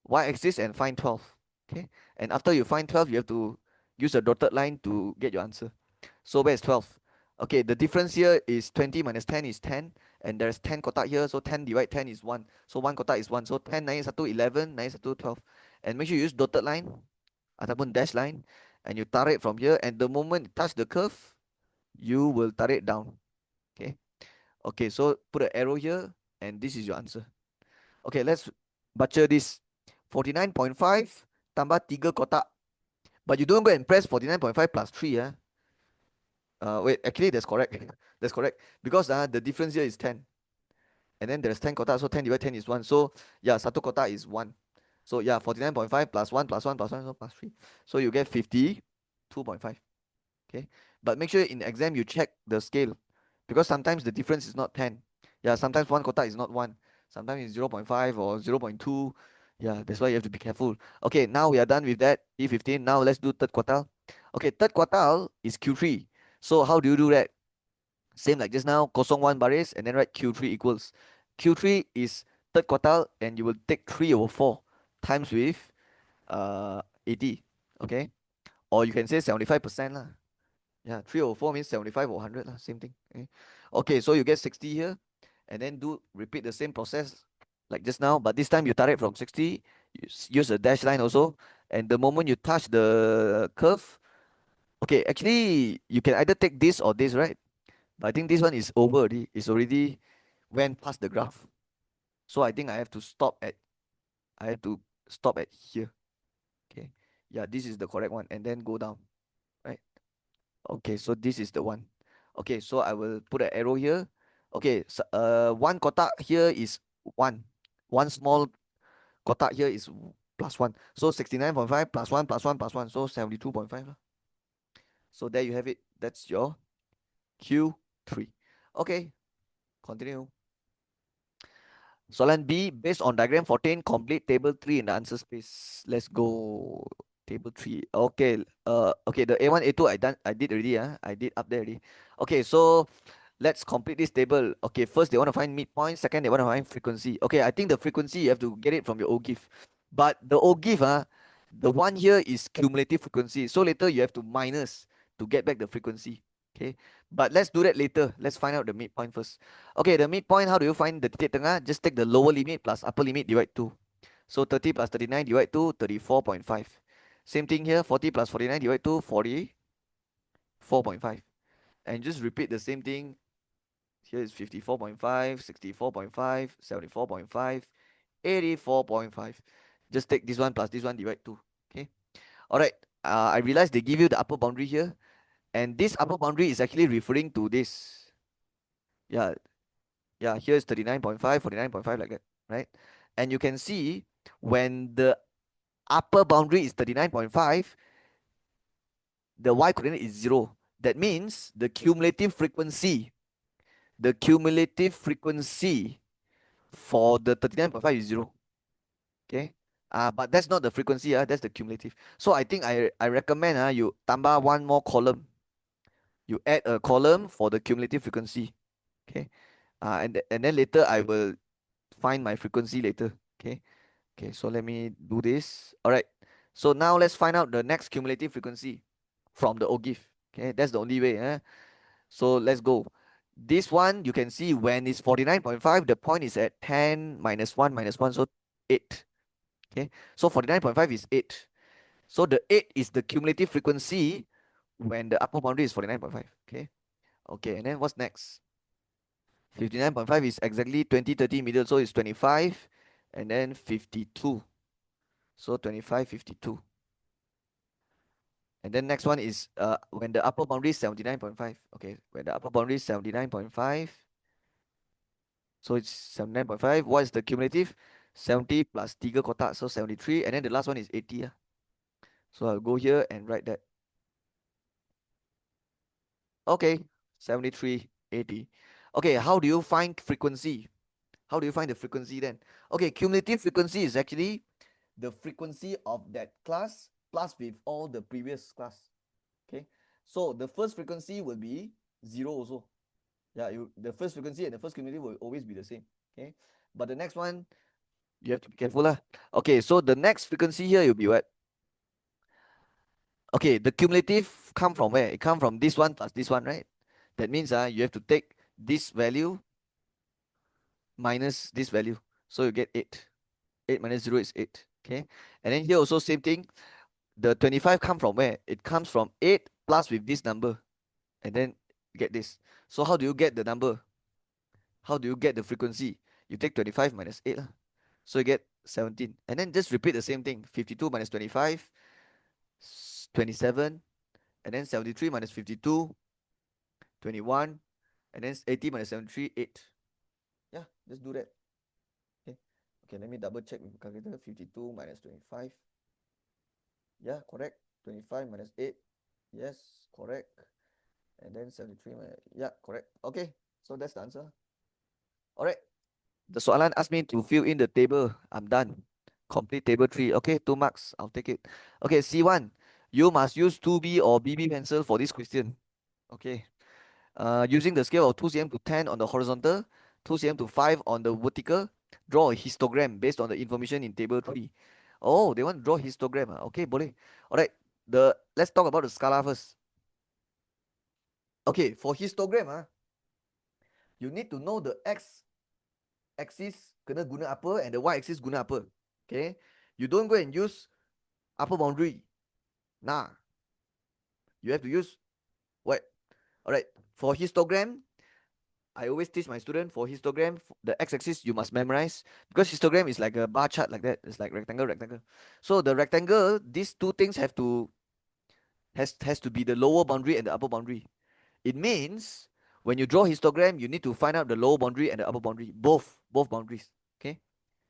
y-axis and find 12. Okay. And after you find 12, you have to use a dotted line to get your answer. So where is 12? Okay, the difference here is 20 minus 10 is 10. And there's 10 kotak here. So 10 divided 10 is 1. So 1 kotak is 1. So 10 naik 1, 11, naik 1, 12. And make sure you use dotted line ataupun dash line. And you tarik from here. And the moment you touch the curve, you will tarik down. Okay. Okay, so put an arrow here. And this is your answer. Okay, let's baca this. 49.5 tambah 3 kotak. But you don't go and press 49.5 plus 3. Wait, actually that's correct. That's correct. Because the difference here is 10. And then there's 10 kotak. So 10 divided 10 is 1. So yeah, satu kotak is 1. So yeah, 49.5 plus 1 plus 1 plus 1 so plus 3. So you get 52.5. Okay. But make sure in the exam you check the scale. Because sometimes the difference is not 10. Yeah, sometimes 1 kotak is not 1. Sometimes it's 0.5 or 0.2. Yeah, that's why you have to be careful. Okay, now we are done with that. E15. Now let's do third quartile. Okay, third quartile is Q3. So how do you do that? Same like just now, kosong 1 baris and then write Q3 equals. Q3 is third quartile and you will take 3 over 4 times with 80. Okay, or you can say 75% lah. Yeah, 3 over 4 means 75 or 100 lah, same thing. Okay, so you get 60 here and then repeat the same process like just now, but this time you tarik from 60, use a dash line also, and the moment you touch the curve, okay, actually you can either take this or this, right? But I think this one is over already. It's already went past the graph. So I think I have to stop at here. Okay. Yeah, this is the correct one. And then go down. Right. Okay, so this is the one. Okay, so I will put an arrow here. Okay, so, one kotak here is one. One small kotak here is plus one. So 69.5 plus one plus one plus one. So 72.5. So there you have it. That's your Q3. Okay, continue. Soalan B, based on diagram 14, complete table 3 in the answer space. Let's go. Table 3. Okay. Okay, the A1, A2 I did already. I did up there already. Okay, so let's complete this table. Okay, first they want to find midpoint, second they want to find frequency. Okay, I think the frequency you have to get it from your OGIF. But the OGIF, the one here is cumulative frequency. So later you have to minus to get back the frequency. Okay, but let's do that later. Let's find out the midpoint first. Okay, the midpoint, how do you find the titik tengah? Just take the lower limit plus upper limit divide 2. So 30 plus 39 divide 2, 34.5. Same thing here, 40 plus 49 divide 2, 40. 4.5. And just repeat the same thing. Here is 54.5, 64.5, 74.5, 84.5. Just take this one plus this one, divide 2. Okay. All right. I realize they give you the upper boundary here. And this upper boundary is actually referring to this. Yeah. Yeah. Here is 39.5, 49.5 like that. Right. And you can see when the upper boundary is 39.5, the y coordinate is 0. That means the cumulative frequency for the 39.5 is 0. Okay. But that's not the frequency, that's the cumulative. So I think I recommend you tambah one more column. You add a column for the cumulative frequency. Okay. And then later I will find my frequency later. Okay. Okay, so let me do this. All right. So now let's find out the next cumulative frequency from the OGIF. Okay, that's the only way. So let's go. This one, you can see when it's 49.5, the point is at 10 minus 1, so 8. Okay, so 49.5 is 8. So the 8 is the cumulative frequency when the upper boundary is 49.5. Okay, okay, and then what's next? 59.5 is exactly 20, 30 middle, so it's 25, and then 52. So 25, 52. And then next one is when the upper boundary is 79.5. Okay, when the upper boundary is 79.5, so it's 79.5. What is the cumulative? 70 plus 3 kotak, so 73. And then the last one is 80. So I'll go here and write that. Okay, 73, 80. Okay, how do you find frequency? How do you find the frequency then? Okay, cumulative frequency is actually the frequency of that class plus with all the previous class. Okay, so the first frequency will be 0 also. Yeah, the first frequency and the first cumulative will always be the same. Okay, but the next one, you have to be careful lah. Okay, so the next frequency here will be what? Okay, the cumulative come from where? It come from this one plus this one, right? That means you have to take this value minus this value. So you get 8. 8 minus 0 is 8. Okay, and then here also same thing. The 25 come from where? It comes from 8 plus with this number. And then you get this. So how do you get the number? How do you get the frequency? You take 25 minus 8. So you get 17. And then just repeat the same thing. 52 minus 25, 27. And then 73 minus 52, 21. And then 80 minus 73, 8. Yeah, just do that. Okay, okay, let me double check with the calculator. 52 minus 25. Yeah, correct. 25 minus 8. Yes, correct. And then 73 minus, yeah, correct. Okay, so that's the answer. All right. The soalan asked me to fill in the table. I'm done. Complete table 3. Okay, 2 marks. I'll take it. Okay, C1. You must use 2B or BB pencil for this question. Okay. Using the scale of 2 cm to 10 on the horizontal, 2 cm to 5 on the vertical, draw a histogram based on the information in table 3. Oh, they want to draw histogram. Okay, boleh. Alright, let's talk about the scala first. Okay, for histogram, you need to know the x axis kena guna apa and the y axis guna apa. Okay, you don't go and use upper boundary. Nah, you have to use what? Alright, for histogram, I always teach my student for histogram, the x-axis you must memorize because histogram is like a bar chart like that. It's like rectangle, rectangle. So the rectangle, these two things has to be the lower boundary and the upper boundary. It means when you draw histogram, you need to find out the lower boundary and the upper boundary, both boundaries. Okay,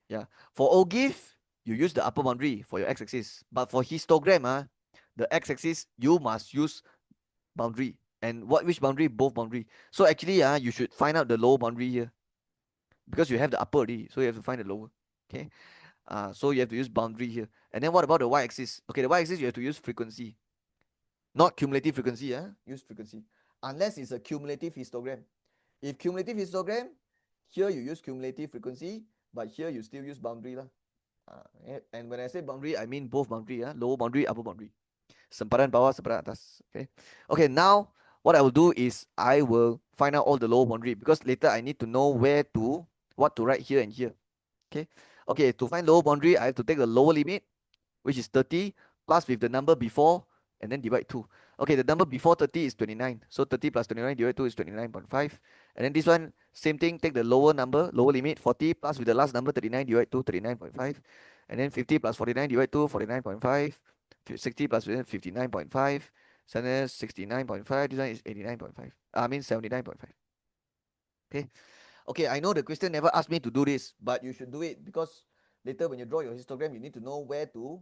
yeah. For OGIF, you use the upper boundary for your x-axis, but for histogram, the x-axis you must use boundary. And which boundary? Both boundary. So actually, you should find out the lower boundary here because you have the upper already, so you have to find the lower. Okay, so you have to use boundary here. And then what about the y-axis? Okay, the y-axis you have to use frequency, not cumulative frequency. Use frequency unless it's a cumulative histogram. If cumulative histogram, here you use cumulative frequency, but here you still use boundary lah. And when I say boundary, I mean both boundary. Lower boundary, upper boundary. Sempadan bawah, sempadan atas. Okay. Okay. Now what I will do is I will find out all the lower boundary because later I need to know what to write here and here. Okay. Okay. To find lower boundary, I have to take the lower limit, which is 30, plus with the number before, and then divide 2. Okay, the number before 30 is 29. So 30 plus 29 divided 2 is 29.5. And then this one, same thing, take the lower number, lower limit, 40 plus with the last number 39 divided 2, 39.5. And then 50 plus 49 divided 2, 49.5. 60 plus 59.5. So then 69.5. This one is 89.5. I mean 79.5. Okay. Okay, I know the question never asked me to do this, but you should do it because later when you draw your histogram, you need to know where to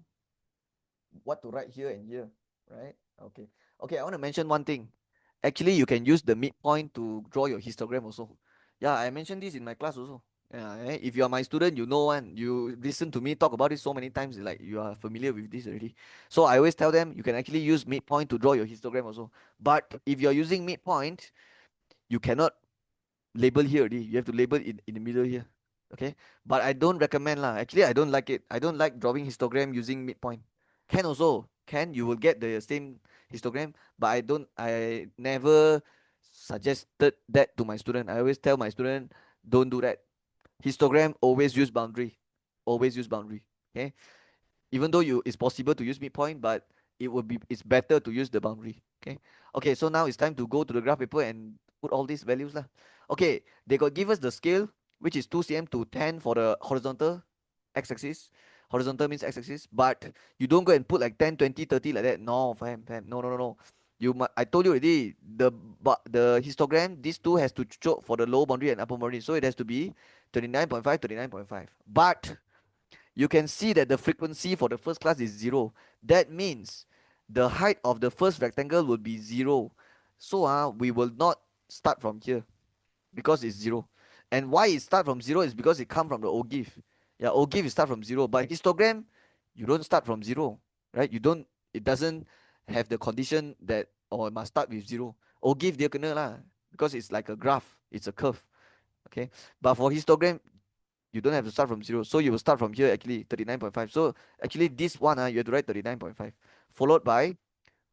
what to write here and here, right? Okay. Okay, I want to mention one thing. Actually, you can use the midpoint to draw your histogram also. Yeah, I mentioned this in my class also. Yeah, if you are my student, you know one. You listen to me talk about it so many times, like you are familiar with this already. So I always tell them you can actually use midpoint to draw your histogram also. But if you are using midpoint, you cannot label here already. You have to label in the middle here. Okay. But I don't recommend lah. Actually, I don't like it. I don't like drawing histogram using midpoint. Can also. Can you will get the same histogram, but I never suggested that to my student. I always tell my student don't do that. Histogram always use boundary. Always use boundary. Okay, even though you it's possible to use midpoint, but it's better to use the boundary. Okay. Okay, so now it's time to go to the graph paper and put all these values lah. Okay, they got give us the scale, which is 2 cm to 10 for the horizontal x-axis. Horizontal means x-axis, but you don't go and put like 10, 20, 30 like that. No, fam, no, no, no, no. I told you already, the histogram, these two has to choke for the lower boundary and upper boundary, so it has to be 29.5, 29.5. But you can see that the frequency for the first class is 0. That means the height of the first rectangle will be 0. So we will not start from here because it's 0. And why it start from 0 is because it come from the ogive. Yeah, ogive you start from 0. But histogram, you don't start from 0. Right? It doesn't have the condition that, oh, it must start with 0. Ogive dia kena lah. Because it's like a graph. It's a curve. Okay. But for histogram, you don't have to start from 0. So you will start from here actually 39.5. So actually this one you have to write 39.5 followed by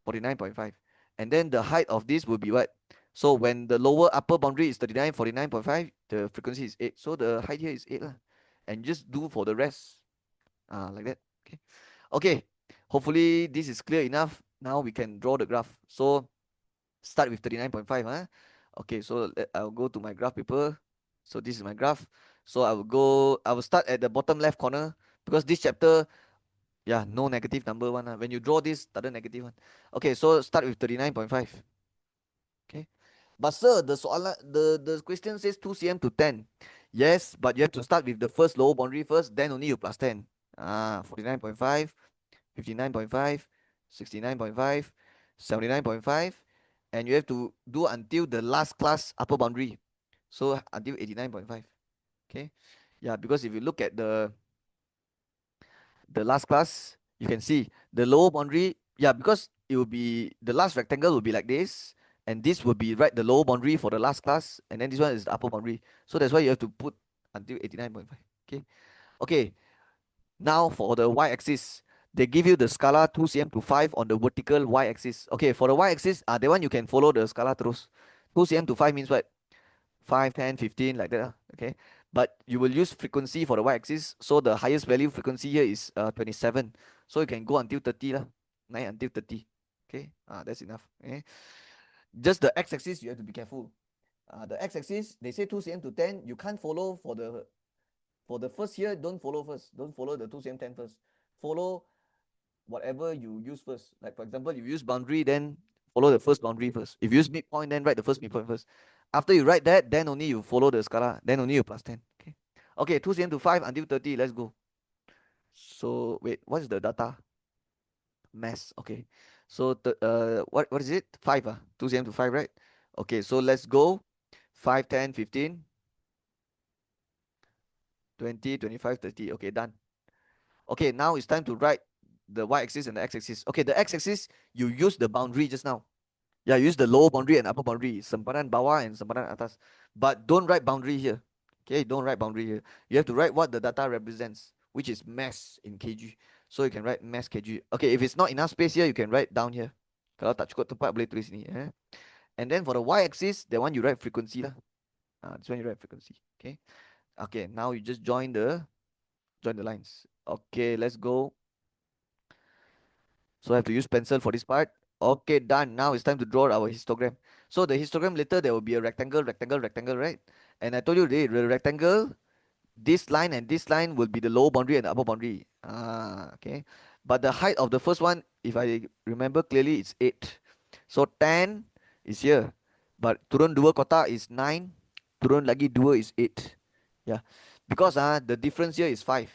49.5. And then the height of this will be what? So when the lower upper boundary is 39, 49.5, the frequency is 8. So the height here is 8 lah. And just do for the rest. Like that. Okay. Okay. Hopefully this is clear enough. Now we can draw the graph. So start with 39.5. Okay, so I'll go to my graph paper. So this is my graph. So I will start at the bottom left corner because this chapter, yeah, no negative number one. When you draw this, tak ada negative one. Okay, so start with 39.5. Okay. But sir, the question says 2 cm to 10. Yes, but you have to start with the first lower boundary first, then only you plus 10. 49.5, 59.5, 69.5, 79.5, and you have to do until the last class upper boundary. So until 89.5. Okay. Yeah, because if you look at the last class, you can see the lower boundary. Yeah, because it will be the last rectangle will be like this, and this will be right the lower boundary for the last class, and then this one is the upper boundary. So that's why you have to put until 89.5. Okay. Okay. Now for the y-axis, they give you the scala 2 cm to 5 on the vertical y-axis. Okay, for the y-axis, that one you can follow the scala terus. 2 cm to 5 means what? 5, 10, 15, like that. Okay, but you will use frequency for the y-axis. So the highest value frequency here is 27. So you can go until 30 lah. 9 until 30. Okay, that's enough. Okay, just the x-axis you have to be careful. The x-axis, they say 2 cm to 10. You can't follow for the first here. Don't follow first. Don't follow the 2 cm 10 first. Follow whatever you use first. Like for example, you use boundary, then follow the first boundary first. If you use midpoint, then write the first midpoint first. After you write that, then only you follow the scala. Then only you plus 10. Okay. Okay, 2 cm to 5 until 30. Let's go. So wait, what is the data? Mass. Okay. So what is it? 5 2 cm to 5, right? Okay, so let's go. 5, 10, 15, 20, 25, 30. Okay, done. Okay, now it's time to write the y-axis and the x-axis. Okay, the x-axis, you use the boundary just now. Yeah, use the lower boundary and upper boundary. Sempadan bawah and sempadan atas. But don't write boundary here. Okay, don't write boundary here. You have to write what the data represents, which is mass in kg. So you can write mass kg. Okay, if it's not enough space here, you can write down here. Kalau tak cukup tempat, boleh tulis ni. And then for the y-axis, that one you write frequency lah. This one you write frequency. Okay. Okay, now you just join the lines. Okay, let's go. So I have to use pencil for this part. Okay, done. Now it's time to draw our histogram. So the histogram later there will be a rectangle, rectangle, rectangle, right? And I told you the rectangle, this line and this line will be the lower boundary and the upper boundary. Okay. But the height of the first one, if I remember clearly, it's 8. So 10 is here. But turun dua kotak is 9. Turun lagi dua is 8. Yeah. Because the difference here is 5.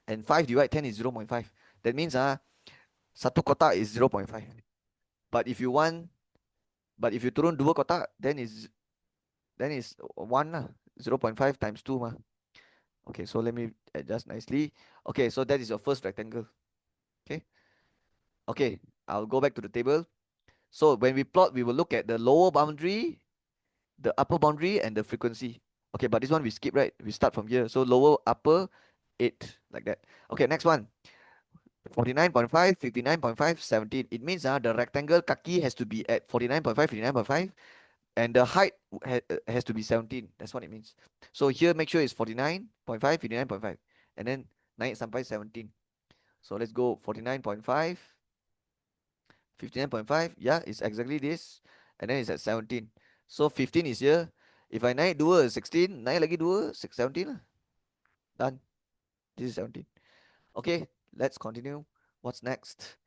And 5 divided 10 is 0.5. That means satu kotak is 0.5. But if you want, but if you turun dua kotak, then is 1 lah. 0.5 times 2 mah. Okay, so let me adjust nicely. Okay, so that is your first rectangle. Okay. Okay, I'll go back to the table. So when we plot, we will look at the lower boundary, the upper boundary, and the frequency. Okay, but this one we skip, right? We start from here. So lower, upper, 8, like that. Okay, next one. 49.5, 59.5, 17. It means the rectangle kaki has to be at 49.5, 59.5, and the height has to be 17. That's what it means. So here, make sure it's 49.5, 59.5, and then naik sampai 17. So let's go 49.5, 59.5. Yeah, it's exactly this. And then it's at 17. So 15 is here. If I naik 2, 16. Naik lagi 2, 17 lah. Done. This is 17. Okay, let's continue. What's next?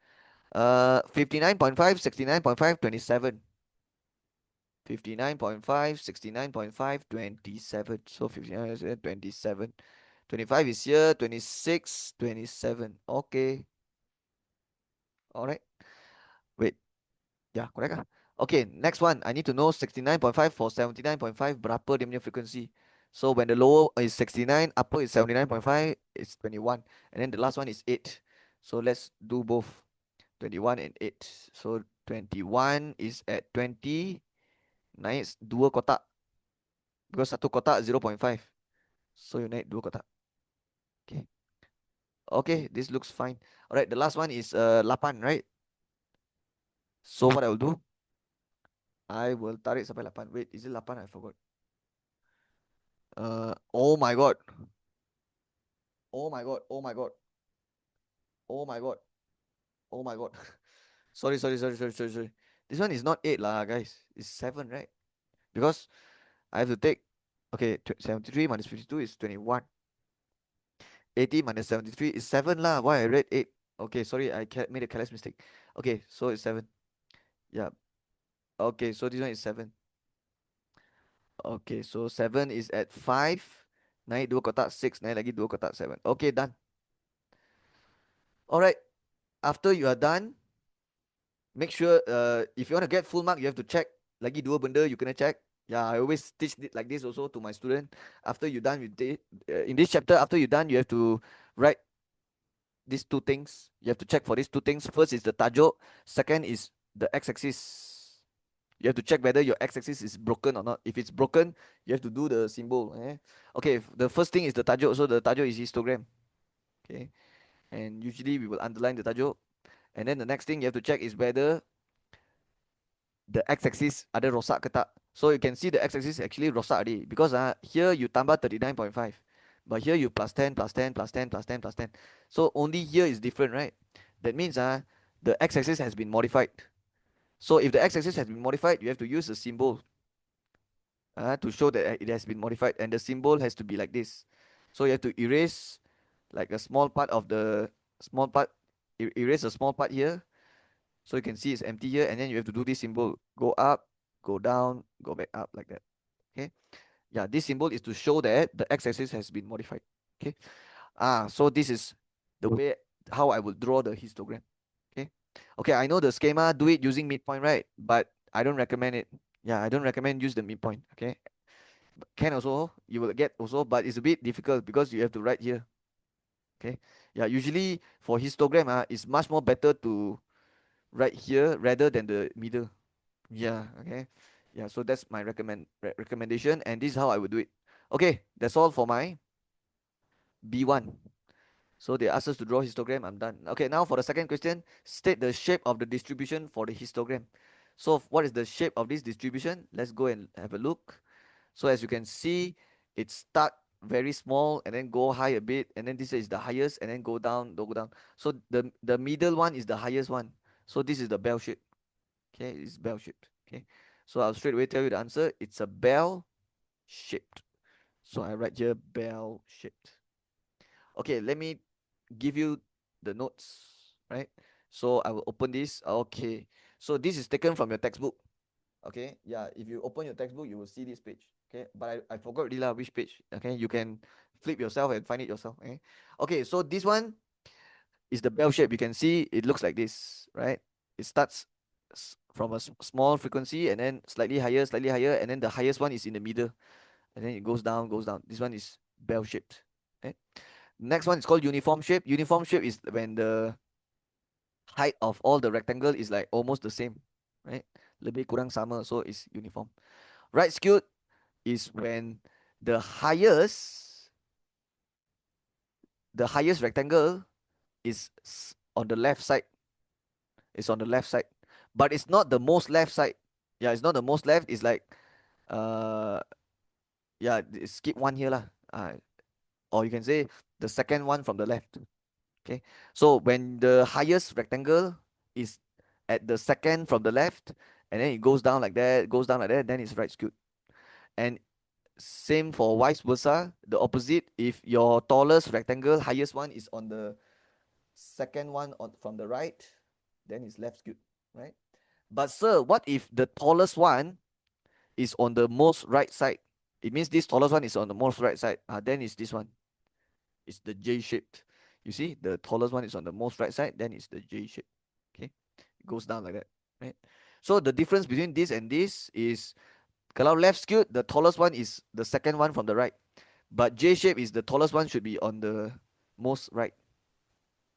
59.5, 69.5, 27. 59.5, 69.5, 27. So 59 is here, 27. 25 is here, 26, 27. Okay. Alright. Wait. Yeah, correct ah. Okay, next one. I need to know 69.5 for 79.5 berapa dia punya frequency. So when the lower is 69, upper is 79.5, it's 21. And then the last one is 8. So let's do both. 21 and 8. So 21 is at 20. Naik 2 kotak. Because satu kotak 0.5. So you naik 2 kotak. Okay. Okay, this looks fine. Alright, the last one is 8, right? So what I will do, I will tarik sampai 8. Wait, is it 8? I forgot. Oh my god. Oh my god. Oh my god. Oh my god. Oh my god. Sorry, sorry, sorry, sorry, sorry, sorry. This one is not 8 lah, guys. It's 7, right? Because I have to take, okay, 73 minus 52 is 21. 80 minus 73 is 7 lah. Why I read 8? Okay, sorry, I made a careless mistake. Okay, so it's 7. Yeah. Okay, so this one is 7. Okay, so 7 is at 5. Naik 2 kotak 6. Naik lagi 2 kotak 7. Okay, done. Alright. After you are done, make sure if you want to get full mark, you have to check. Lagi 2 benda you kena check. Yeah, I always teach it like this also to my student. After you done with in this chapter, after you done, you have to write these 2 things. You have to check for these 2 things. First is the tajuk. Second is the x-axis. You have to check whether your x-axis is broken or not. If it's broken, you have to do the symbol. Okay, the first thing is the tajuk. So the tajuk is histogram. Okay, and usually we will underline the tajuk. And then the next thing you have to check is whether the x-axis ada rosak ke tak. So you can see the x-axis actually rosak already because here you tambah 39.5, but here you plus 10, plus 10, plus 10, plus 10, plus 10. So only here is different, right? That means the x-axis has been modified. So if the x-axis has been modified, you have to use a symbol to show that it has been modified, and the symbol has to be like this. So you have to erase like a small part of the small part, erase a small part here, so you can see it's empty here, and then you have to do this symbol, go up, go down, go back up, like that. Okay, yeah, this symbol is to show that the x-axis has been modified. Okay, so this is the way how I will draw the histogram. Okay, okay, I know the schema, do it using midpoint, right? But I don't recommend it. Yeah, I don't recommend use the midpoint. Okay, can also, you will get also, but it's a bit difficult because you have to write here. Okay, yeah, usually for histogram it's much more better to write here rather than the middle. Yeah, okay. Yeah, so that's my recommendation, and this is how I would do it. Okay, that's all for my B1. So they asked us to draw histogram. I'm done. Okay, now for the second question, state the shape of the distribution for the histogram. So what is the shape of this distribution? Let's go and have a look. So as you can see, it start very small and then go high a bit, and then this is the highest, and then go down, go down. So the middle one is the highest one. So this is the bell shape. Okay, it's bell shaped. Okay, so I'll straight away tell you the answer. It's a bell shaped. So I write here bell shaped. Okay, let me give you the notes, right? So I will open this. Okay, so this is taken from your textbook. Okay, yeah, if you open your textbook, you will see this page. Okay, but I forgot really lah which page. Okay, you can flip yourself and find it yourself. Okay, so this one is the bell shape. You can see it looks like this, right? It starts from a small frequency and then slightly higher, and then the highest one is in the middle, and then it goes down, goes down. This one is bell shaped. Okay. Next one is called uniform shape. Uniform shape is when the height of all the rectangle is like almost the same, right? Lebih kurang sama, so it's uniform. Right skewed is when the highest rectangle is on the left side. It's on the left side, but it's not the most left side. Yeah, it's not the most left. It's like uh yeah, skip one here lah. Or you can say the second one from the left. Okay, so when the highest rectangle is at the second from the left, and then it goes down like that, goes down like that, then it's right skewed. And same for vice versa, the opposite. If your tallest rectangle, highest one is on the second one from the right, then it's left skewed, right? But sir, what if the tallest one is on the most right side? It means this tallest one is on the most right side. Then it's this one. It's the J shaped. You see, the tallest one is on the most right side, then it's the J shape. Okay, it goes down like that, right? So the difference between this and this is, kalau left skewed, the tallest one is the second one from the right, but J shape is the tallest one should be on the most right.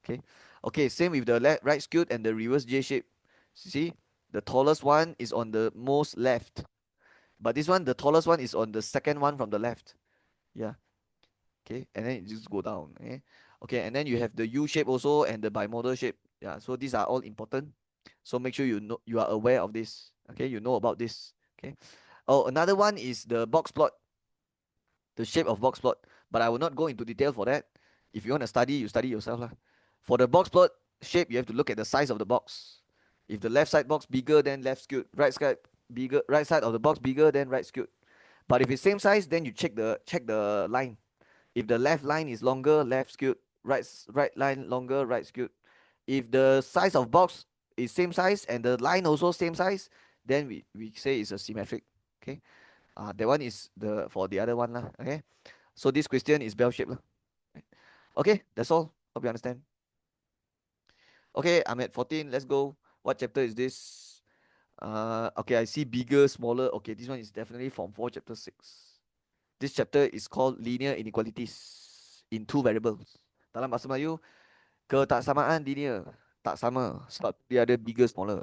Okay, okay, same with the right skewed and the reverse J shape. See, the tallest one is on the most left, but this one, the tallest one is on the second one from the left. Yeah. Okay, and then it just go down. Okay, and then you have the U shape also and the bimodal shape. Yeah, so these are all important. So make sure you are aware of this. Okay, you know about this. Okay. Oh, another one is the box plot, the shape of box plot. But I will not go into detail for that. If you want to study, you study yourself lah. For the box plot shape, you have to look at the size of the box. If the left side box bigger, then left skewed. Right side of the box bigger, then right skewed. But if it's same size, then you check the line. If the left line is longer, left skewed. Right line longer, right skewed. If the size of box is same size and the line also same size, then we say it's a symmetric. Okay. That one is the for the other one lah. Okay. So this question is bell shape lah. Okay, that's all. Hope you understand. Okay, I'm at 14. Let's go. What chapter is this? Okay, I see bigger, smaller. Okay, this one is definitely from 4 chapter 6. This chapter is called linear inequalities in two variables. Dalam bahasa Melayu, ketaksamaan linear. Tak sama. Sebab dia ada bigger, smaller.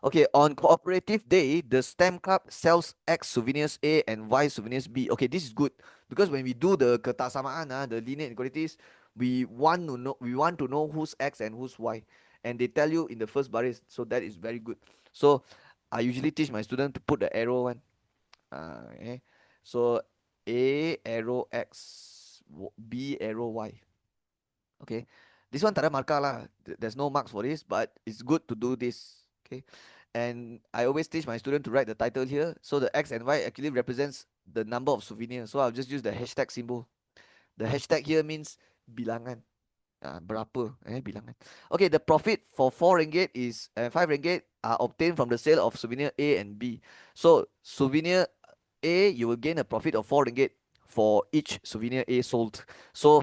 Okay, on cooperative day, the stamp club sells X souvenirs A and Y souvenirs B. Okay, this is good. Because when we do the ketaksamaan, the linear inequalities, we want to know who's X and who's Y. And they tell you in the first baris. So that is very good. So I usually teach my student to put the arrow one. So A arrow X, B arrow Y. Okay, this one tak ada markah lah. There's no marks for this, but it's good to do this. Okay, and I always teach my student to write the title here. So the X and Y actually represents the number of souvenirs. So I'll just use the hashtag symbol. The hashtag here means bilangan. Berapa bilangan. Okay, the profit for 4 ringgit is 5 ringgit are obtained from the sale of souvenir A and B. So souvenir A, you will gain a profit of 4 ringgit for each souvenir A sold. So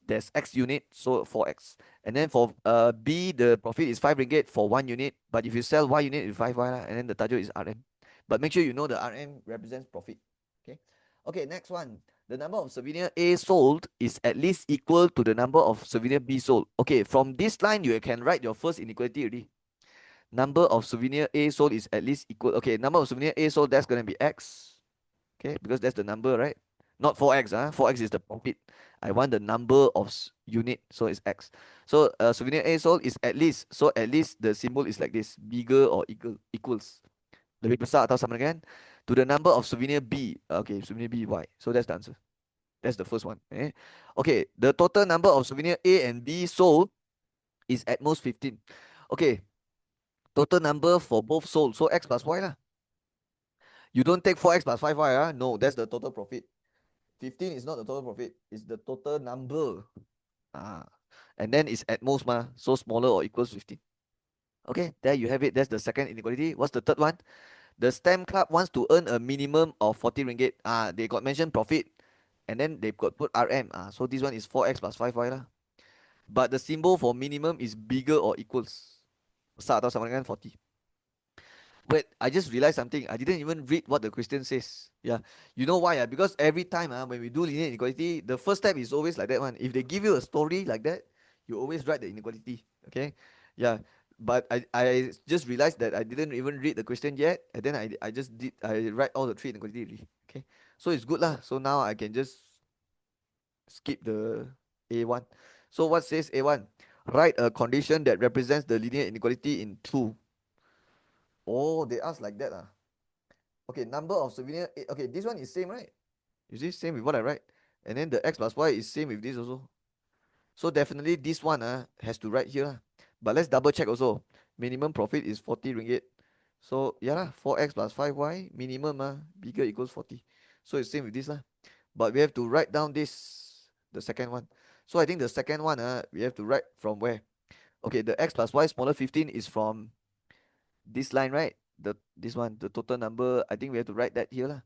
there's X unit, so 4X. And then for B, the profit is 5 ringgit for 1 unit. But if you sell Y unit, it's 5Y lah, and then the tajuk is RM. But make sure you know the RM represents profit. Okay. Okay, next one. The number of souvenir A sold is at least equal to the number of souvenir B sold. Okay, from this line, you can write your first inequality already. Number of souvenir A sold is at least equal. Okay, number of souvenir A sold, that's going to be X. Okay, because that's the number, right? Not 4X. 4X is the profit. I want the number of unit, so it's X. So souvenir A sold is at least. So at least the symbol is like this, bigger or equals. Lebih besar atau sama dengan to the number of souvenir B. Okay, souvenir B, Y. So that's the answer. That's the first one. Okay, the total number of souvenir A and B sold is at most 15. Okay, Total number for both sold. So x plus y lah. You don't take 4x plus 5y. No, that's the total profit. 15 is not the total profit. It's the total number. Ah. And then it's at most ma. So smaller or equals 15. Okay, there you have it. That's the second inequality. What's the third one? The STEM club wants to earn a minimum of 40 ringgit. They got mentioned profit. And then they got put RM. So this one is 4x plus 5y lah. But the symbol for minimum is bigger or equals. Besar atau sama dengan 40. Wait, I just realized something. I didn't even read what the question says. Yeah. You know why? Because every time when we do linear inequality, the first step is always like that one. If they give you a story like that, you always write the inequality. Okay? Yeah. But I just realized that I didn't even read the question yet. And then I write all the three inequality already. Okay. So it's good lah. So now I can just skip the A1. So what says A1? Write a condition that represents the linear inequality in true. Oh, they ask like that. Okay, number of souvenir. Okay, this one is same, right? You see, same with what I write. And then the x plus y is same with this also. So definitely this one has to write here. But let's double check also. Minimum profit is 40 ringgit. So yeah, 4x plus 5y minimum bigger equals 40. So it's same with this lah. But we have to write down this, the second one. So I think the second one we have to write from where? Okay, the x plus y smaller 15 is from this line, right? This one, the total number. I think we have to write that here lah.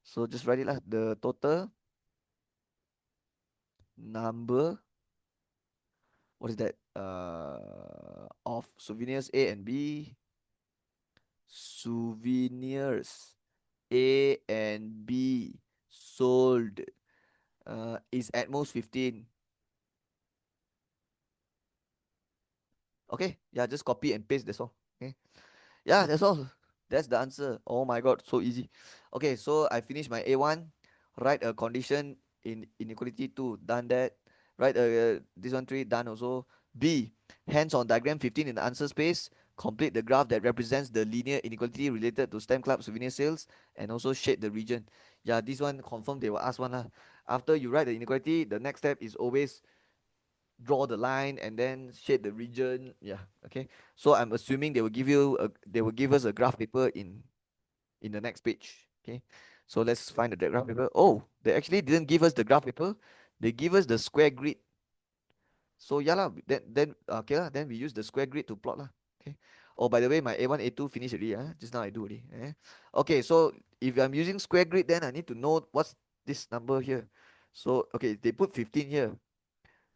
So just write it lah. The total number, what is that? Of souvenirs A and B. Souvenirs A and B sold is at most 15. Okay, yeah, just copy and paste. That's all. Okay, yeah, that's all. That's the answer. Oh my god, so easy. Okay, so I finished my A1. Write a condition in inequality 2. Done that. Write this one 3. Done also. B. Hands on diagram 15 in the answer space. Complete the graph that represents the linear inequality related to STEM Club souvenir sales and also shade the region. Yeah, this one confirm they will ask one lah. After you write the inequality, the next step is always draw the line and then shade the region. Yeah, okay. So I'm assuming they will give us a graph paper in the next page. Okay. So let's find the graph paper. Oh, they actually didn't give us the graph paper. They give us the square grid. So yeah lah, then okay lah, then we use the square grid to plot lah. Okay. Oh, by the way, my A1, A2 finished already. Just now I do already. Okay, so if I'm using square grid, then I need to know what's this number here. So okay, they put 15 here.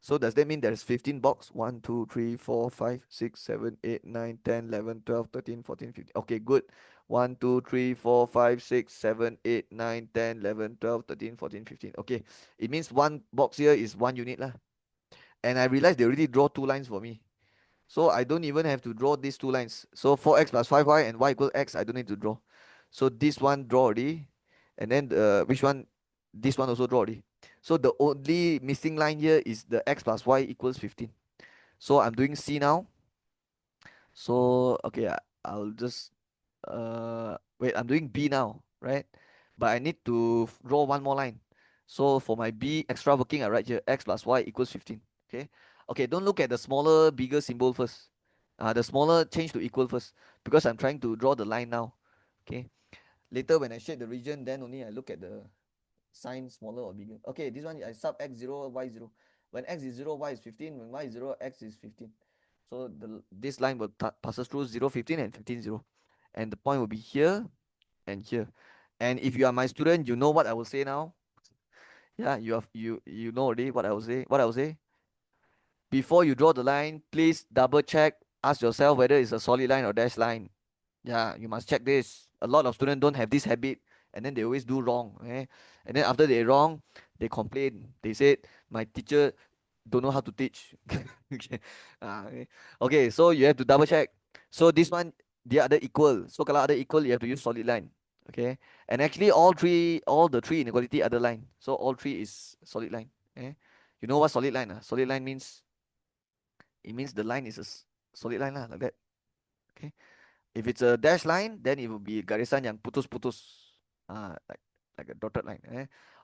So does that mean there's 15 box? 1, 2, 3, 4, 5, 6, 7, 8, 9, 10, 11, 12, 13, 14, 15. Okay, good. 1, 2, 3, 4, 5, 6, 7, 8, 9, 10, 11, 12, 13, 14, 15. Okay, it means one box here is 1 unit lah. And I realized they already draw 2 lines for me. So I don't even have to draw these 2 lines. So 4x plus 5y and y equals x, I don't need to draw. So this one draw already. And then which one? This one also draw already. So the only missing line here is the x plus y equals 15. So I'm doing C now. So okay, I'll just wait, I'm doing B now, right? But I need to draw one more line. So for my B extra working, I write here x plus y equals 15. Okay. Okay, don't look at the smaller, bigger symbol first. The smaller change to equal first because I'm trying to draw the line now. Okay. Later when I shade the region, then only I look at the sign smaller or bigger. Okay, this one I sub x0, y0. When x is 0, y is 15. When y is 0, x is 15. So this line will passes through 0, 15 and 15, 0. And the point will be here and here. And if you are my student, you know what I will say now. Yeah, you know already what I will say. What I will say. Before you draw the line, please double check. Ask yourself whether it's a solid line or dash line. Yeah, you must check this. A lot of students don't have this habit, and then they always do wrong. Okay? And then after they wrong, they complain. They said my teacher don't know how to teach. Okay. Okay. Okay, so you have to double check. So this one, the other equal. So kalau other equal, you have to use solid line. Okay. And actually, all the three inequality other line. So all three is solid line. Okay. You know what solid line? Solid line means it means the line is a solid line lah, like that. Okay. If it's a dash line, then it will be garisan yang putus-putus. Like a dotted line.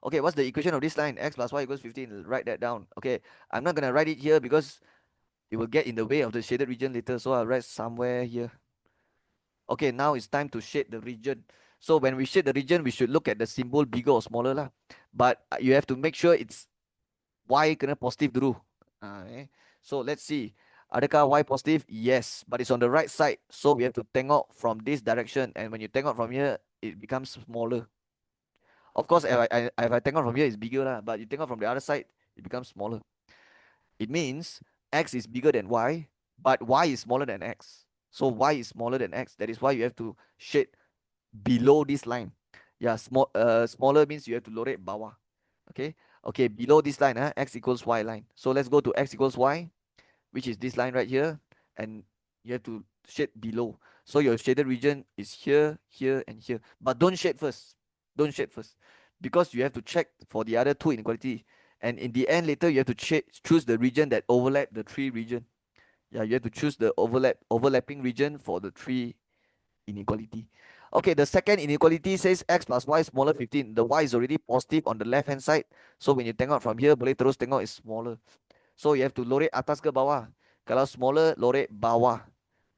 Okay, what's the equation of this line? X plus y equals 15. Write that down. Okay, I'm not gonna write it here because it will get in the way of the shaded region later. So I'll write somewhere here. Okay, now it's time to shade the region. So when we shade the region, we should look at the symbol bigger or smaller lah. But you have to make sure it's Y kena positif dulu. So let's see. Adakah Y positive? Yes, but it's on the right side. So we have to tengok from this direction. And when you tengok from here, it becomes smaller. Of course, if I tengok from here, it's bigger lah. But you tengok from the other side, it becomes smaller. It means X is bigger than Y, but Y is smaller than X. So Y is smaller than X. That is why you have to shade below this line. Yeah, smaller means you have to lorek bawah. Okay, okay, below this line, X equals Y line. So let's go to X equals Y, which is this line right here, and you have to shade below. So your shaded region is here, here, and here. But don't shade first. Don't shade first, because you have to check for the other two inequality. And in the end, later you have to choose the region that overlap the three region. Yeah, you have to choose the overlapping region for the three inequality. Okay, the second inequality says x plus y smaller 15. The y is already positive on the left hand side. So when you tengok from here, boleh terus tengok is smaller. So you have to lorek atas ke bawah. Kalau smaller, lorek bawah.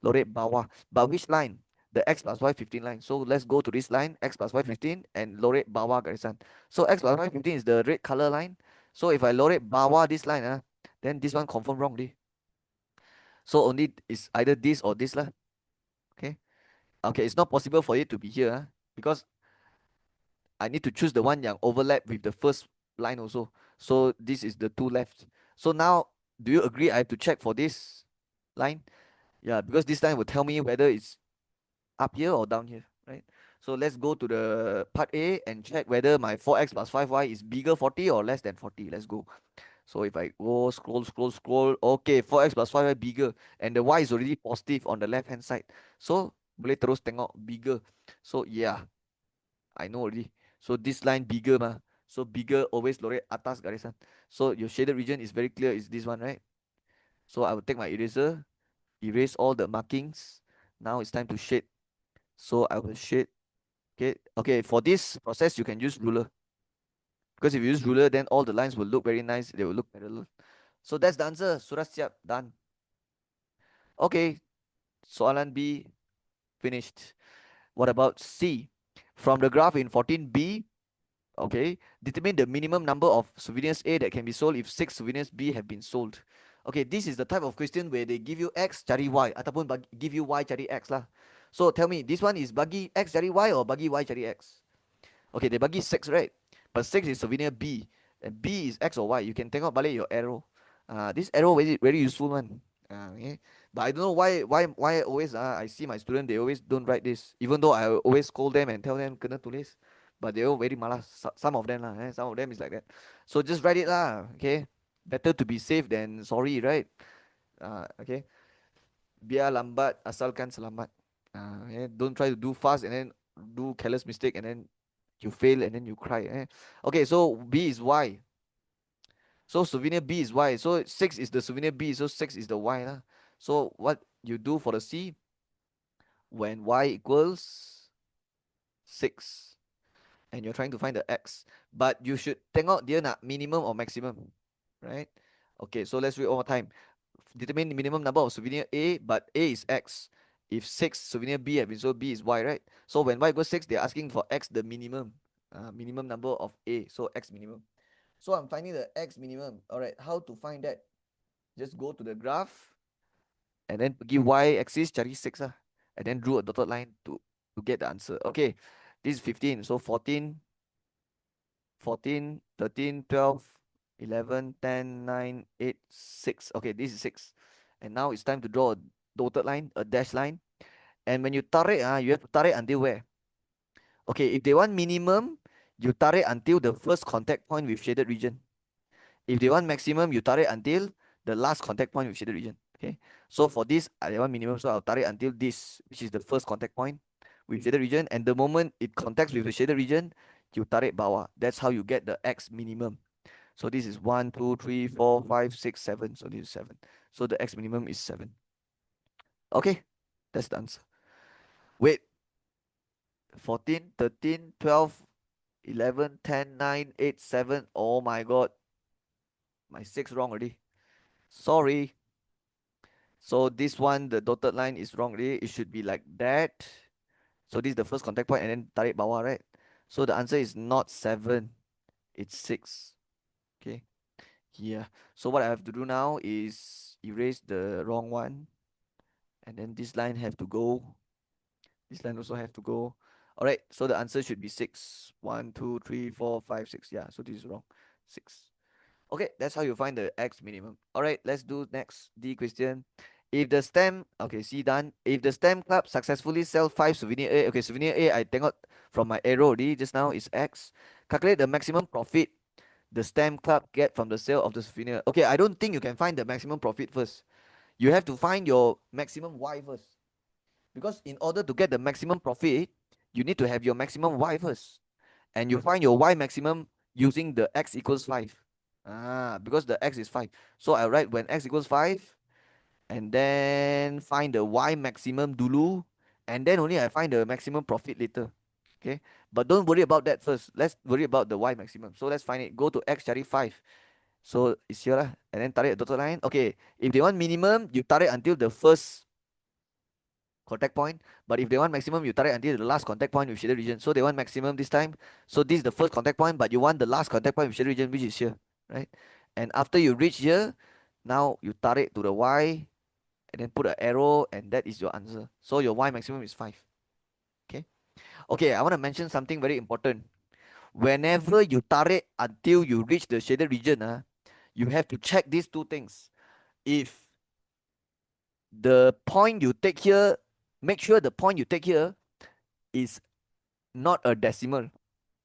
Lorek bawah. But which line? The x plus y 15 line. So let's go to this line, x plus y 15, and lorek bawah garisan. So x plus y 15 is the red color line. So if I lorek bawah this line, then this one confirm wrong. So only is either this or this lah. Okay. Okay, it's not possible for it to be here, because I need to choose the one yang overlap with the first line also. So this is the two left. So now, do you agree I have to check for this line? Yeah, because this line will tell me whether it's up here or down here, right? So let's go to the part A and check whether my 4x plus 5y is bigger 40 or less than 40. Let's go. So if I go scroll, okay, 4x plus 5y bigger, and the y is already positive on the left hand side. So boleh terus tengok bigger. So yeah, I know already. So this line bigger mah. So bigger always lorek atas garisan. So your shaded region is very clear, is this one, right? So I will take my eraser, erase all the markings. Now it's time to shade. So I will shade. Okay, okay. For this process, you can use ruler, because if you use ruler, then all the lines will look very nice. They will look parallel. So that's the answer. Surah siap, done. Okay, soalan B finished. What about C? From the graph in 14B, okay, determine the minimum number of souvenirs A that can be sold if 6 souvenirs B have been sold. Okay, this is the type of question where they give you X cari Y, ataupun give you Y cari X lah. So tell me, this one is bagi X cari Y or bagi Y cari X? Okay, they bagi 6, right? But 6 is souvenir B. And B is X or Y. You can take out balik your arrow. This arrow very useful one. Okay. But I don't know why always I see my student, they always don't write this. Even though I always scold them and tell them kena tulis. But they all very malas. Some of them lah. Some of them is like that. So just write it lah. Okay. Better to be safe than sorry, right? Okay. Biar lambat asalkan selamat. Yeah. Don't try to do fast and then do careless mistake and then you fail and then you cry. Okay, so B is Y. So souvenir B is Y. So 6 is the souvenir B. So 6 is the Y lah. So what you do for the C, when Y equals 6 and you're trying to find the X, but you should tengok dia nak minimum or maximum, right? Okay, so let's read one more time. Determine the minimum number of souvenir A, but A is X. If 6 souvenir B have been sold, B is Y, right? So when Y equals 6, they're asking for X, the minimum. Minimum number of A, so X minimum. So I'm finding the X minimum. All right, how to find that? Just go to the graph and then give Y axis, cari 6 and then draw a dotted line to get the answer. Okay, this is 15. So 14, 14, 13, 12, 11, 10, 9, 8, 6. Okay, this is 6. And now it's time to draw a dotted line, a dash line. And when you tarik, you have to tarik until where? Okay, if they want minimum, you tarik until the first contact point with shaded region. If they want maximum, you tarik until the last contact point with shaded region. Okay, so for this, I want minimum, so I'll tarik until this, which is the first contact point with shaded region. And the moment it contacts with the shaded region, you tarik bawah. That's how you get the X minimum. So this is 1, 2, 3, 4, 5, 6, 7. So this is 7. So the X minimum is 7. Okay, that's the answer. Wait, 14, 13, 12, 11, 10, 9, 8, 7. Oh my god. My 6 wrong already. Sorry. So this one, the dotted line is wrong already. It should be like that. So this is the first contact point and then tarik bawah, right? So the answer is not 7, it's 6. Okay. Yeah. So what I have to do now is erase the wrong one. And then this line have to go. This line also have to go. Alright, so the answer should be 6. 1, 2, 3, 4, 5, 6. Yeah, so this is wrong. 6. Okay, that's how you find the X minimum. Alright, let's do next D question. If the stamp, okay, C done. If the stamp club successfully sell 5 souvenir A, okay, souvenir A, I tengok from my arrow D just now is X. Calculate the maximum profit the stamp club get from the sale of the souvenir. Okay, I don't think you can find the maximum profit first. You have to find your maximum Y first. Because in order to get the maximum profit, you need to have your maximum Y first. And you find your Y maximum using the X equals 5. Because the X is 5. So I write when X equals 5, and then find the Y maximum dulu, and then only I find the maximum profit later. Okay, but don't worry about that first. Let's worry about the Y maximum. So let's find it. Go to X cari 5. So it's here lah. And then tarik the dotted line. Okay, if they want minimum, you tarik until the first contact point. But if they want maximum, you tarik until the last contact point with shaded region. So they want maximum this time. So this is the first contact point, but you want the last contact point with shaded region, which is here, right? And after you reach here, now you tarik to the Y, and then put an arrow, and that is your answer. So your Y maximum is 5. Okay. Okay, I want to mention something very important. Whenever you tarik until you reach the shaded region, you have to check these two things. If the point you take here, make sure the point you take here is not a decimal.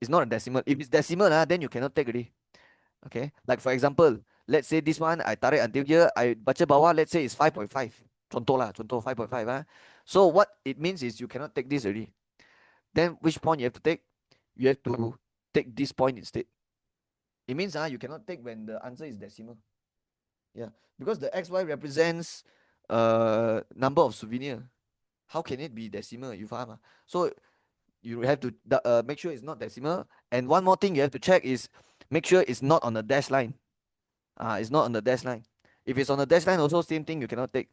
It's not a decimal. If it's decimal, then you cannot take already. Okay. Like for example, let's say this one I tarik until here, I baca bawah, let's say it's 5.5. Contoh lah, contoh 5.5. So what it means is you cannot take this already. Then which point you have to take? You have to take this point instead. It means you cannot take when the answer is decimal. Yeah. Because the XY represents number of souvenir. How can it be decimal? You faham? So you have to make sure it's not decimal. And one more thing you have to check is make sure it's not on the dash line. It's not on the dash line. If it's on the dash line, also same thing you cannot take.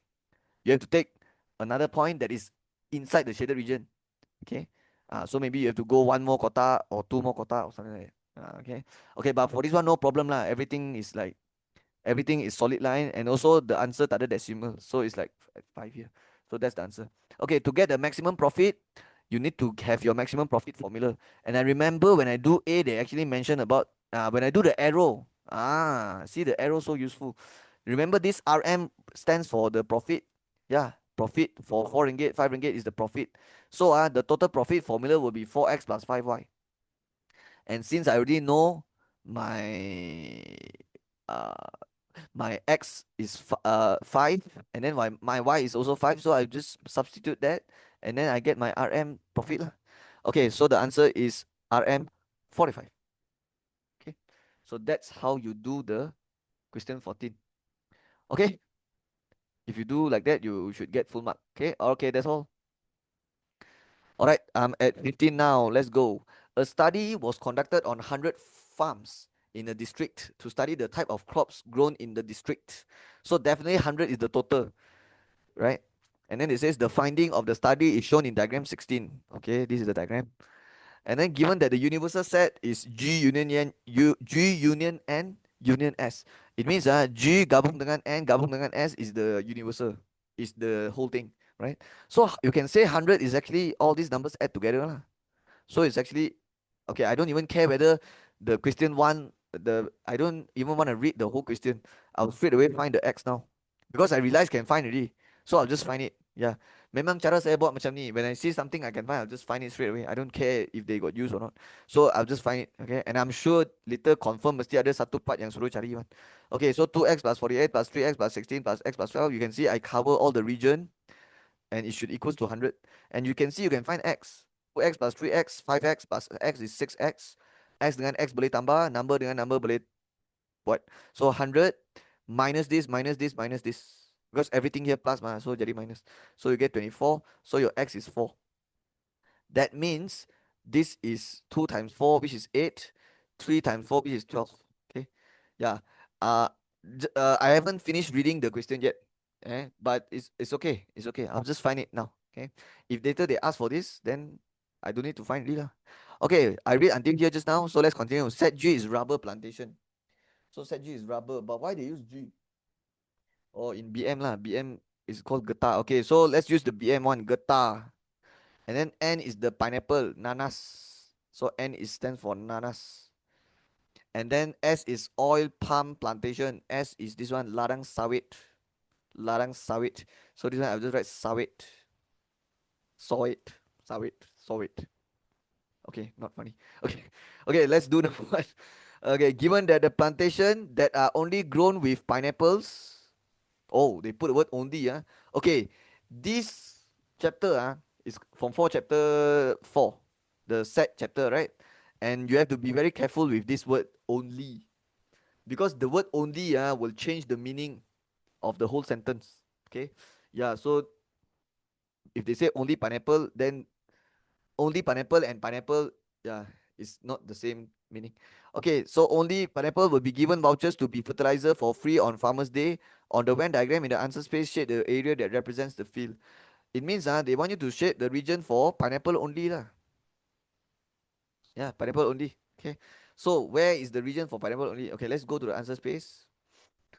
You have to take another point that is inside the shaded region. Okay. So maybe you have to go one more kotak or two more kotak or something like that. Okay. Okay, but for this one, no problem lah. Everything is solid line, and also the answer tak ada decimal, so it's like 5 here. So that's the answer. Okay, to get the maximum profit, you need to have your maximum profit formula. And I remember when I do A, they actually mention about when I do the arrow. See the arrow so useful. Remember this RM stands for the profit. Yeah, profit for 4 ringgit, 5 ringgit is the profit. So the total profit formula will be 4x plus 5y. And since I already know my uh my X is 5, and then my Y is also 5, so I just substitute that, and then I get my RM profit lah. Okay, so the answer is RM 45. Okay, so that's how you do the question 14. Okay, if you do like that, you should get full mark. Okay, that's all. All right, I'm at 15 now. Let's go. A study was conducted on 100 farms in a district to study the type of crops grown in the district. So definitely 100 is the total, right? And then it says the finding of the study is shown in diagram 16. Okay, this is the diagram. And then given that the universal set is G union N, G union N union S, it means G gabung dengan N gabung dengan S is the universal, is the whole thing, right? So you can say 100 is actually all these numbers add together lah. So it's actually okay. I don't even care whether the question one, I don't even want to read the whole question. I'll straight away find the X now, because I realize can find already. So I'll just find it. Yeah. Memang cara saya buat macam ni. When I see something I can find, I'll just find it straight away. I don't care if they got used or not. So I'll just find it. Okay. And I'm sure later confirm mesti ada satu part yang suruh cari one. Okay. So 2x plus 48 plus 3x plus 16 plus x plus 12. You can see I cover all the region, and it should equals to 100. And you can see you can find x. 2x plus 3x, 5x plus x is 6x. X dengan x boleh tambah, number dengan number boleh buat. So 100 minus this, minus this, minus this. Because everything here plus, so jadi minus. So you get 24. So your x is 4. That means this is 2 times 4, which is 8. 3 times 4, which is 12. Okay. Yeah. I haven't finished reading the question yet. But it's okay. It's okay. I'll just find it now. Okay. If later they ask for this, then I don't need to find it lah. Okay, I read until here just now. So let's continue. Set G is rubber plantation. So set G is rubber, but why they use G? Oh, in BM lah. BM is called getah. Okay, so let's use the BM one, getah. And then N is the pineapple, nanas. So N is stands for nanas. And then S is oil palm plantation. S is this one, ladang sawit. Ladang sawit. So this one I'll just write sawit. Sawit. Sawit. Sawit. Okay, not funny. Okay. Okay, let's do the one. Okay, given that the plantation that are only grown with pineapples. Oh, they put the word only. Okay, this chapter is from 4 chapter 4. The set chapter, right? And you have to be very careful with this word only. Because the word only will change the meaning of the whole sentence. Okay. Yeah, so if they say only pineapple, then only pineapple and pineapple, yeah, is not the same meaning. Okay, so only pineapple will be given vouchers to be fertilizer for free on Farmers Day. On the Venn diagram in the answer space, shade the area that represents the field. It means they want you to shade the region for pineapple only lah. Yeah, pineapple only. Okay. So where is the region for pineapple only? Okay, let's go to the answer space.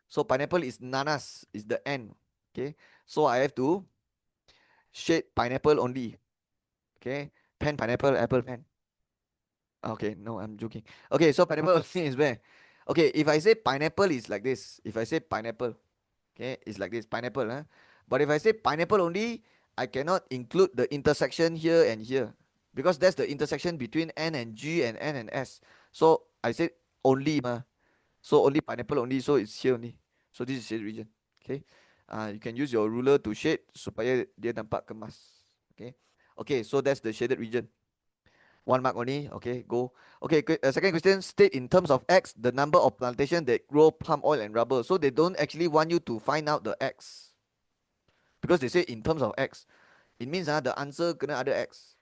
So pineapple is nanas, is the N. Okay. So I have to shade pineapple only. Okay. Pen, pineapple, apple, pen. Okay, no, I'm joking. Okay, so pineapple only is where? Okay, if I say pineapple is like this. If I say pineapple, okay, it's like this, pineapple, huh? But if I say pineapple only, I cannot include the intersection here and here because that's the intersection between N and G and N and S. So I said only, ma. So only pineapple only, so it's here only. So this is shade region. Okay. You can use your ruler to shade supaya dia nampak kemas. Okay. Okay, so that's the shaded region. 1 mark only. Okay, go. Okay, second question. State in terms of X the number of plantation that grow palm oil and rubber. So they don't actually want you to find out the X because they say in terms of X. It means the answer kena ada X.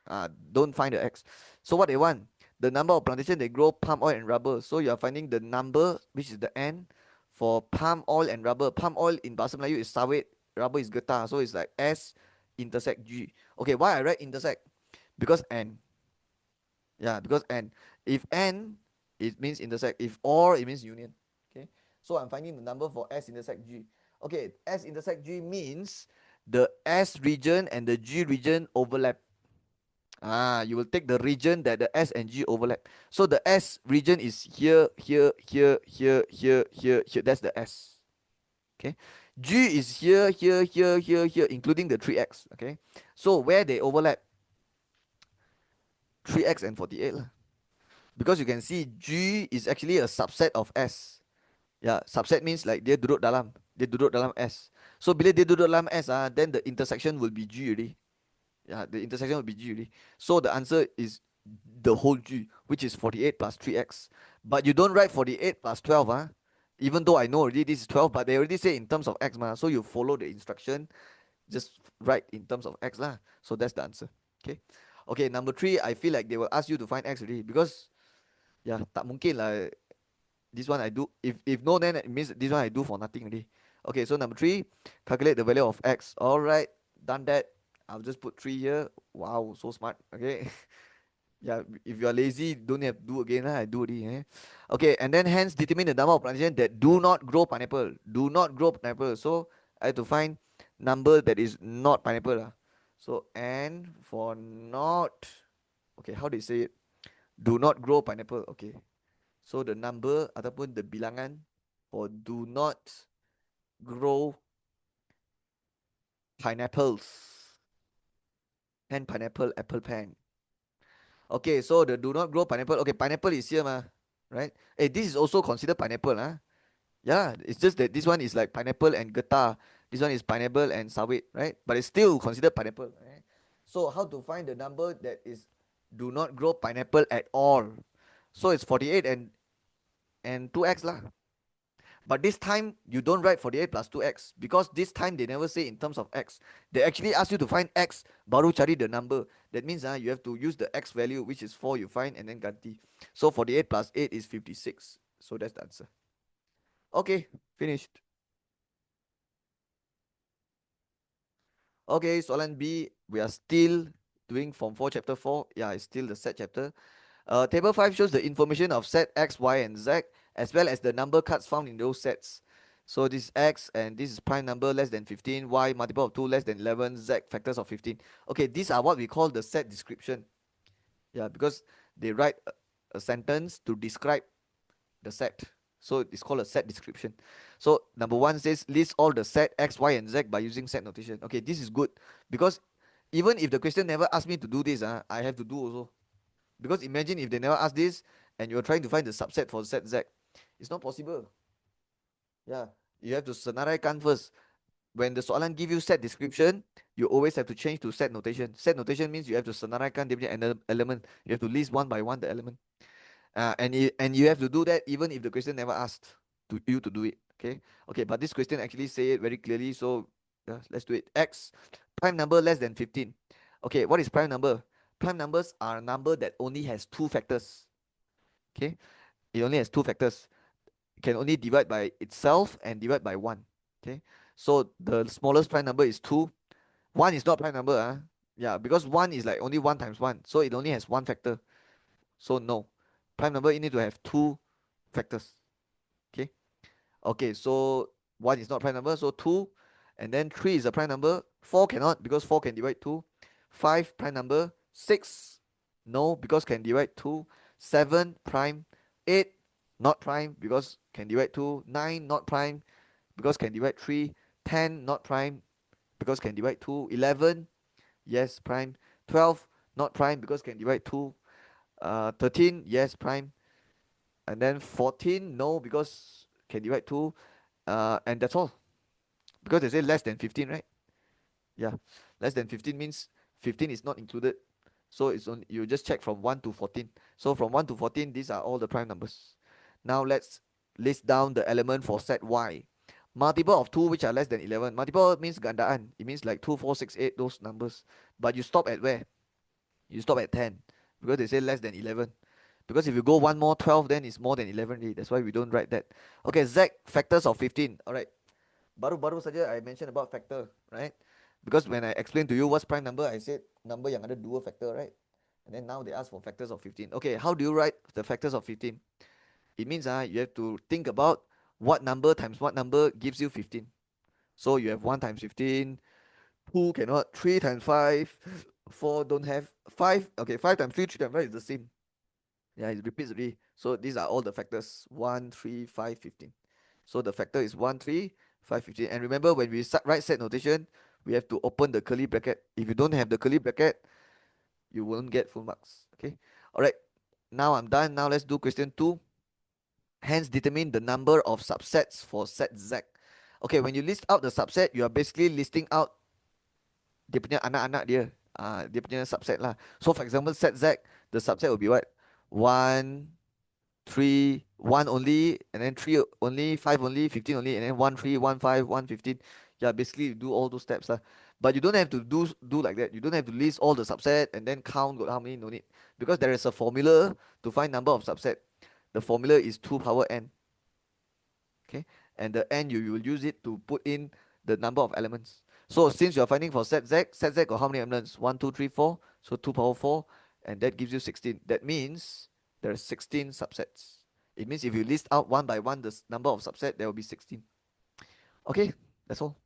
Don't find the X. So what they want? The number of plantation they grow palm oil and rubber. So you are finding the number which is the N for palm oil and rubber. Palm oil in Bahasa Melayu is sawit, rubber is getah. So it's like S intersect G. Okay, why I write intersect? Because N. Yeah, because N. If N, it means intersect. If or, it means union. Okay. So I'm finding the number for S intersect G. Okay, S intersect G means the S region and the G region overlap. You will take the region that the S and G overlap. So the S region is here, here, here, here, here, here, here. That's the S. Okay. G is here, here, here, here, here, including the 3x. Okay. So where they overlap, 3x and 48 lah. Because you can see G is actually a subset of S. Yeah, subset means like dia duduk dalam S. So bila dia duduk dalam S then the intersection will be G already. Yeah, the intersection will be G already. So the answer is the whole G, which is 48 plus 3x. But you don't write 48 plus 12 even though I know already this is 12, but they already say in terms of X so you follow the instruction, just write in terms of X lah. So that's the answer. Okay. Okay, number 3, I feel like they will ask you to find X already because yeah, tak mungkin lah. This one I do. If no, then it means this one I do for nothing already. Okay, so number 3, calculate the value of X. All right, done that. I'll just put 3 here. Wow, so smart. Okay. Yeah, if you are lazy, don't have to do again. I do it. Okay, and then hence determine the number of plantations that do not grow pineapple. Do not grow pineapple. So I have to find number that is not pineapple. So N for not. Okay, how do you say it? Do not grow pineapple. Okay. So the number ataupun the bilangan for do not grow pineapples. Pen, pineapple, apple, pen. Okay, so the do not grow pineapple. Okay, pineapple is here, right? Hey, this is also considered pineapple, Yeah, it's just that this one is like pineapple and getah. This one is pineapple and sawit, right? But it's still considered pineapple, right? So how to find the number that is do not grow pineapple at all? So it's 48 and 2x lah. But this time you don't write 48 plus 2x because this time they never say in terms of x. They actually ask you to find x baru cari the number. That means you have to use the x value which is 4 you find and then ganti. So 48 plus 8 is 56. So that's the answer. Okay, finished. Okay, soalan B, we are still doing Form 4 chapter 4. Yeah, it's still the set chapter. Table 5 shows the information of set X, Y, and Z, as well as the number cards found in those sets. So this is X, and this is prime number less than 15, Y multiple of 2 less than 11, Z factors of 15. Okay, these are what we call the set description. Yeah, because they write a sentence to describe the set. So it's called a set description. So number one says list all the set X, Y, and Z by using set notation. Okay, this is good because even if the question never asked me to do this, I have to do also. Because imagine if they never ask this and you're trying to find the subset for set Z. It's not possible. Yeah. You have to senaraikan first. When the soalan give you set description, you always have to change to set notation. Set notation means you have to senaraikan dia punya element. You have to list one by one the element. And you have to do that even if the question never asked to you to do it. Okay. Okay. But this question actually say it very clearly. So let's do it. X prime number less than 15. Okay. What is prime number? Prime numbers are a number that only has two factors. Okay. It only has two factors. It can only divide by itself and divide by one. Okay. So the smallest prime number is 2. 1 is not prime number. Yeah, because 1 is like only 1 times 1. So it only has one factor. So no. Prime number you need to have two factors. Okay. Okay, so 1 is not prime number, so 2. And then 3 is a prime number. 4 cannot because 4 can divide 2. 5 prime number. 6 no because can divide 2. 7 prime. 8 not prime because can divide 2. 9 not prime because can divide 3. 10 not prime because can divide 2. 11 yes prime. 12 not prime because can divide 2. 13 yes prime. And then 14 no because can divide 2. And that's all. Because they say less than 15, right? Yeah. Less than 15 means 15 is not included. So it's only you just check from 1 to 14. So from 1 to 14, these are all the prime numbers. Now let's list down the element for set Y. Multiple of 2 which are less than 11. Multiple means gandaan. It means like 2, 4, 6, 8, those numbers. But you stop at where? You stop at 10. Because they say less than 11. Because if you go one more 12, then it's more than 11 already. That's why we don't write that. Okay, Z factors of 15. Alright. Baru-baru saja I mentioned about factor, right? Because when I explained to you what's prime number, I said number yang ada dua factor, right? And then now they ask for factors of 15. Okay, how do you write the factors of 15? It means you have to think about what number times what number gives you 15. So you have 1 times 15, 2 cannot, 3 times 5, 4 don't have, 5, okay, 5 times 3, 3 times 5 is the same. Yeah, it repeats already. So these are all the factors 1, 3, 5, 15. So the factor is 1, 3, 5, 15. And remember, when we write set notation, we have to open the curly bracket. If you don't have the curly bracket, you won't get full marks. Okay. All right. Now I'm done. Now let's do question 2. Hence, determine the number of subsets for set Z. Okay, when you list out the subset, you are basically listing out dia punya anak-anak dia. Dia punya subset lah. So for example, set Z, the subset will be what? 1, 3, 1 only, and then 3 only, 5 only, 15 only, and then 1, 3, 1, 5, 1, 15. Yeah, basically you do all those steps. But you don't have to do like that. You don't have to list all the subset and then count got how many, no need. Because there is a formula to find number of subset. The formula is 2 power n. Okay, and the n you will use it to put in the number of elements. So since you are finding for set Z got how many elements? 1, 2, 3, 4. So 2 power 4, and that gives you 16. That means there are 16 subsets. It means if you list out one by one the number of subset, there will be 16. Okay, that's all.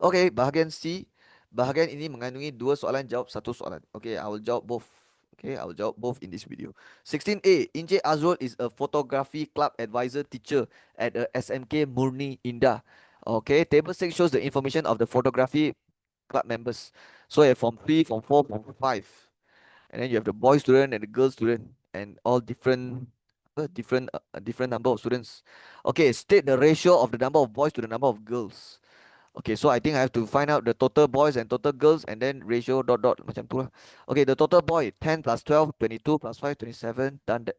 Okay, bahagian C. Bahagian ini mengandungi dua soalan jawab satu soalan. Okay, I will jawab both. Okay, I will jawab both in this video. 16A. Inje Azrul is a photography club advisor teacher at a SMK Murni Indah. Okay, table 6 shows the information of the photography club members. So you have Form 3, Form 4, Form 5. And then you have the boy student and the girl student and all different number of students. Okay, state the ratio of the number of boys to the number of girls. Okay, so I think I have to find out the total boys and total girls and then ratio dot dot macam tu lah. Okay, the total boy 10 plus 12, 22 plus 5, 27. Done that.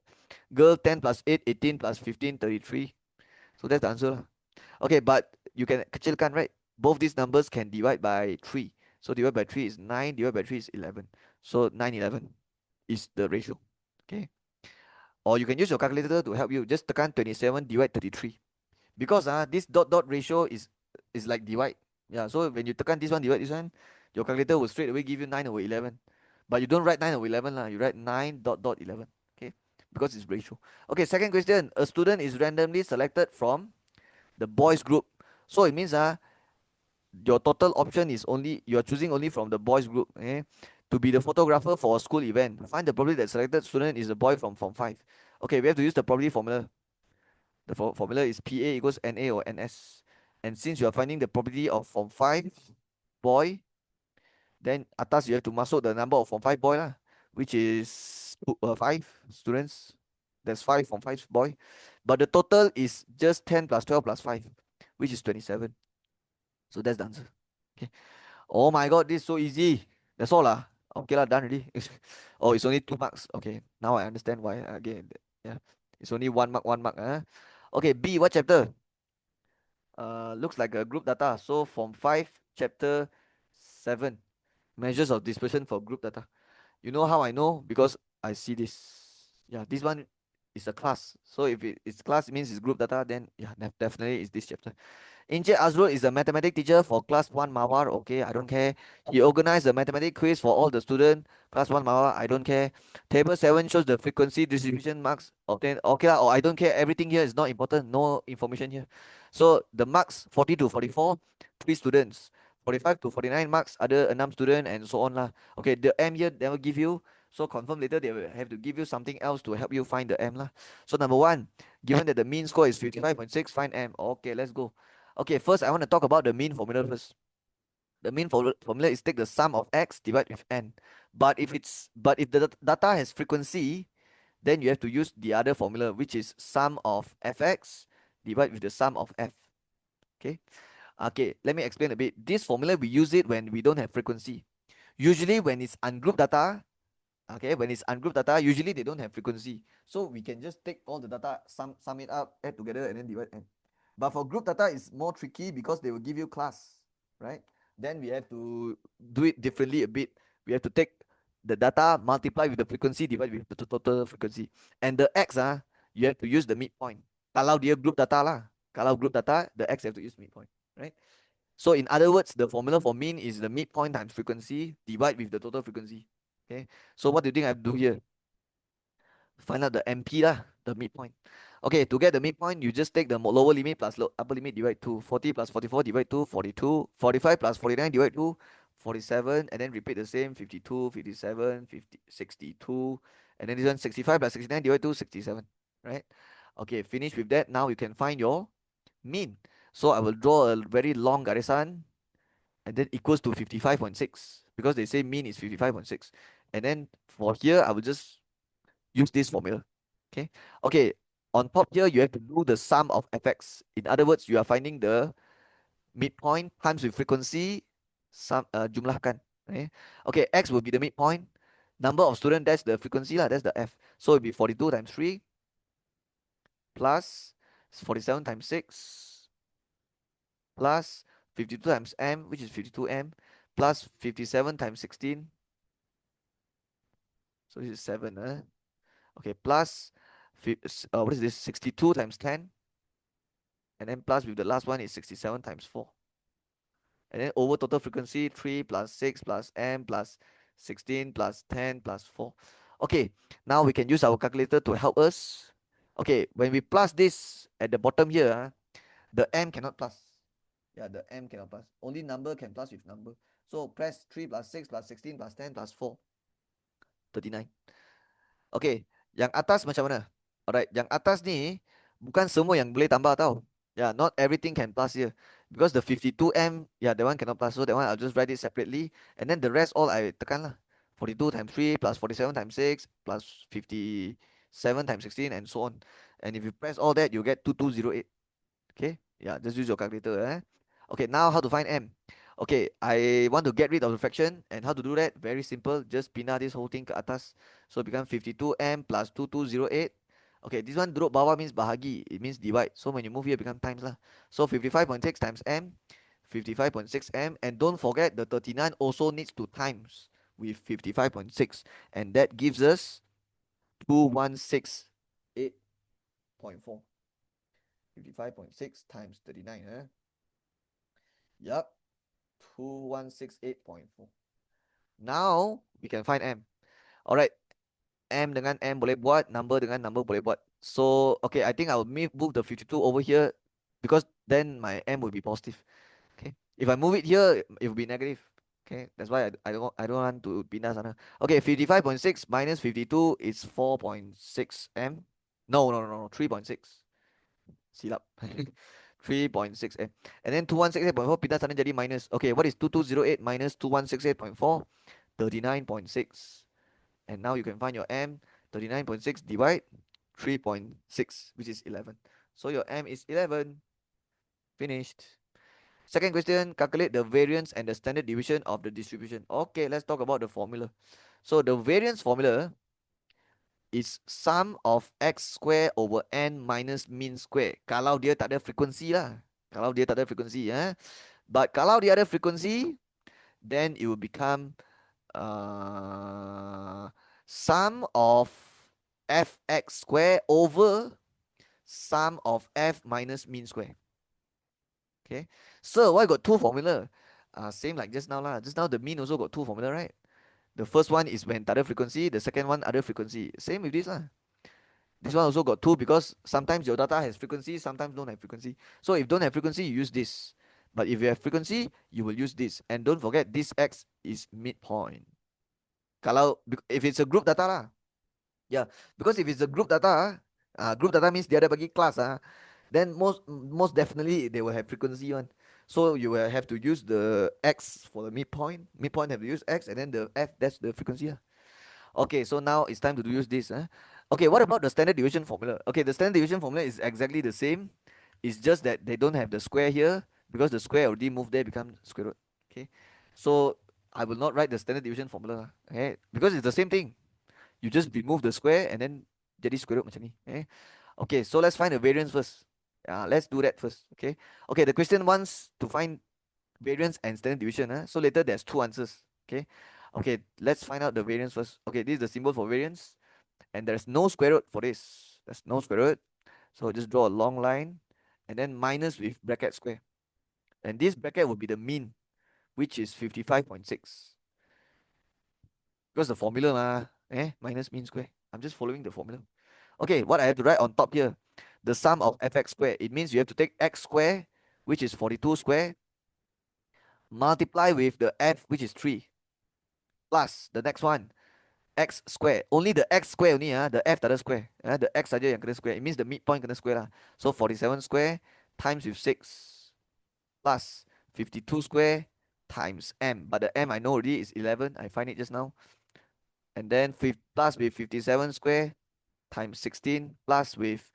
Girl 10 plus 8, 18 plus 15, 33. So that's the answer lah. Okay, but you can kecilkan, right? Both these numbers can divide by 3. So divide by 3 is 9, divide by 3 is 11. So 9, 11 is the ratio. Okay. Or you can use your calculator to help you. Just tekan 27 divide 33. Because this dot dot ratio is like divide. Yeah, so when you tekan this one divide this one, your calculator will straight away give you 9 over 11. But you don't write 9 over 11 lah. You write 9 dot dot 11. Okay, because it's ratio. Okay, second question. A student is randomly selected from the boys group. So it means your total option is only, you are choosing only from the boys group. Okay, to be the photographer for a school event. Find the probability that selected student is a boy from Form 5. Okay, we have to use the probability formula. The formula is PA equals NA or NS. And since you are finding the probability of Form 5 boy, then atas you have to masuk the number of Form 5 boy lah, which is 5 students. That's 5 Form 5 boy. But the total is just 10 plus 12 plus 5, which is 27. So that's the answer. Okay. Oh my god, this is so easy. That's all lah. Okay lah, done already. Oh, it's only 2 marks. Okay, now I understand why. Again, yeah, it's only 1 mark, 1 mark. Okay, B, what chapter? Looks like a group data. So Form 5, chapter 7, measures of dispersion for group data. You know how I know? Because I see this. Yeah, this one is a class. So if it's class, it means it's group data, then yeah, definitely it's this chapter. Encik Azrul is a mathematics teacher for class 1 Mawar. Okay, I don't care. He organized a mathematics quiz for all the students. Class 1 Mawar, I don't care. Table 7 shows the frequency distribution marks obtained. Okay, lah, or I don't care. Everything here is not important. No information here. So the marks 40 to 44, 3 students. 45 to 49 marks, other 6 student and so on lah. Okay, the M here never give you. So confirm later they will have to give you something else to help you find the M lah. So number 1, given that the mean score is 55.6, find M. Okay, let's go. Okay, first I want to talk about the mean formula first. The mean formula is take the sum of x divided with n. But if the data has frequency, then you have to use the other formula, which is sum of fx divided with the sum of f. Okay. Okay, let me explain a bit. This formula we use it when we don't have frequency. Usually when it's ungrouped data, okay, when it's ungrouped data, usually they don't have frequency. So we can just take all the data, sum it up, add together, and then divide n. But for group data, it's more tricky because they will give you class, right? Then we have to do it differently a bit. We have to take the data, multiply with the frequency, divide with the total frequency. And the x, you have to use the midpoint. Kalau dia group data lah. Kalau group data, the x have to use midpoint, right? So in other words, the formula for mean is the midpoint times frequency, divide with the total frequency. Okay. So what do you think I do here? Find out the MP lah, the midpoint. Okay, to get the midpoint, you just take the lower limit plus upper limit divide 2. 40 plus 44 divide 2, 42. 45 plus 49 divide 2, 47. And then repeat the same, 52, 57, 50, 62. And then this one, 65 plus 69 divide 2, 67. Right? Okay, finish with that. Now you can find your mean. So I will draw a very long garisan and then equals to 55.6 because they say mean is 55.6. And then for here, I will just use this formula. Okay. Okay. On top here, you have to do the sum of fx. In other words, you are finding the midpoint times with frequency, jumlahkan. Okay. Okay. X will be the midpoint. Number of students, that's the frequency lah. That's the f. So it'll be 42 times 3 plus 47 times 6 plus 52 times m, which is 52m, plus 57 times 16. So this is 7. Okay, plus what is this? 62 times 10. And then plus with the last one is 67 times 4. And then over total frequency, 3 plus 6 plus m plus 16 plus 10 plus 4. Okay, now we can use our calculator to help us. Okay, when we plus this at the bottom here, the m cannot plus. Yeah, the m cannot plus. Only number can plus with number. So press 3 plus 6 plus 16 plus 10 plus 4. 39. Okay, yang atas macam mana? Alright, yang atas ni bukan semua yang boleh tambah tau. Yeah, not everything can plus here. Because the 52M, yeah, that one cannot plus. So that one I'll just write it separately. And then the rest all I tekan lah. 42 times 3 plus 47 times 6 plus 57 times 16 and so on. And if you press all that, you get 2208. Okay, yeah, just use your calculator. Okay, now how to find M? Okay, I want to get rid of the fraction, and how to do that? Very simple, just pindah this whole thing ke atas. So it becomes 52M plus 2208. Okay, this one duduk bawah means bahagi, it means divide. So when you move here, it becomes times lah. So 55.6 times M, 55.6M, and don't forget the 39 also needs to times with 55.6, and that gives us 2168.4. 55.6 times 39. Yup. 2168.4. Now we can find M. Alright, M dengan M boleh buat, number dengan number boleh buat. So okay, I think I'll move the 52 over here because then my M will be positive. Okay, if I move it here, it will be negative. Okay, that's why I don't want to pindah sana. Okay, 55.6 minus 52 is 4.6 M. No, 3.6. Silap. 3.6 M. And then 2168.4 pindah sana jadi minus. Okay, what is 2208 minus 2168.4? 39.6. And now you can find your M. 39.6 divide 3.6, which is 11. So your M is 11. Finished. Second question, calculate the variance and the standard deviation of the distribution. Okay, let's talk about the formula. So the variance formula is sum of x square over n minus mean square. Kalau dia tak ada frequency lah. Kalau dia tak ada frequency, But kalau dia ada frequency, then it will become sum of fx square over sum of f minus mean square. Okay, so why got two formula? Same like just now lah. Just now the mean also got two formula, right? The first one is when other frequency, the second one other frequency. Same with this lah. This one also got two because sometimes your data has frequency, sometimes don't have frequency. So if don't have frequency, you use this. But if you have frequency, you will use this. And don't forget, this x is midpoint. Kalau if it's a group data lah. Yeah, because if it's a group data means dia ada bagi class then most definitely they will have frequency one. So you will have to use the x for the midpoint. Midpoint have to use x, and then the f, that's the frequency. Okay, so now it's time to use this. Okay, what about the standard deviation formula? Okay, the standard deviation formula is exactly the same. It's just that they don't have the square here because the square already moved there, become square root. Okay, so I will not write the standard deviation formula. Okay, because it's the same thing. You just remove the square and then jadi square root macam ni. Okay, so let's find the variance first. Let's do that first. Okay, the question wants to find variance and standard deviation. So later there's two answers. Okay, let's find out the variance first. Okay, this is the symbol for variance, and there's no square root for this. There's no square root, so just draw a long line, and then minus with bracket square, and this bracket will be the mean, which is 55.6. Because the formula minus mean square. I'm just following the formula. Okay, what I have to write on top here, the sum of fx square. It means you have to take x square, which is 42 square, multiply with the f, which is 3, plus the next one, x square. Only the x square only, the f tak ada square. The x saja yang kena square. It means the midpoint kena square lah. So 47 square times with 6 plus 52 square times m. But the m I know already is 11. I find it just now. And then plus with 57 square times 16 plus with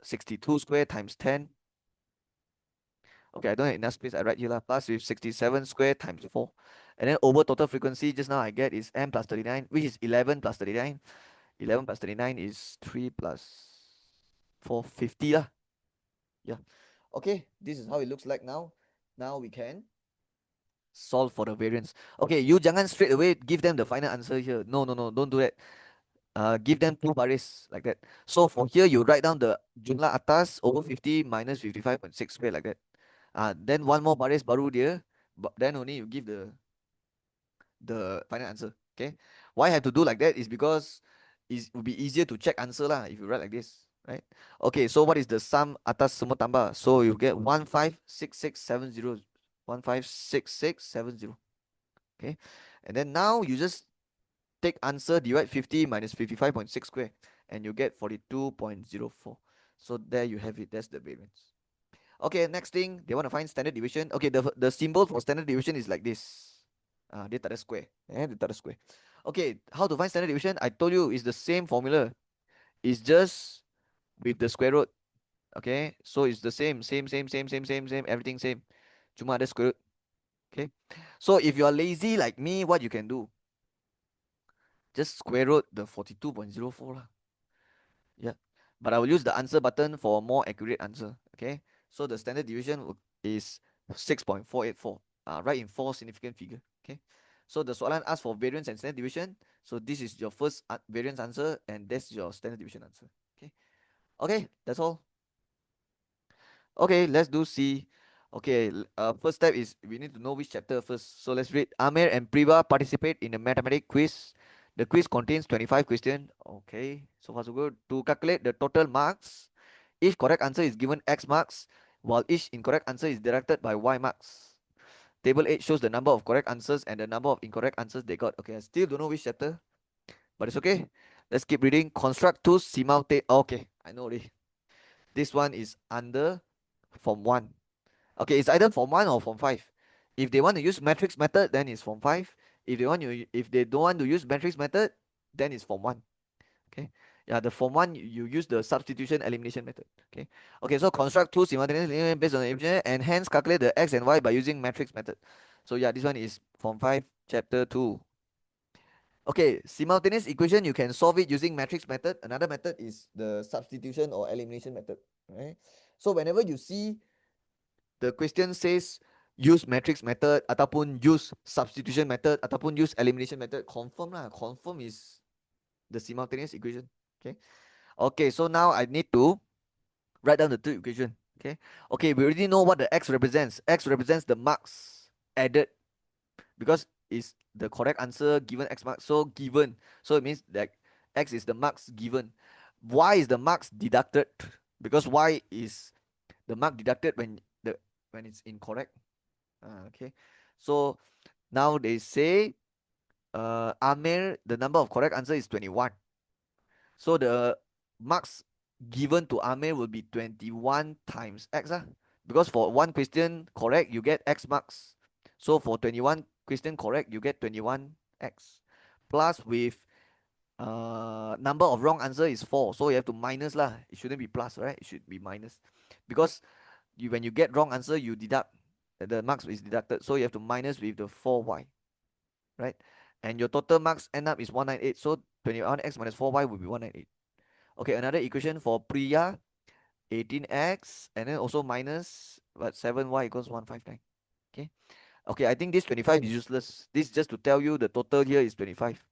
62 square times 10. Okay, I don't have enough space. I write here lah. Plus with 67 square times 4. And then over total frequency, just now I get is m plus 39, which is 11 plus 39. 11 plus 39 is 3 plus 4, 50 lah. Yeah. Okay, this is how it looks like now. Now we can solve for the variance. Okay, you jangan straight away give them the final answer here. No, don't do that. Give them two baris like that. So for here, you write down the jumlah atas over 50 minus 55.6 square like that. Then one more baris baru dia, but then only you give the final answer. Okay, why I have to do like that is because it will be easier to check answer lah if you write like this, right? Okay, so what is the sum atas semua tambah? So you get 156670. 156670. Okay, and then now you just take answer, divide 50 minus 55.6 square, and you get 42.04. So there you have it. That's the variance. Okay, next thing, they want to find standard deviation. Okay, the symbol for standard deviation is like this. Dia tak ada square. Dia tak ada square. Okay, how to find standard deviation? I told you it's the same formula. It's just with the square root. Okay, so it's the same, everything same. Cuma ada square root. Okay, so if you are lazy like me, what you can do? Just square root the 42.04 lah. Yeah, but I will use the answer button for a more accurate answer. Okay, so the standard deviation is 6.484. Write in 4 significant figure. Okay, so the soalan asks for variance and standard deviation. So this is your first variance answer, and that's your standard deviation answer. Okay, that's all. Okay, let's do C. Okay, first step is we need to know which chapter first. So let's read. Amir and Priva participate in a mathematics quiz. The quiz contains 25 questions. Okay, so far so good. To calculate the total marks, each correct answer is given X marks, while each incorrect answer is deducted by Y marks. Table 8 shows the number of correct answers and the number of incorrect answers they got. Okay, I still don't know which chapter, but it's okay. Let's keep reading. Construct two simultaneous. Okay, I know already. This one is under Form 1. Okay, it's either Form 1 or Form 5. If they want to use matrix method, then it's Form 5. If they don't want to use matrix method, then it's Form 1. Okay. Yeah, the Form 1 you use the substitution elimination method. Okay. Okay, so construct two simultaneous linear based on the image and hence calculate the x and y by using matrix method. So yeah, this one is Form 5, Chapter 2. Okay, simultaneous equation you can solve it using matrix method. Another method is the substitution or elimination method. Right. So whenever you see the question says use matrix method ataupun use substitution method ataupun use elimination method, confirm lah, confirm is the simultaneous equation. Okay. Okay, so now I need to write down the two equation. Okay. Okay, we already know what the x represents. X represents the marks added because it's the correct answer given x marks. So given. So it means that x is the marks given. Y is the marks deducted because y is the mark deducted when it's incorrect. Okay. So now they say Amir, the number of correct answer is 21. So the marks given to Amir will be 21 times x. Because for one question correct, you get x marks. So for 21 question correct, you get 21x. Plus with number of wrong answer is 4. So you have to minus lah. It shouldn't be plus, right? It should be minus. Because when you get wrong answer, you deduct. The marks is deducted. So you have to minus with the 4y. Right? And your total marks end up is 198. So 21x minus 4y will be 198. Okay, another equation for Priya, 18x, and then also minus, but 7y equals 159. Okay. Okay, I think this 25 is useless. This is just to tell you the total here is 25.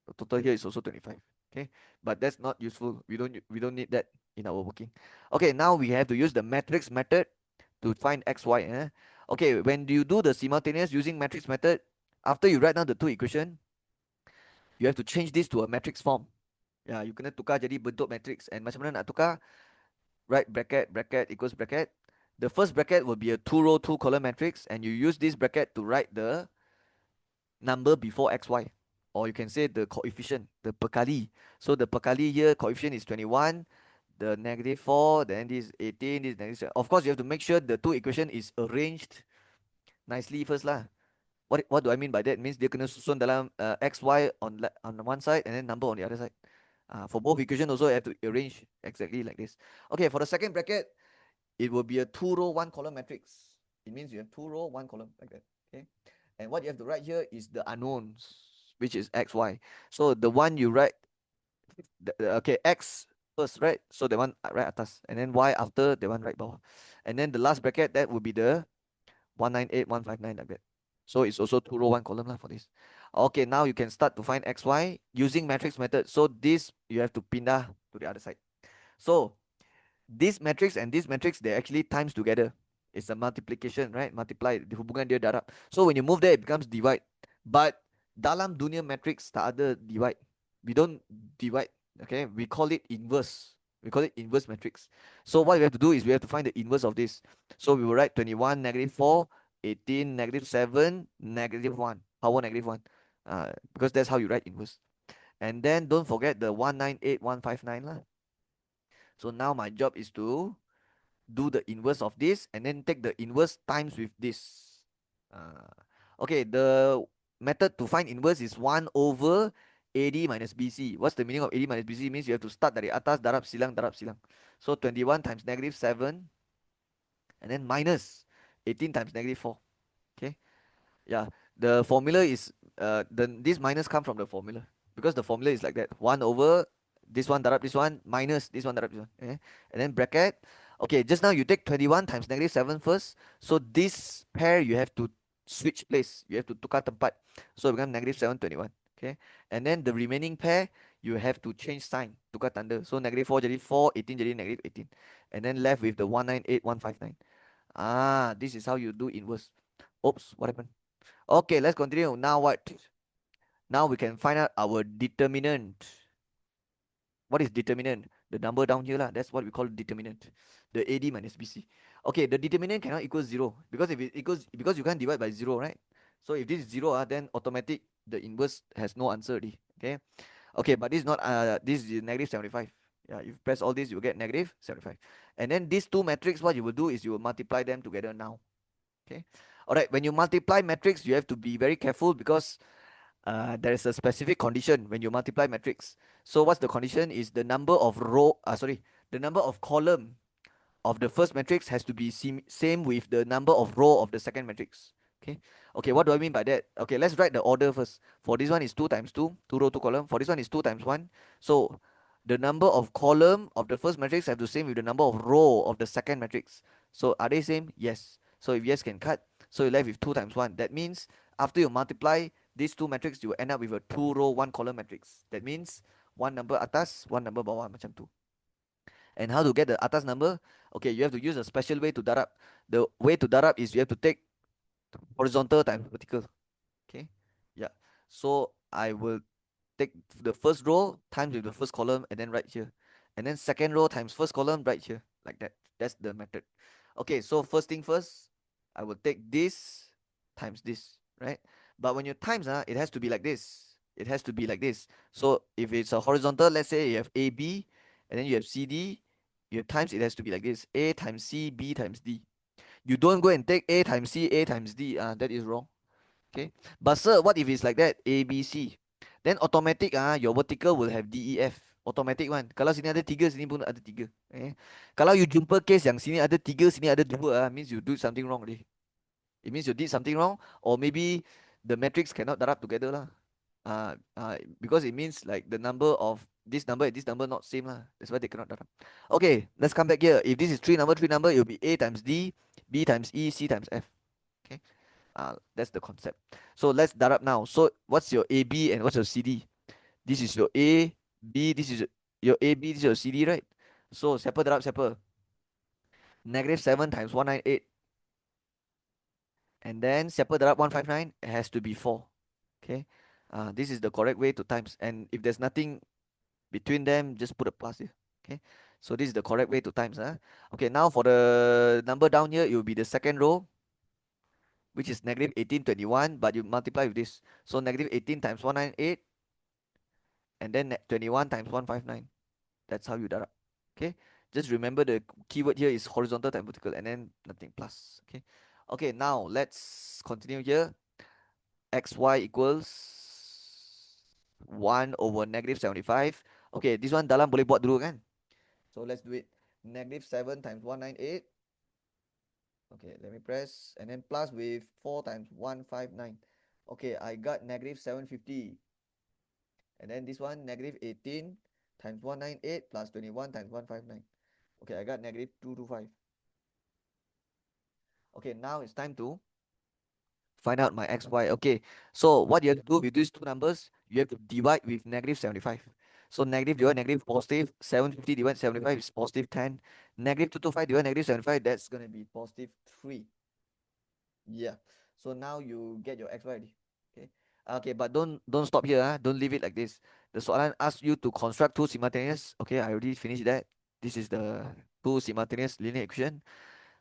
The total here is also 25. Okay, but that's not useful. We don't need that in our working. Okay, now we have to use the matrix method to find x, y. Okay, when you do the simultaneous using matrix method, after you write down the two equation, you have to change this to a matrix form. Ya, you kena tukar jadi bentuk matrix. And macam mana nak tukar? Right bracket, bracket equals bracket. The first bracket will be a 2 row, 2 column matrix, and you use this bracket to write the number before xy. Or you can say the coefficient, the perkali. So the perkali here, coefficient is 21, the -4, then this is 18, this is -7. Of course, you have to make sure the two equation is arranged nicely first lah. What do I mean by that? It means dia kena susun dalam xy on one side and then number on the other side. For both equation also you have to arrange exactly like this. Okay, for the second bracket, it will be a 2 row, 1 column matrix. It means you have 2 row, 1 column like that. Okay, and what you have to write here is the unknowns, which is x, y. So the one you write, okay, x first, right? So the one right atas, and then y after the one right bawah, and then the last bracket that will be the 198, 159 like that. So it's also 2 row, 1 column lah for this. Okay, now you can start to find x, y using matrix method. So this you have to pindah to the other side. So this matrix and this matrix, they actually times together. It's a multiplication, right? Multiply, the hubungan dia darab. So when you move there, it becomes divide. But dalam dunia matrix tak ada divide. We don't divide. Okay, we call it inverse. We call it inverse matrix. So what we have to do is we have to find the inverse of this. So we will write 21, -4, 18, -7, -1, power -1. Because that's how you write inverse. And then don't forget the 198, 159 lah. So now my job is to do the inverse of this and then take the inverse times with this. Okay, the method to find inverse is 1 over AD minus BC. What's the meaning of AD minus BC? Means you have to start dari atas, darab silang, darab silang. So 21 times -7 and then minus 18 times -4. Okay. Yeah, the formula is this minus come from the formula because the formula is like that: 1 over this one darab this one minus this one darab this one. Okay? And then bracket. Okay, just now you take 21 times -7 first. So this pair you have to switch place. You have to tukar tempat. So it becomes -7, 21. Okay, and then the remaining pair you have to change sign, tukar tanda. So -4 jadi 4, 18 jadi -18, and then left with the 198, 159. This is how you do inverse. Oops, what happened? Okay, let's continue. Now what? Now we can find out our determinant. What is determinant? The number down here lah. That's what we call determinant. The AD minus BC. Okay, the determinant cannot equal zero because if it equals because you can't divide by zero, right? So if this is zero, then automatic the inverse has no answer already. Okay. Okay, but this is not this is negative 75. Yeah, if you press all this, you will get negative 75. And then these two matrix, what you will do is you will multiply them together now. Okay. All right. When you multiply matrix, you have to be very careful because there is a specific condition when you multiply matrix. So what's the condition is the number of the number of column of the first matrix has to be same with the number of row of the second matrix. Okay. Okay, what do I mean by that? Okay, let's write the order first. For this one is 2 times 2, 2 row, 2 column. For this one is 2 times 1. So the number of column of the first matrix have to same with the number of row of the second matrix. So are they same? Yes. So if yes, can cut. So you left with 2 times 1. That means after you multiply these two matrix, you will end up with a 2 row, 1 column matrix. That means one number atas, one number bawah macam tu. And how to get the atas number? Okay, you have to use a special way to darab. The way to darab is you have to take horizontal times vertical. Okay, yeah. So I will take the first row times with the first column and then right here. And then second row times first column right here. Like that. That's the method. Okay, so first thing first, I will take this times this, right? But when you times, it has to be like this. It has to be like this. So if it's a horizontal, let's say you have AB and then you have CD, your times it has to be like this. A times C, B times D. You don't go and take A times C, A times D. That is wrong. Okay. But sir, what if it's like that? A, B, C. Then automatic your vertical will have D, E, F. Automatic one. Kalau sini ada tiga, sini pun ada tiga. Kalau you jumpa case yang sini ada tiga, sini ada dua, means you do something wrong already. It means you did something wrong, or maybe the matrix cannot darab together lah. Because it means like the number of this number and this number not same lah. That's why they cannot darab. Okay, let's come back here. If this is three number, it will be A times D, B times E, C times F. Okay. That's the concept. So let's darab now. So what's your AB and what's your CD? This is your A, B, this is your A, B, this is your CD, right? So siapa darab siapa? Negative 7 times 198. And then siapa darab 159? It has to be 4. Okay. This is the correct way to times. And if there's nothing between them, just put a plus here. Okay. So this is the correct way to times. Okay, now for the number down here, it will be the second row, which is negative 1821, but you multiply with this. So negative 18 times 198, and then 21 times 159. That's how you darab. Okay. Just remember the keyword here is horizontal times vertical, and then nothing plus. Okay. Okay, now let's continue here. XY equals 1 over negative 75. Okay, this one dalam boleh buat dulu kan? So let's do it. Negative 7 times 198. Okay, let me press. And then plus with 4 times 159. Okay, I got negative 750. And then this one, negative 18 times 198 plus 21 times 159. Okay, I got negative 225. Okay, now it's time to find out my xy. Okay, so what you have to do with these two numbers, you have to divide with negative 75. So negative divide negative positive, 750 divide 75 is positive 10. Negative 225 divide negative 75, that's going to be positive 3. Yeah. So now you get your xy already. Okay. Okay, but don't stop here. Don't leave it like this. The soalan asks you to construct two simultaneous. Okay, I already finished that. This is the two simultaneous linear equation.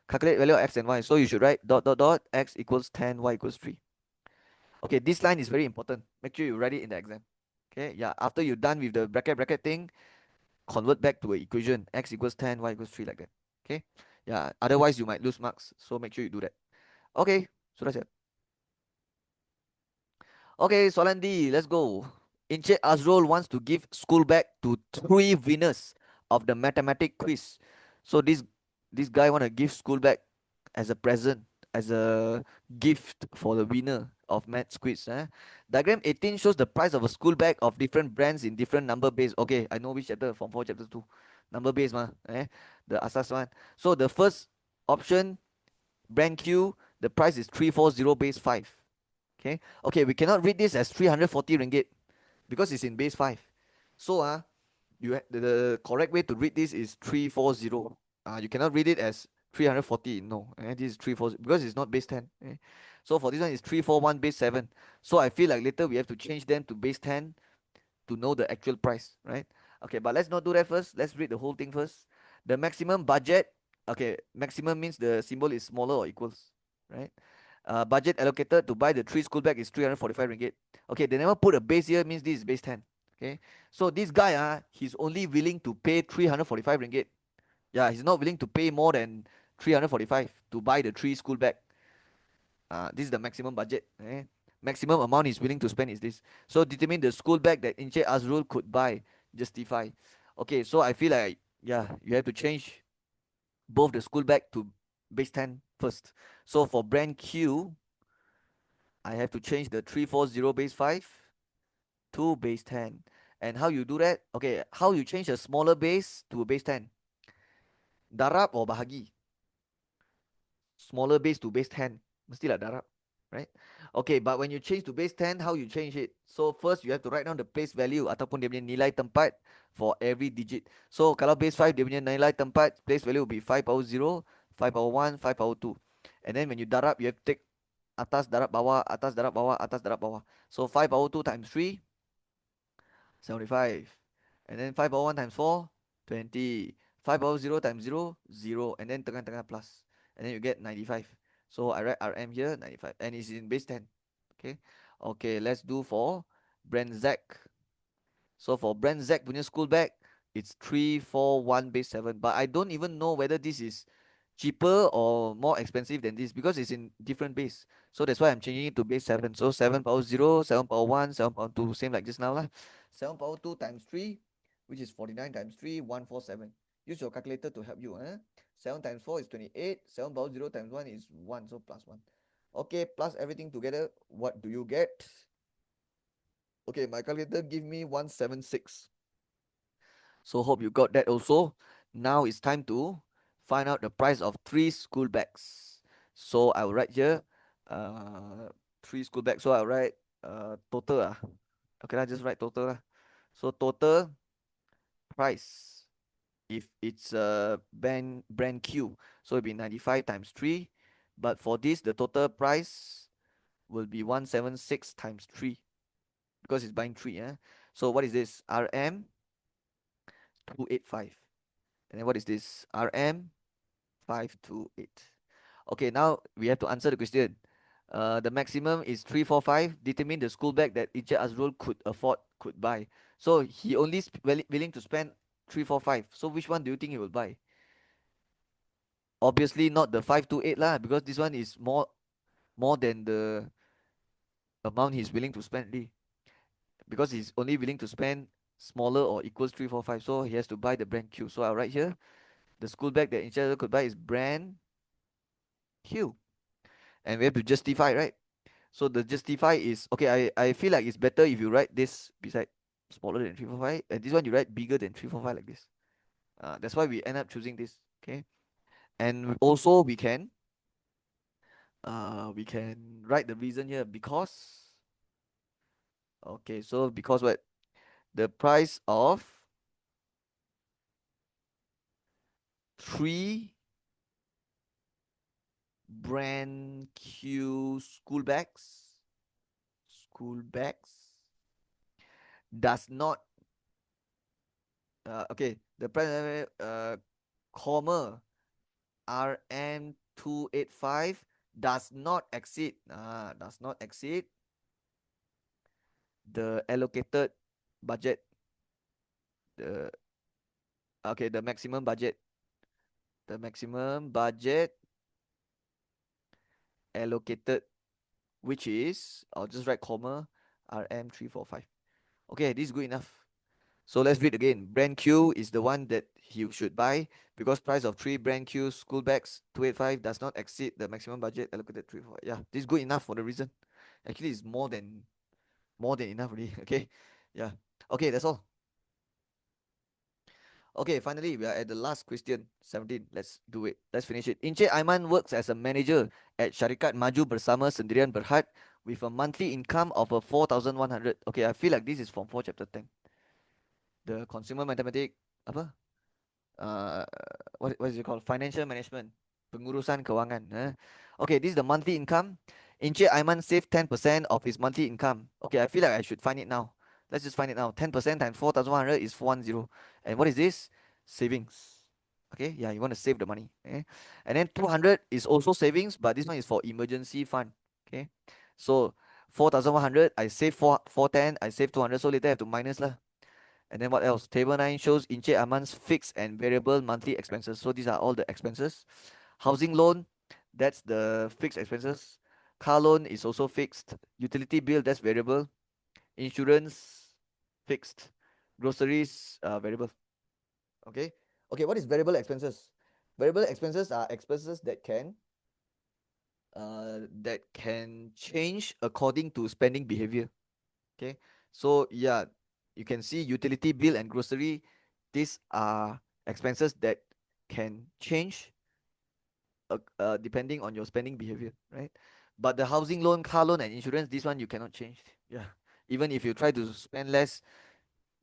Calculate value of x and y. So you should write dot dot dot x equals 10, y equals 3. Okay, this line is very important. Make sure you write it in the exam. Okay, yeah. After you're done with the bracket thing, convert back to an equation. X equals 10, y equals 3 like that. Okay. Yeah. Otherwise you might lose marks. So make sure you do that. Okay. Sudah siap. Okay, Solandi, let's go. Encik Azrul wants to give school bag to 3 winners of the mathematic quiz. So this guy want to give school bag as a present, as a gift for the winner of maths quiz. Diagram 18 shows the price of a school bag of different brands in different number base. Okay, I know which chapter, Form 4 chapter 2. Number base, the asas one. So the first option, brand Q, the price is 340 base 5. Okay, we cannot read this as 340 ringgit because it's in base 5. So the correct way to read this is 340. You cannot read it as 340, no. This is 340 because it's not base 10. So for this one, it's 341 base 7. So I feel like later we have to change them to base 10 to know the actual price, right? Okay, but let's not do that first. Let's read the whole thing first. The maximum budget, okay, maximum means the symbol is smaller or equals, right? Budget allocated to buy the three school bag is 345 ringgit. Okay, they never put a base here, means this is base 10. Okay, so this guy, he's only willing to pay 345 ringgit. Yeah, he's not willing to pay more than 345 to buy the three school bag. This is the maximum budget. Maximum amount he's willing to spend is this. So determine the school bag that Encik Azrul could buy. Justify. Okay, so I feel like, yeah, you have to change both the school bag to base 10 first. So for brand Q, I have to change the 340 base 5 to base 10. And how you do that? Okay, how you change a smaller base to a base 10? Darab or bahagi? Smaller base to base 10. Mestilah darab, right? Okay, but when you change to base 10, how you change it? So first you have to write down the place value ataupun dia punya nilai tempat for every digit. So kalau base 5 dia punya nilai tempat, place value will be 5 power 0, 5 power 1, 5 power 2. And then when you darab, you have to take atas darab bawah, atas darab bawah, atas darab bawah. So 5 power 2 times 3, 75. And then 5 power 1 times 4, 20. 5 power 0 times 0, 0. And then tengah-tengah plus. And then you get 95. So I write RM here, 95. And it's in base 10. Okay. Okay, let's do for brand Z. So for brand Z punya school bag, it's 341 base 7. But I don't even know whether this is cheaper or more expensive than this because it's in different base. So that's why I'm changing it to base 7. So 7 power 0, 7 power 1, 7 power 2, same like just now lah. 7 power 2 times 3, which is 49 times 3, 147. Use your calculator to help you. 7 times 4 is 28. 7 power 0 times 1 is 1, so plus 1. Okay, plus everything together, what do you get? Okay, my calculator give me 176. So hope you got that also. Now it's time to find out the price of three school bags. So I'll write here three school bags. So I'll write total. Okay, I just write total. So total price, if it's a brand Q, so it'll be 95 times 3. But for this, the total price will be 176 times 3 because it's buying 3. So what is this? RM 285. And then what is this? RM 528. Okay, now we have to answer the question. The maximum is 345. Determine the school bag that Encik Azrul could afford, could buy. So he only willing to spend 345. So which one do you think he will buy? Obviously not the 528 lah, because this one is more than the amount he's willing to spend. Because he's only willing to spend smaller or equals 345. So he has to buy the brand Q. So I'll write here the school bag that Encik Azrul could buy is brand Q. And we have to justify, right? So the justify is okay. I feel like it's better if you write this beside smaller than 345, and this one you write bigger than 345 like this. That's why we end up choosing this. Okay, and also we can write the reason here because, okay, so because what, the price of three brand Q school bags does not, okay, the price, comma RM285 does not exceed the allocated budget, the the maximum budget allocated, which is, I'll just write comma RM345. Okay, this is good enough. So let's read again. Brand Q is the one that you should buy because price of three brand Q school bags 285 does not exceed the maximum budget allocated 345. Yeah, this is good enough for the reason. Actually, it's more than enough already. Okay, yeah. Okay, that's all. Okay, finally we are at the last question, 17. Let's do it. Let's finish it. Encik Aiman works as a manager at Syarikat Maju Bersama Sendirian Berhad with a monthly income of a 4,100. Okay, I feel like this is from 4 chapter 10. The consumer mathematics, apa? Uh, what is it called? Financial management. Pengurusan kewangan. Okay, this is the monthly income. Encik Aiman saved 10% of his monthly income. Okay, I feel like I should find it now. Let's just find it now. 10% times 4,100 is 410. And what is this? Savings. Okay, yeah, you want to save the money. And then 200 is also savings, but this one is for emergency fund. Okay, so 4,100, I save 410, I save 200, so later I have to minus lah. And then what else? Table 9 shows Encik Aman's fixed and variable monthly expenses. So these are all the expenses. Housing loan, that's the fixed expenses. Car loan is also fixed. Utility bill, that's variable. Insurance, fixed. Groceries, variable. Okay. Okay, what is variable expenses? Variable expenses are expenses that can change according to spending behavior. Okay, so yeah, you can see utility bill and grocery. These are expenses that can change depending on your spending behavior, right? But the housing loan, car loan, and insurance, this one you cannot change. Yeah, even if you try to spend less,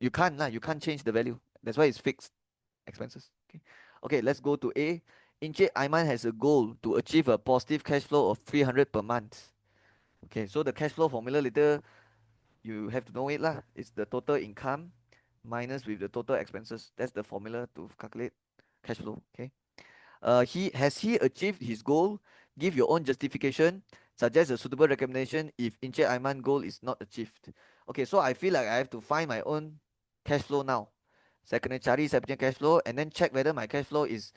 you can't lah. You can't change the value. That's why it's fixed expenses. Okay, okay. Let's go to A. Encik Aiman has a goal to achieve a positive cash flow of 300 per month. Okay, so the cash flow formula later you have to know it lah. It's the total income minus with the total expenses. That's the formula to calculate cash flow. Okay. He achieved his goal? Give your own justification. Suggest a suitable recommendation if Encik Aiman goal is not achieved. Okay, so I feel like I have to find my own cash flow now. Saya kena cari saya punya cash flow and then check whether my cash flow is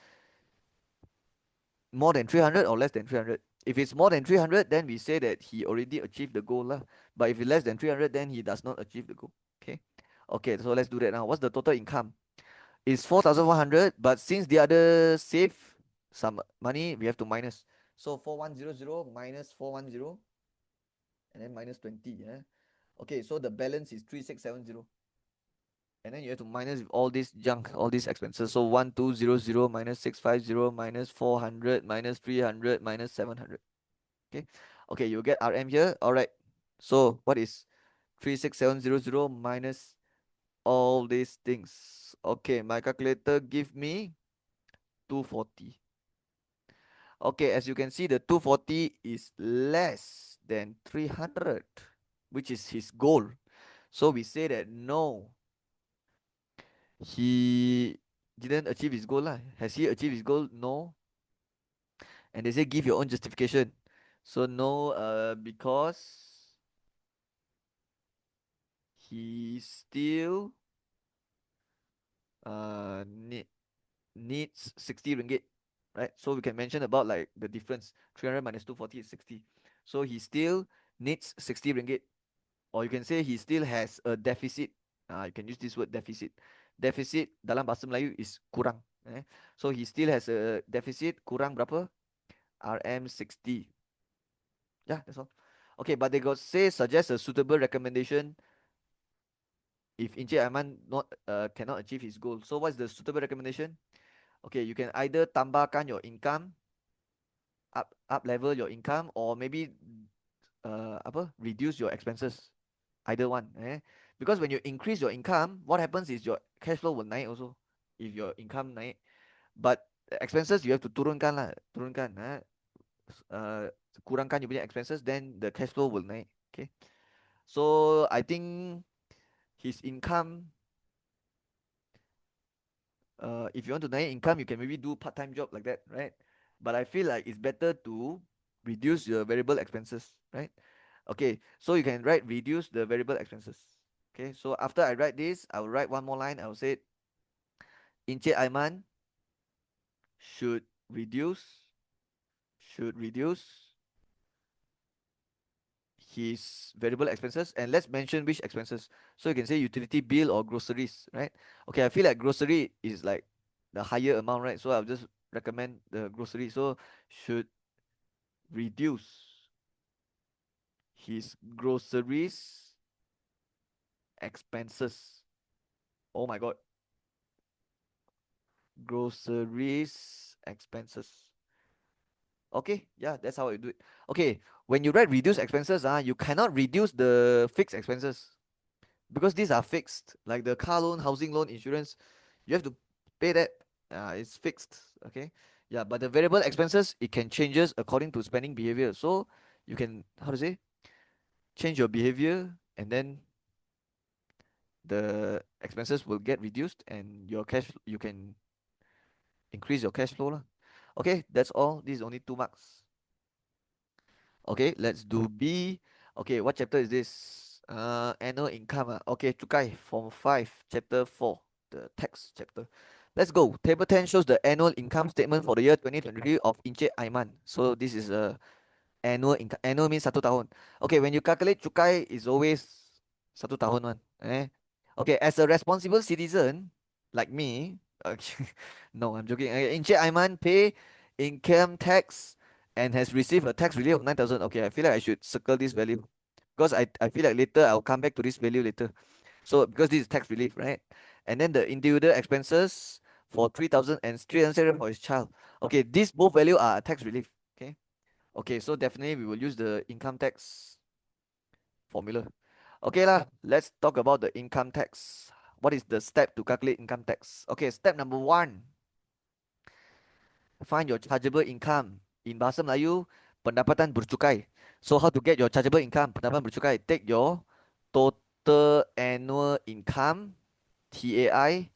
more than 300 or less than 300. If it's more than 300, then we say that he already achieved the goal lah. But if it's less than 300, then he does not achieve the goal. Okay. Okay, so let's do that now. What's the total income? It's 4,100, but since the other save some money, we have to minus. So 4100 minus 410 and then minus 20. Yeah. Okay, so the balance is 3670. And then you have to minus with all this junk, all these expenses. So 1200 minus 650 minus 400 minus 300 minus 700. Okay. Okay, you get RM here. All right. So what is 36700 minus all these things? Okay, my calculator give me 240. Okay, as you can see, the 240 is less than 300, which is his goal. So we say that no, he didn't achieve his goal lah. Has he achieved his goal? No. And they say give your own justification. So no, because he still need needs 60 ringgit, right? So we can mention about like the difference. 300 minus 240 is 60. So he still needs 60 ringgit. Or you can say he still has a deficit. You can use this word deficit. Deficit dalam bahasa Melayu is kurang. So he still has a deficit, kurang berapa? RM 60. Yeah, that's all. Okay, but they got say suggest a suitable recommendation if Encik Aiman not cannot achieve his goal. So what's the suitable recommendation? Okay, you can either tambahkan your income, up level your income, or maybe reduce your expenses. Either one. Because when you increase your income, what happens is your cash flow will naik also. If your income naik, but expenses you have to turunkan lah, turunkan. Kurangkan you punya expenses, then the cash flow will naik. Okay. So I think his income, if you want to naik income, you can maybe do part-time job like that, right? But I feel like it's better to reduce your variable expenses, right? Okay, so you can write reduce the variable expenses. Okay, so after I write this, I will write one more line. I will say Encik Aiman should reduce should reduce his variable expenses, and let's mention which expenses. So you can say utility bill or groceries, right? Okay, I feel like grocery is like the higher amount, right? So I'll just recommend the grocery. So should reduce his groceries expenses. Oh my god, groceries expenses. Okay, yeah, that's how I do it. Okay, when you write reduce expenses, you cannot reduce the fixed expenses because these are fixed, like the car loan, housing loan, insurance. You have to pay that. It's fixed. Okay. Yeah, but the variable expenses it can changes according to spending behavior. So you can how to say change your behavior, and then the expenses will get reduced, and your cash you can increase your cash flow lah. Okay, that's all. This is only 2 marks. Okay, let's do B. Okay, what chapter is this? Annual income. Okay, Chukai, Form 5, Chapter 4, the tax chapter. Let's go. Table 10 shows the annual income statement for the year 2023 of Encik Aiman. So this is a annual income. Annual means 1 tahun. Okay, when you calculate cukai, is always 1 tahun one. Okay, as a responsible citizen like me, okay, no, I'm joking. Encik Aiman pay income tax and has received a tax relief of 9,000. Okay, I feel like I should circle this value because I feel like later I'll come back to this value later. So because this is tax relief, right? And then the individual expenses for 3,000 and 300 for his child. Okay, these both value are tax relief. Okay. Okay, so definitely we will use the income tax formula. Okay lah, let's talk about the income tax. What is the step to calculate income tax? Okay, step number 1, find your chargeable income. In Bahasa Melayu, pendapatan bercukai. So how to get your chargeable income? Pendapatan bercukai. Take your total annual income, TAI,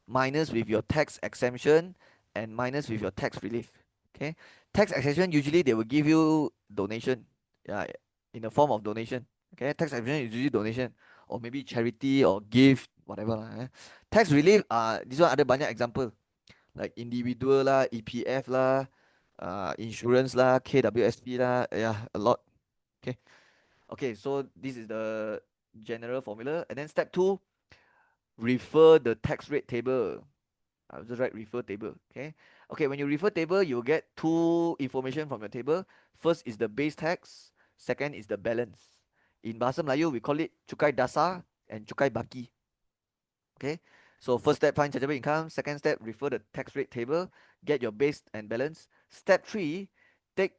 minus with your tax exemption and minus with your tax relief. Okay, tax exemption usually they will give you donation, yeah, in the form of donation. Okay, tax exemption is usually donation or maybe charity or gift, whatever lah. Tax relief, this one ada banyak example like individual lah, EPF lah, insurance lah, KWSP lah, yeah, a lot. Okay, okay, so this is the general formula, and then step 2, refer the tax rate table. I'll just write refer table. Okay. Okay. When you refer table, you'll get two information from your table. First is the base tax. Second is the balance. In Bahasa Melayu, we call it cukai dasar and cukai baki. Okay. So first step, find chargeable income. Second step, refer the tax rate table. Get your base and balance. Step 3, take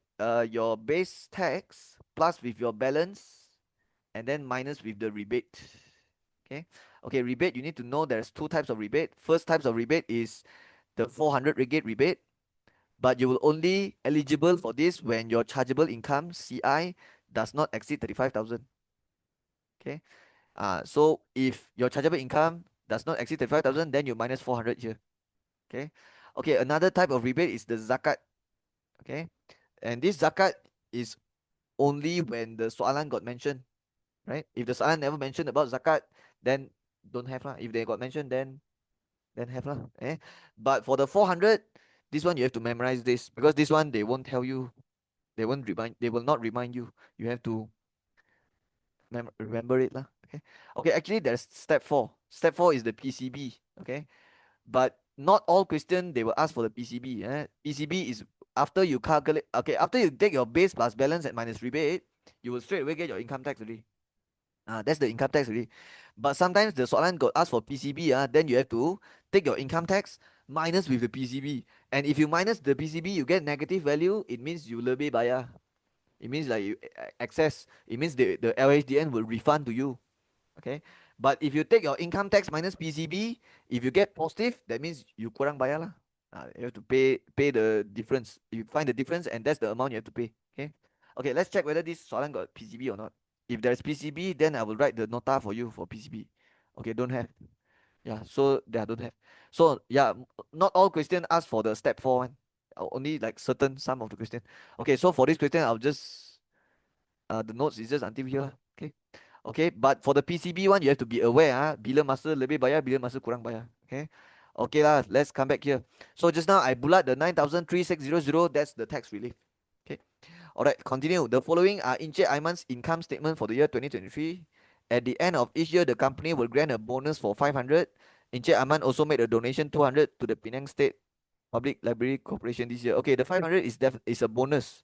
your base tax plus with your balance and then minus with the rebate. Okay. Okay, rebate, you need to know there's two types of rebate. First types of rebate is the 400 ringgit rebate, but you will only eligible for this when your chargeable income CI does not exceed 35,000. Okay. So if your chargeable income does not exceed 35,000, then you minus 400 here. Okay. Okay, another type of rebate is the zakat. Okay. And this zakat is only when the soalan got mentioned, right? If the soalan never mentioned about zakat, then don't have lah. If they got mentioned, then have lah. But for the 400, this one you have to memorize this because this one they won't tell you, they will not remind you. You have to remember it lah. Okay. Okay, actually there's step 4. Step 4 is the PCB. Okay. But not all question they will ask for the PCB. PCB is after you calculate, okay, after you take your base plus balance and minus rebate, you will straight away get your income tax already. That's the income tax already. But sometimes the soalan got asked for PCB, then you have to take your income tax minus with the PCB. And if you minus the PCB, you get negative value, it means you lebih bayar. It means like you excess. It means the LHDN will refund to you. Okay. But if you take your income tax minus PCB, if you get positive, that means you kurang bayar lah. You have to pay the difference. You find the difference, and that's the amount you have to pay. Okay. Okay. Let's check whether this soalan got PCB or not. If there's PCB, then I will write the nota for you for PCB. Okay. Don't have. Yeah. So yeah, don't have. So yeah, not all question ask for the step 4 one. Only like certain some of the question. Okay. So for this question, I'll just the notes is just until here lah. Okay. Okay, but for the PCB one, you have to be aware, bila masa lebih bayar, bila masa kurang bayar. Okay. Okay lah, let's come back here. So just now I bulat the 9,3600, that's the tax relief. Okay. Alright, continue. The following are Encik Aiman's income statement for the year 2023. At the end of each year, the company will grant a bonus for 500. Encik Aiman also made a donation 200 to the Pinang State Public Library Corporation this year. Okay, the 500 is a bonus.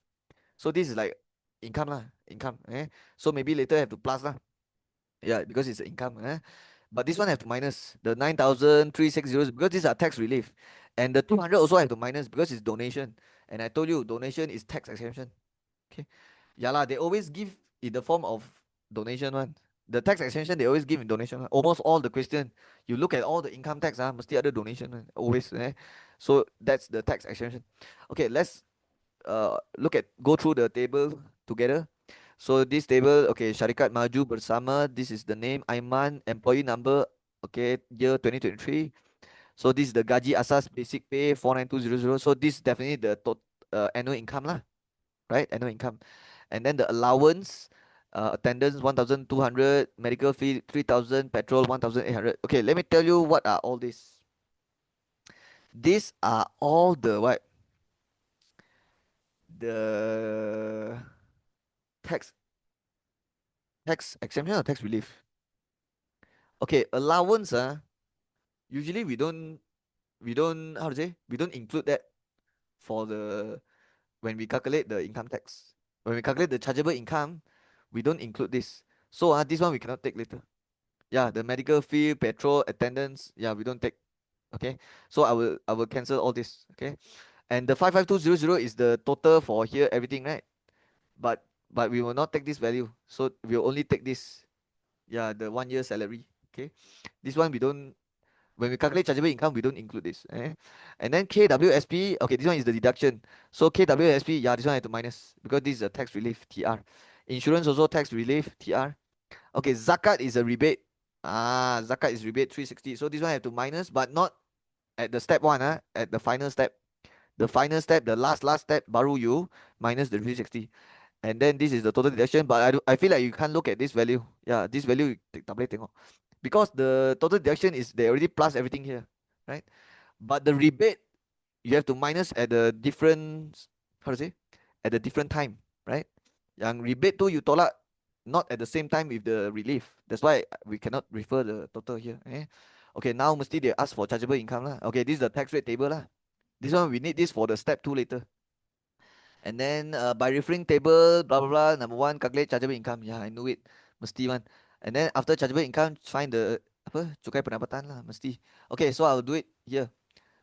So this is like income lah, income. So maybe later have to plus lah. Yeah, because it's income. But this one have to minus the 9,360 because these are tax relief. And the 200 also have to minus because it's donation. And I told you donation is tax exemption. Okay. Yeah lah, they always give in the form of donation one. The tax exemption they always give in donation. Almost all the question, you look at all the income tax, must other donation always. So that's the tax exemption. Okay, let's look at go through the table together. So this table, okay, syarikat maju bersama. This is the name Aiman, employee number, okay, year 2023. So this is the gaji asas basic pay 49200. So this is definitely the annual income lah, right? Annual income. And then the allowance, attendance 1200, medical fee 3000, petrol 1800. Okay, let me tell you what are all these. These are all the what? The tax tax exemption or tax relief. Okay, allowance usually we don't how to say we don't include that for the when we calculate the income tax. When we calculate the chargeable income, we don't include this. So this one we cannot take later. Yeah, the medical fee, petrol, attendance, yeah, we don't take. Okay. So I will cancel all this. Okay. And the 55200 is the total for here, everything, right? But we will not take this value. So we'll only take this. Yeah, the 1 year salary. Okay. This one we don't when we calculate chargeable income, we don't include this. And then KWSP, okay, this one is the deduction. So KWSP, yeah, this one I have to minus because this is a tax relief, TR. Insurance also tax relief, TR. Okay, zakat is a rebate. Zakat is rebate 360. So this one I have to minus, but not at the step one, at the final step. The final step, the last step, baru you minus the 360. And then this is the total deduction, but I feel like you can't look at this value. Yeah, this value tak boleh tengok. Because the total deduction is they already plus everything here, right? But the rebate you have to minus at the different, how to say, at the different time, right? Yang rebate tu you tolak not at the same time with the relief. That's why we cannot refer the total here. Okay, now mesti they ask for chargeable income lah. Okay, this is the tax rate table lah. This one we need this for the step 2 later. And then by referring table, blah blah blah. Number one, calculate chargeable income. Yeah, I knew it. Mesti one. And then after chargeable income, find the apa cukai pendapatan lah. Mesti. Okay, so I'll do it here.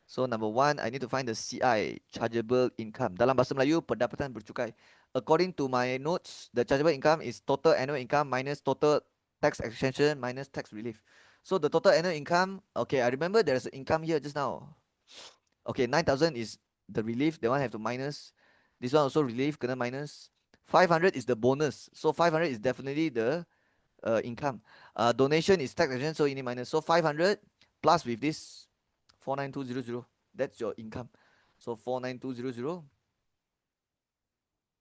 So number one, I need to find the CI, chargeable income. Dalam bahasa Melayu, pendapatan bercukai. According to my notes, the chargeable income is total annual income minus total tax exemption minus tax relief. So the total annual income, okay, I remember there's an income here just now. Okay, 9,000 is the relief. That one have to minus. This one also relief, kena minus. 500 is the bonus. So 500 is definitely the income. Donation is tax exemption, so you need minus. So 500 plus with this 49200. That's your income. So 49200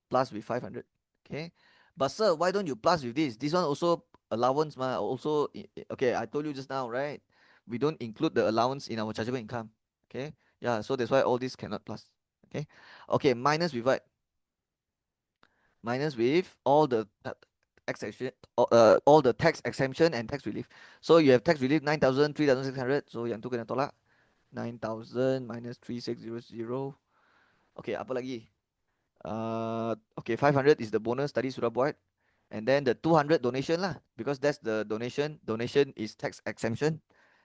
plus with 500. Okay. But sir, why don't you plus with this? This one also allowance ma. Also, okay, I told you just now, right? We don't include the allowance in our chargeable income. Okay. Yeah, so that's why all this cannot plus. Okay. Okay, minus with what? Minus with all the exemption, all the tax exemption and tax relief. So you have tax relief 9,000, 3,600. So yang tu kena tolak. 9,000 minus 3,600. Okay, apa lagi? Okay, 500 is the bonus tadi sudah buat. And then the 200 donation lah, because that's the donation. Donation is tax exemption.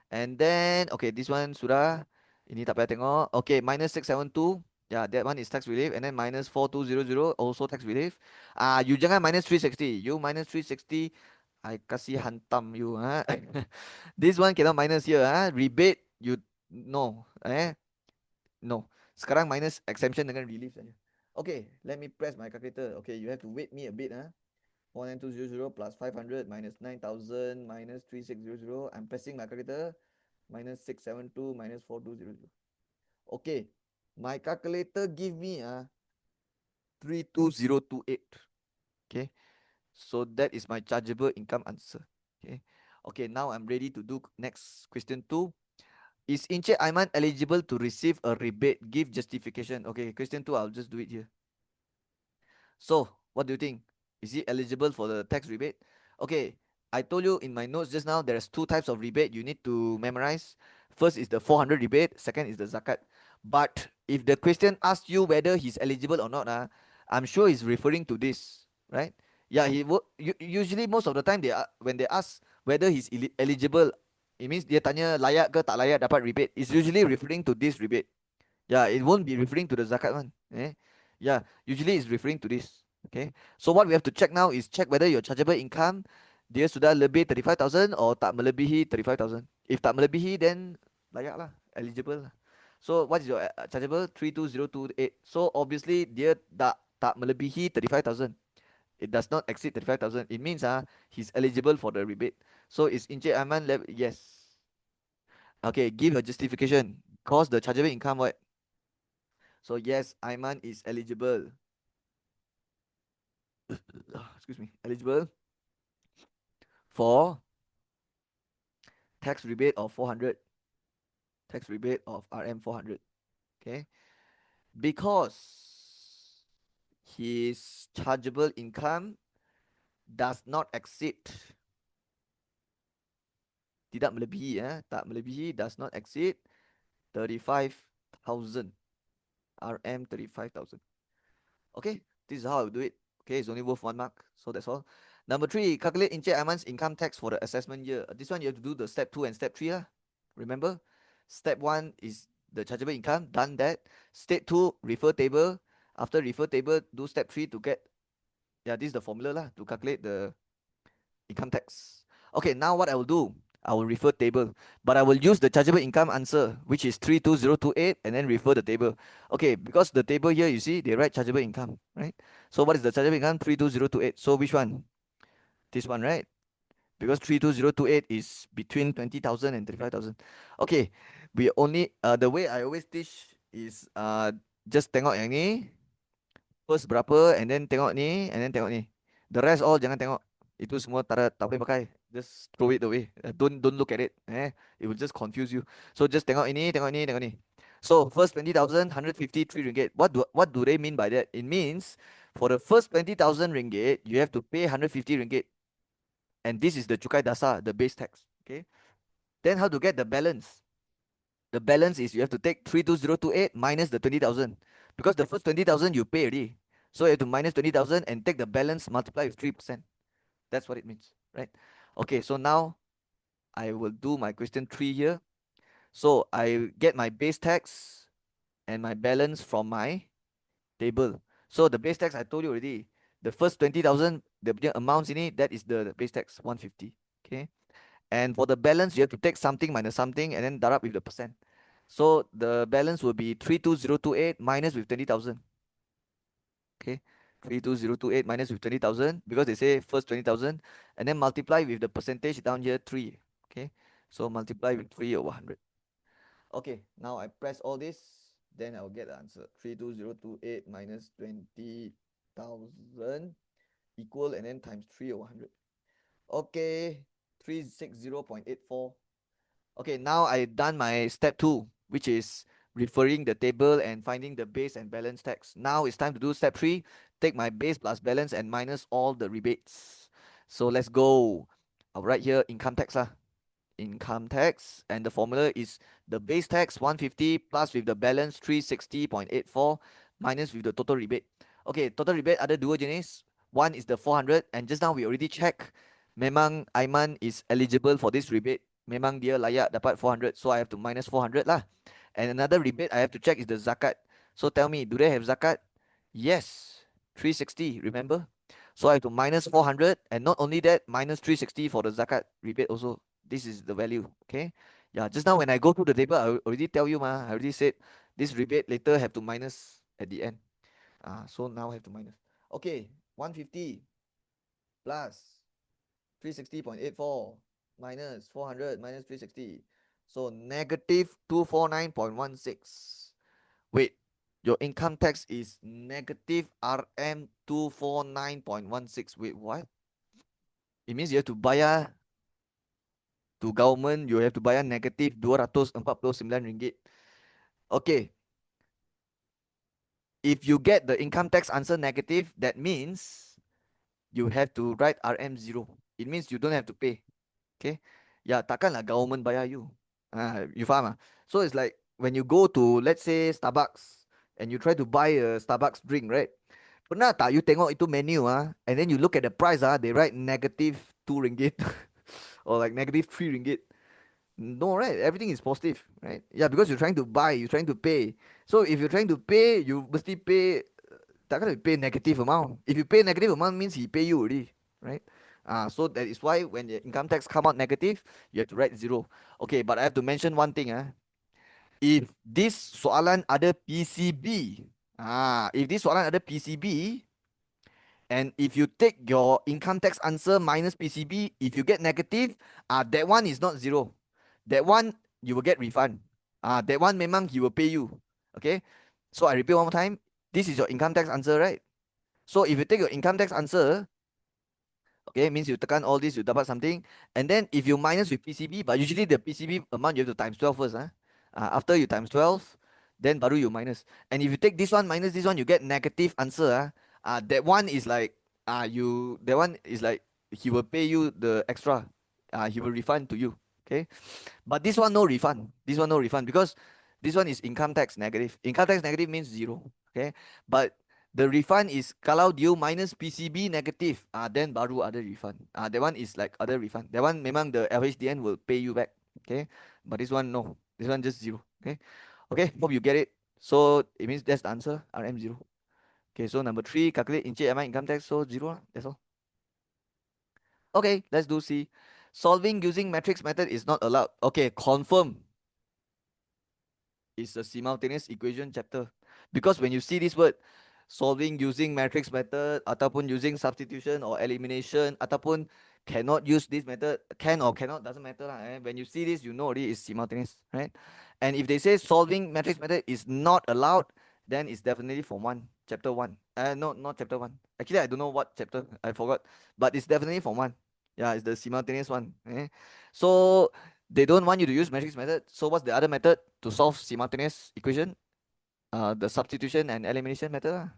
And then, okay, this one sudah. Ini tak payah tengok. Okay, minus 672. Yeah, that one is tax relief. And then minus 4200 also tax relief. You jangan minus 360. You minus 360. I kasih hantam you. This one cannot minus here. Rebate, you, no. No. Sekarang minus exemption dengan relief saja. Okay, let me press my calculator. Okay, you have to wait me a bit. 19200 plus 500 minus 9,000 minus 3600. I'm pressing my calculator. Minus 672 minus 4200. Okay, my calculator give me 32028. Okay, so that is my chargeable income answer. Okay, okay, now I'm ready to do next question 2. Is Encik Aiman eligible to receive a rebate? Give justification. Okay, question 2, I'll just do it here. So, what do you think? Is he eligible for the tax rebate? Okay, I told you in my notes just now, there's 2 types of rebate you need to memorize. First is the 400 rebate, second is the zakat. But if the question asks you whether he's eligible or not, I'm sure he's referring to this, right? Yeah, usually most of the time when they ask whether he's eligible, it means dia tanya layak ke tak layak dapat rebate. It's usually referring to this rebate. Yeah, it won't be referring to the zakat one. Yeah, usually it's referring to this. Okay. So what we have to check now is check whether your chargeable income Dia sudah lebih 35,000 or tak melebihi 35,000. If tak melebihi, then layak lah, eligible lah. So what is your chargeable? 32028. So obviously dia tak melebihi 35,000. It does not exceed 35,000. It means he's eligible for the rebate. So is Encik Aiman level? Yes. Okay, give a justification. Cause the chargeable income what? So yes, Aiman is eligible. Excuse me. Eligible for tax rebate of 400. Tax rebate of RM 400. Okay. Because his chargeable income does not exceed, tidak melebihi, tak melebihi, does not exceed 35,000 RM 35,000. Okay, this is how I do it. Okay, it's only worth 1 mark, so that's all. Number 3, calculate Encik Aiman's income tax for the assessment year. This one you have to do the step 2 and step 3 lah. Remember, step 1 is the chargeable income, done that. Step 2, refer table. After refer table, do step 3 to get, yeah, this is the formula lah, to calculate the income tax. Okay, now what I will do, I will refer table, but I will use the chargeable income answer, which is 32028, and then refer the table. Okay, because the table here, you see, they write chargeable income, right? So what is the chargeable income? 32028. So which one? This one, right? Because 32028 is between 20,000 and 35,000. Okay, we only, the way I always teach is just tengok yang ni, first berapa, and then tengok ni, and then tengok ni. The rest all jangan tengok. Itu semua tak boleh pakai. Just throw it away. Don't look at it. It will just confuse you. So just tengok ini, tengok ini, tengok ni. So first 20,000, 153 ringgit. What do they mean by that? It means for the first 20,000 ringgit, you have to pay 150 ringgit. And this is the cukai dasar, the base tax. Okay. Then how to get the balance? The balance is you have to take 32028 minus the 20,000. Because the first 20,000 you pay already. So you have to minus 20,000 and take the balance, multiply with 3%. That's what it means, right? Okay, so now I will do my question 3 here. So I get my base tax and my balance from my table. So the base tax I told you already. The first 20,000, the amounts in it, that is the base tax, 150. Okay. And for the balance, you have to take something minus something and then darab with the percent. So the balance will be 32028 minus with 20,000. Okay. 32028 minus with 20,000 because they say first 20,000 and then multiply with the percentage down here 3. Okay. So multiply with 3 over 100. Okay. Now I press all this. Then I'll get the answer. 32028 minus 20,000 equal and then times 3 over 100. Okay. 360.84. Okay, now I done my step 2, which is referring the table and finding the base and balance tax. Now it's time to do step 3. Take my base plus balance and minus all the rebates. So let's go. I'll write here income tax lah. Income tax, and the formula is the base tax 150 plus with the balance 360.84 minus with the total rebate. Okay, total rebate ada dua jenis. One is the 400, and just now we already check. Memang Aiman is eligible for this rebate. Memang dia layak dapat 400, so I have to minus 400 lah. And another rebate I have to check is the zakat. So tell me, do they have zakat? Yes, 360, remember? So I have to minus 400, and not only that, minus 360 for the zakat rebate also. This is the value, okay? Yeah, just now when I go through the table, I already tell you, I already said this rebate later have to minus at the end. So now I have to minus. Okay, 150 plus 360.84 minus 400 minus 360. So negative 249.16. Wait, your income tax is negative RM 249.16. Wait, what? It means you have to bayar to government, you have to bayar negative 249 ringgit. Okay. If you get the income tax answer negative, that means you have to write RM 0. It means you don't have to pay. Okay. Ya, takkanlah government bayar you. You faham? So it's like when you go to, let's say, Starbucks and you try to buy a Starbucks drink, right? Pernah tak you tengok itu menu and then you look at the price they write negative 2 ringgit or like negative 3 ringgit. No, right? Everything is positive, right? Yeah, because you're trying to buy, you're trying to pay. So if you're trying to pay, you must pay. Takkan you pay negative amount. If you pay negative amount means he pay you already, right? So that is why when the income tax come out negative, you have to write 0. Okay, but I have to mention one thing. If this soalan ada PCB, if this soalan ada PCB, and if you take your income tax answer minus PCB, if you get negative, that one is not 0. That one you will get refund. That one memang he will pay you. Okay. So I repeat one more time. This is your income tax answer, right? So if you take your income tax answer, okay, means you tekan all this, you dapat something. And then if you minus with PCB, but usually the PCB amount you have to times 12 first. After you times 12, then baru you minus. And if you take this one minus this one, you get negative answer. That one is like that one is like he will pay you the extra. He will refund to you. Okay. But this one no refund. This one no refund because this one is income tax negative. Income tax negative means 0. Okay. But the refund is kalau you minus PCB negative, then baru ada refund. That one is like other refund. That one memang the LHDN will pay you back. Okay. But this one no. This one just 0. Okay. Okay. Hope you get it. So it means that's the answer. RM 0. Okay. So number 3, calculate Encik Am income tax. So 0 lah. That's all. Okay. Let's do C. Solving using matrix method is not allowed. Okay. Confirm. Is a simultaneous equation chapter. Because when you see this word, solving using matrix method, ataupun using substitution or elimination, ataupun cannot use this method, can or cannot, doesn't matter lah. When you see this, you know already it's simultaneous, right? And if they say solving matrix method is not allowed, then it's definitely from chapter 1. No, not chapter 1. Actually, I don't know what chapter, I forgot. But it's definitely from 1. Yeah, it's the simultaneous one. So they don't want you to use matrix method. So what's the other method to solve simultaneous equation? The substitution and elimination method.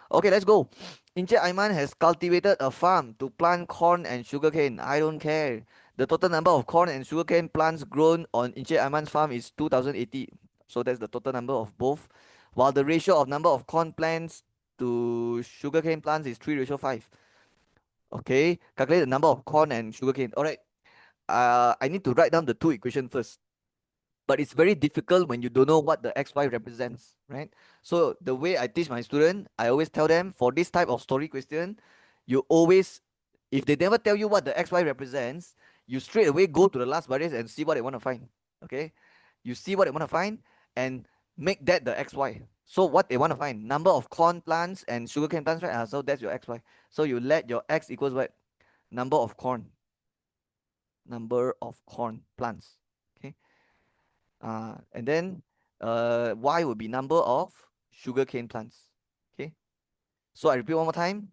Okay, let's go. Encik Aiman has cultivated a farm to plant corn and sugarcane. I don't care. The total number of corn and sugarcane plants grown on Encik Aiman's farm is 2080. So that's the total number of both. While the ratio of number of corn plants to sugarcane plants is 3:5. Okay, calculate the number of corn and sugarcane. Alright, I need to write down the two equations first. But it's very difficult when you don't know what the XY represents, right? So the way I teach my student, I always tell them for this type of story question, you always, if they never tell you what the XY represents, you straight away go to the last baris and see what they want to find. Okay? You see what they want to find and make that the XY. So what they want to find, number of corn plants and sugarcane plants, right? So that's your XY. So you let your X equals what? Number of corn. Number of corn plants. Okay? And then Y would be number of sugarcane plants. Okay. So I repeat one more time.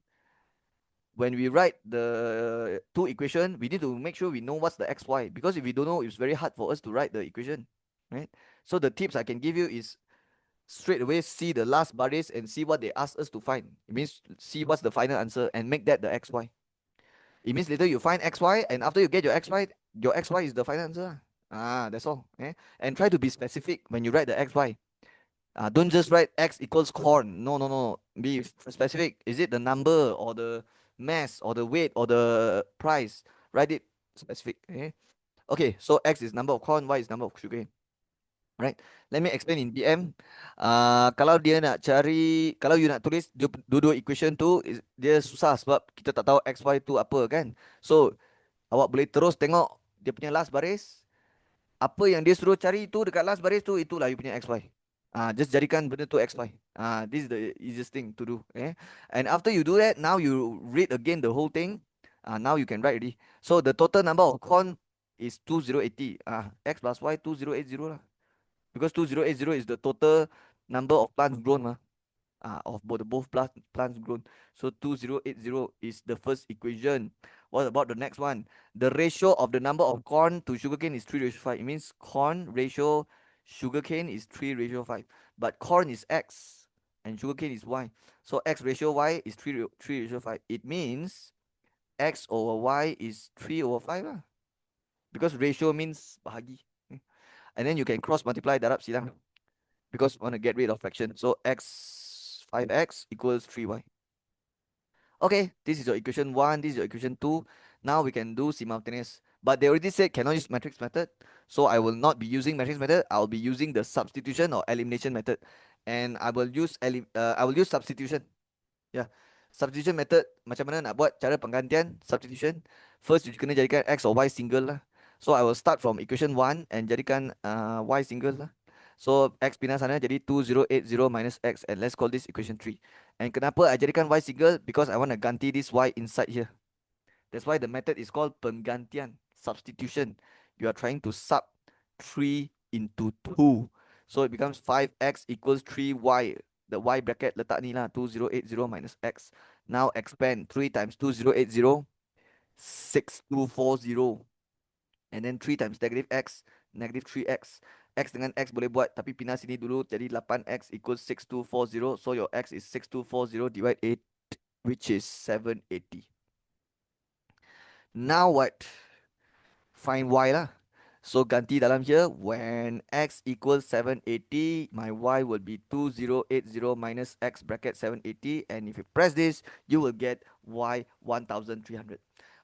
When we write the two equation, we need to make sure we know what's the XY, because if we don't know, it's very hard for us to write the equation, right? So the tips I can give you is straight away see the last baris and see what they ask us to find. It means see what's the final answer and make that the XY. It means later you find XY, and after you get your XY is the final answer. That's all. And try to be specific when you write the XY. Don't just write X equals corn. No, no, no. Be specific. Is it the number or the mass or the weight or the price? Write it specific. Okay, so X is number of corn, Y is number of sugar. Right. Let me explain in BM. Kalau dia nak cari, kalau you nak tulis dua-dua equation tu, dia susah sebab kita tak tahu X, Y tu apa kan. So, awak boleh terus tengok dia punya last baris. Apa yang dia suruh cari tu dekat last baris tu, itulah you punya XY. Just jadikan benda tu XY. This is the easiest thing to do. And after you do that, now you read again the whole thing. Now you can write already. So the total number of corn is 2080. X plus Y 2080 lah. Because 2080 is the total number of plants grown, of both plants grown. So 2080 is the first equation. What about the next one? The ratio of the number of corn to sugarcane is 3:5. It means corn ratio sugarcane is 3:5. But corn is X and sugarcane is Y. So X ratio Y is 3:5. It means X over Y is 3/5 lah. Because ratio means bahagi. And then you can cross multiply darab silang. Because we want to get rid of fraction. So X 5X equals 3Y. Okay, this is your equation 1, this is your equation 2. Now we can do simultaneous. But they already said cannot use matrix method. So I will not be using matrix method. I'll be using the substitution or elimination method. And I will use substitution. Yeah. Substitution method, macam mana nak buat cara penggantian substitution? First, you kena jadikan x or y single lah. So I will start from equation 1 and jadikan y single lah. So x pindah sana jadi 2080 minus x, and let's call this equation 3. And kenapa I jadikan y single? Because I want to ganti this y inside here. That's why the method is called penggantian, substitution. You are trying to sub 3 into 2. So it becomes 5x equals 3y. The y bracket letak ni lah, 2080 minus x. Now expand 3 times 2080, 6240. And then 3 times negative x, negative 3x. X dengan x boleh buat, tapi pindah sini dulu, jadi 8x equals 6240. So your x is 6240 divide 8, which is 780. Now what? Find y lah. So ganti dalam here, when x equals 780, my y will be 2080 minus x bracket 780. And if you press this, you will get y 1300.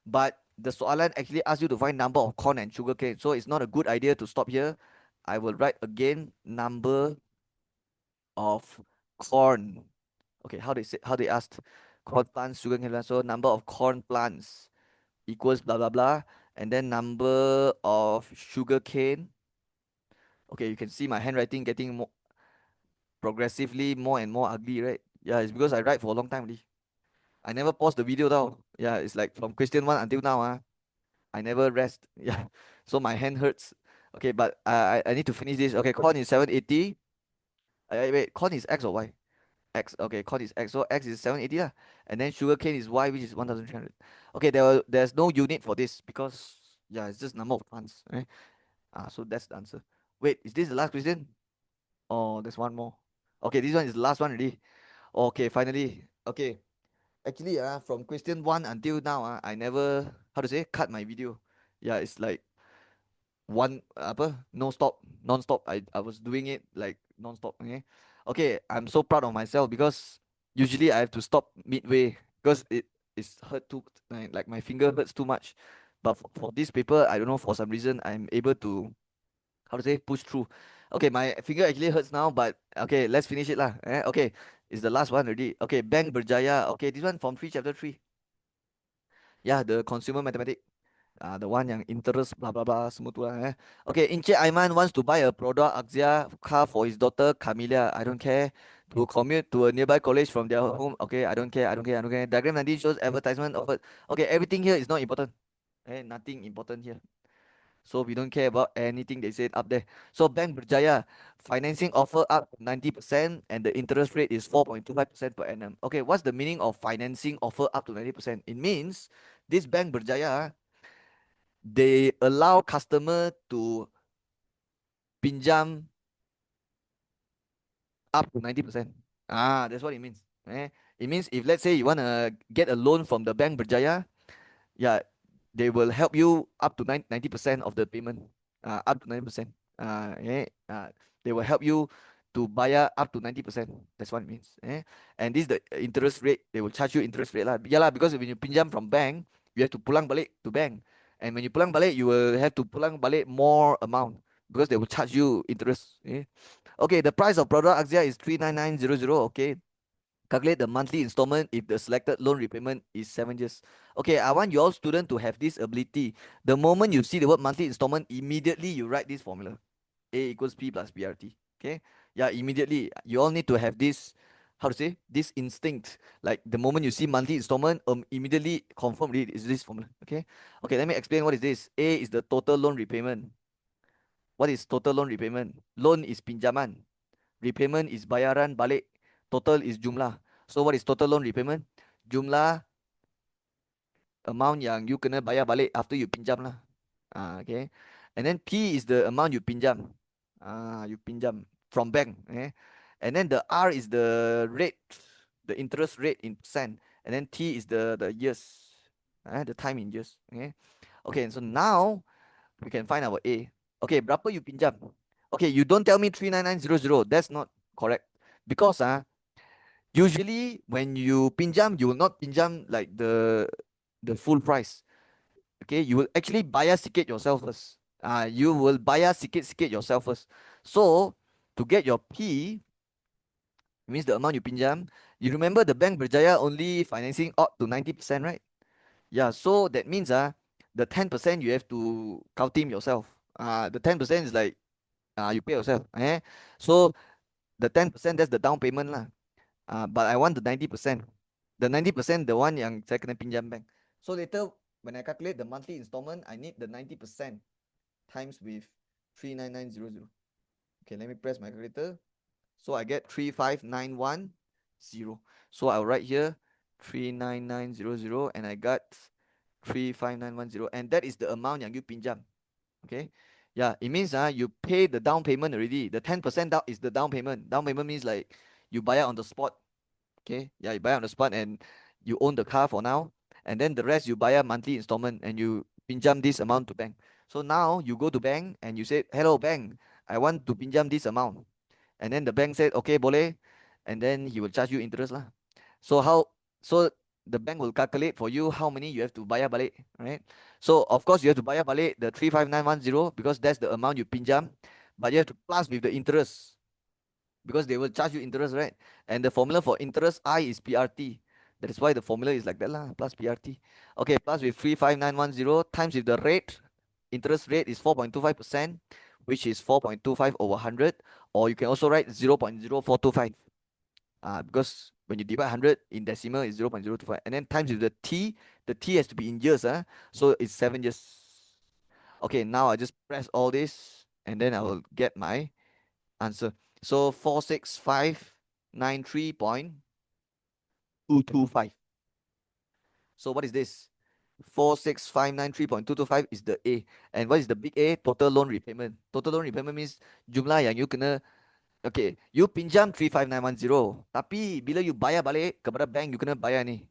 But the soalan actually asks you to find number of corn and sugar cane. So it's not a good idea to stop here. I will write again number of corn. Okay, how they asked? Corn plants, sugar cane plants. So number of corn plants equals blah blah blah, and then number of sugar cane. Okay, you can see my handwriting getting more progressively more and more ugly, right? Yeah, it's because I write for a long time already. I never pause the video now. Yeah, it's like from question 1 until now. I never rest. Yeah, so my hand hurts. Okay, but I need to finish this. Okay, corn is 780. Wait, corn is x or y? X. Okay, corn is x, so x is 780 lah. And then sugar cane is y, which is 1300. Okay, there's no unit for this because yeah, it's just number of plants, right? So that's the answer. Wait, is this the last question? Oh, there's one more. Okay, this one is the last one already. Okay, finally. Okay, actually, from question 1 until now, I never, how to say, cut my video. Yeah, it's like one apa no stop non-stop. I was doing it like non-stop. Okay, I'm so proud of myself because usually I have to stop midway because it's hurt too, like my finger hurts too much. But for this paper, I don't know, for some reason I'm able to, how to say, push through. Okay, my finger actually hurts now, but okay, let's finish it lah. Okay, it's the last one already. Okay, Bank Berjaya. Okay, this one from 3 chapter 3. Yeah, the consumer mathematics. The one yang interest blah blah blah semua tu lah. Okay, Encik Aiman wants to buy a product Axia car for his daughter Camilla. I don't care. To commute to a nearby college from their home. Okay, I don't care. I don't care. I don't care. Diagram 90 shows advertisement offered. Okay, everything here is not important. Nothing important here. So we don't care about anything they said up there. So Bank Berjaya, financing offer up 90% and the interest rate is 4.25% per annum. Okay, what's the meaning of financing offer up to 90%? It means this Bank Berjaya, they allow customer to pinjam up to 90%. That's what it means. It means if let's say you want to get a loan from the Bank Berjaya, yeah, they will help you up to 90% of the payment. Up to 90%. They will help you to buy up to 90%. That's what it means. And this is the interest rate. They will charge you interest rate lah. Yeah lah, because when you pinjam from bank, you have to pulang balik to bank. And when you pulang balik, you will have to pulang balik more amount because they will charge you interest. Okay, the price of product Axia is 39900. Okay. Calculate the monthly installment if the selected loan repayment is 7 years. Okay, I want your student to have this ability. The moment you see the word monthly installment, immediately you write this formula. A equals P plus BRT. Okay? Yeah, immediately. You all need to have this, how to say, this instinct. Like the moment you see monthly installment, immediately confirm it is this formula. Okay? Okay, let me explain what is this. A is the total loan repayment. What is total loan repayment? Loan is pinjaman. Repayment is bayaran balik. Total is jumlah. So what is total loan repayment? Jumlah amount yang you kena bayar balik after you pinjam lah. Okay. And then P is the amount you pinjam. You pinjam from bank. And then the R is the rate, the interest rate in percent. And then T is the years, the time in years. Okay, so now we can find our A. Okay, berapa you pinjam? Okay, you don't tell me 39900. That's not correct. Because usually when you pinjam, you will not pinjam like the full price. Okay, you will actually bayar sikit yourself first. You will bayar sikit yourself first. So to get your P, means the amount you pinjam, You remember the Bank Berjaya only financing up to 90%, right? Yeah, so that means the 10% you have to team yourself. The 10% is like you pay yourself. So the 10% that's the down payment lah. But I want the 90%. The 90% the one yang saya kena pinjam bank. So later when I calculate the monthly installment, I need the 90% times with 39900. Okay, let me press my calculator. So I get 35910. So I'll write here 39900 and I got 35910, and that is the amount yang you pinjam. Okay. Yeah, it means you pay the down payment already. The 10% down is the down payment. Down payment means like you buy it on the spot. Okay. Yeah, you buy on the spot and you own the car for now. And then the rest you buy a monthly installment and you pinjam this amount to bank. So now you go to bank and you say, hello bank, I want to pinjam this amount. And then the bank said, okay, boleh. And then he will charge you interest lah. So so the bank will calculate for you how many you have to bayar balik, right? So of course you have to bayar balik the 35910 because that's the amount you pinjam, but you have to plus with the interest because they will charge you interest, right? And the formula for interest I is PRT. That is why the formula is like that lah, plus PRT. Okay, plus with 35910 times with the rate, interest rate is 4.25%, which is 4.25 over 100, or you can also write 0.0425. Because when you divide 100 in decimal is 0.025, and then times with the T has to be in years, so it's 7 years. Okay, now I just press all this and then I will get my answer. So 46593.225. So what is this? 46593.225 is the A. And what is the big A? Total loan repayment. Total loan repayment means jumlah yang you kena. Okay, you pinjam 35910. Tapi bila you bayar balik kepada bank, you kena bayar ni.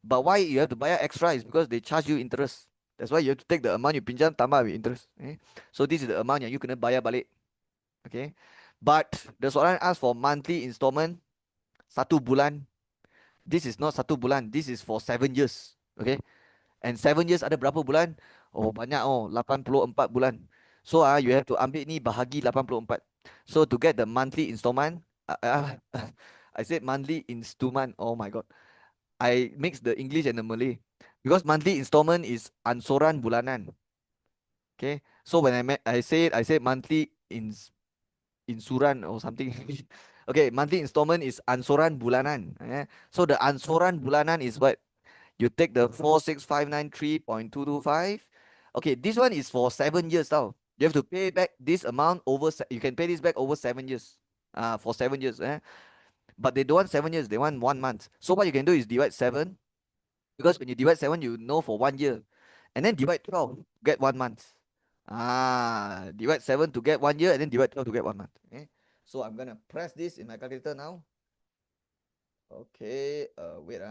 But why you have to bayar extra is because they charge you interest. That's why you have to take the amount you pinjam tambah with interest. So this is the amount yang you kena bayar balik. Okay. But the soalan ask for monthly installment 1 bulan. This is not 1 bulan. This is for 7 years. Okay. And 7 years ada berapa bulan? Oh banyak, 84 bulan. So you have to ambil ni bahagi 84. So to get the monthly installment, I said monthly installment. Oh my god, I mix the English and the Malay because monthly installment is ansoran bulanan. Okay, so when I said monthly insuran or something. Okay, monthly installment is ansoran bulanan. So the ansoran bulanan is what? You take the 46593.225. Okay, this one is for 7 years now. You have to pay back this amount over. You can pay this back over 7 years. For 7 years. But they don't want 7 years. They want 1 month. So what you can do is divide 7, because when you divide 7, you know for 1 year, and then divide 12, get 1 month. Divide 7 to get 1 year, and then divide 12 to get 1 month. Okay. So I'm gonna press this in my calculator now. Okay. Wait.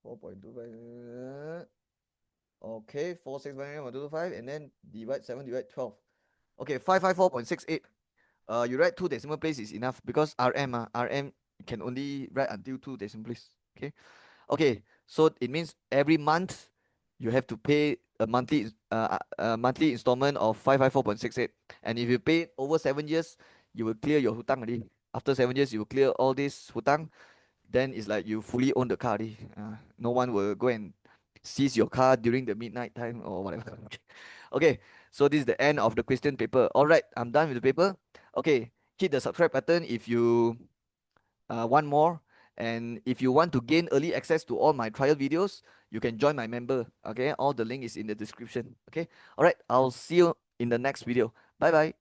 4.25. Okay, 465 and then divide 7, divide 12. Okay, 554.68. You write 2 decimal place is enough because RM can only write until 2 decimal place. Okay. Okay, so it means every month you have to pay a monthly installment of 554.68. And if you pay over 7 years, you will clear your hutang already. After 7 years, you will clear all this hutang. Then it's like you fully own the car already. No one will go and seize your car during the midnight time or whatever. Okay, so this is the end of the question paper. All right, I'm done with the paper. Okay, hit the subscribe button if you want more. And if you want to gain early access to all my trial videos, you can join my member. Okay, all the link is in the description. Okay, all right, I'll see you in the next video. Bye bye.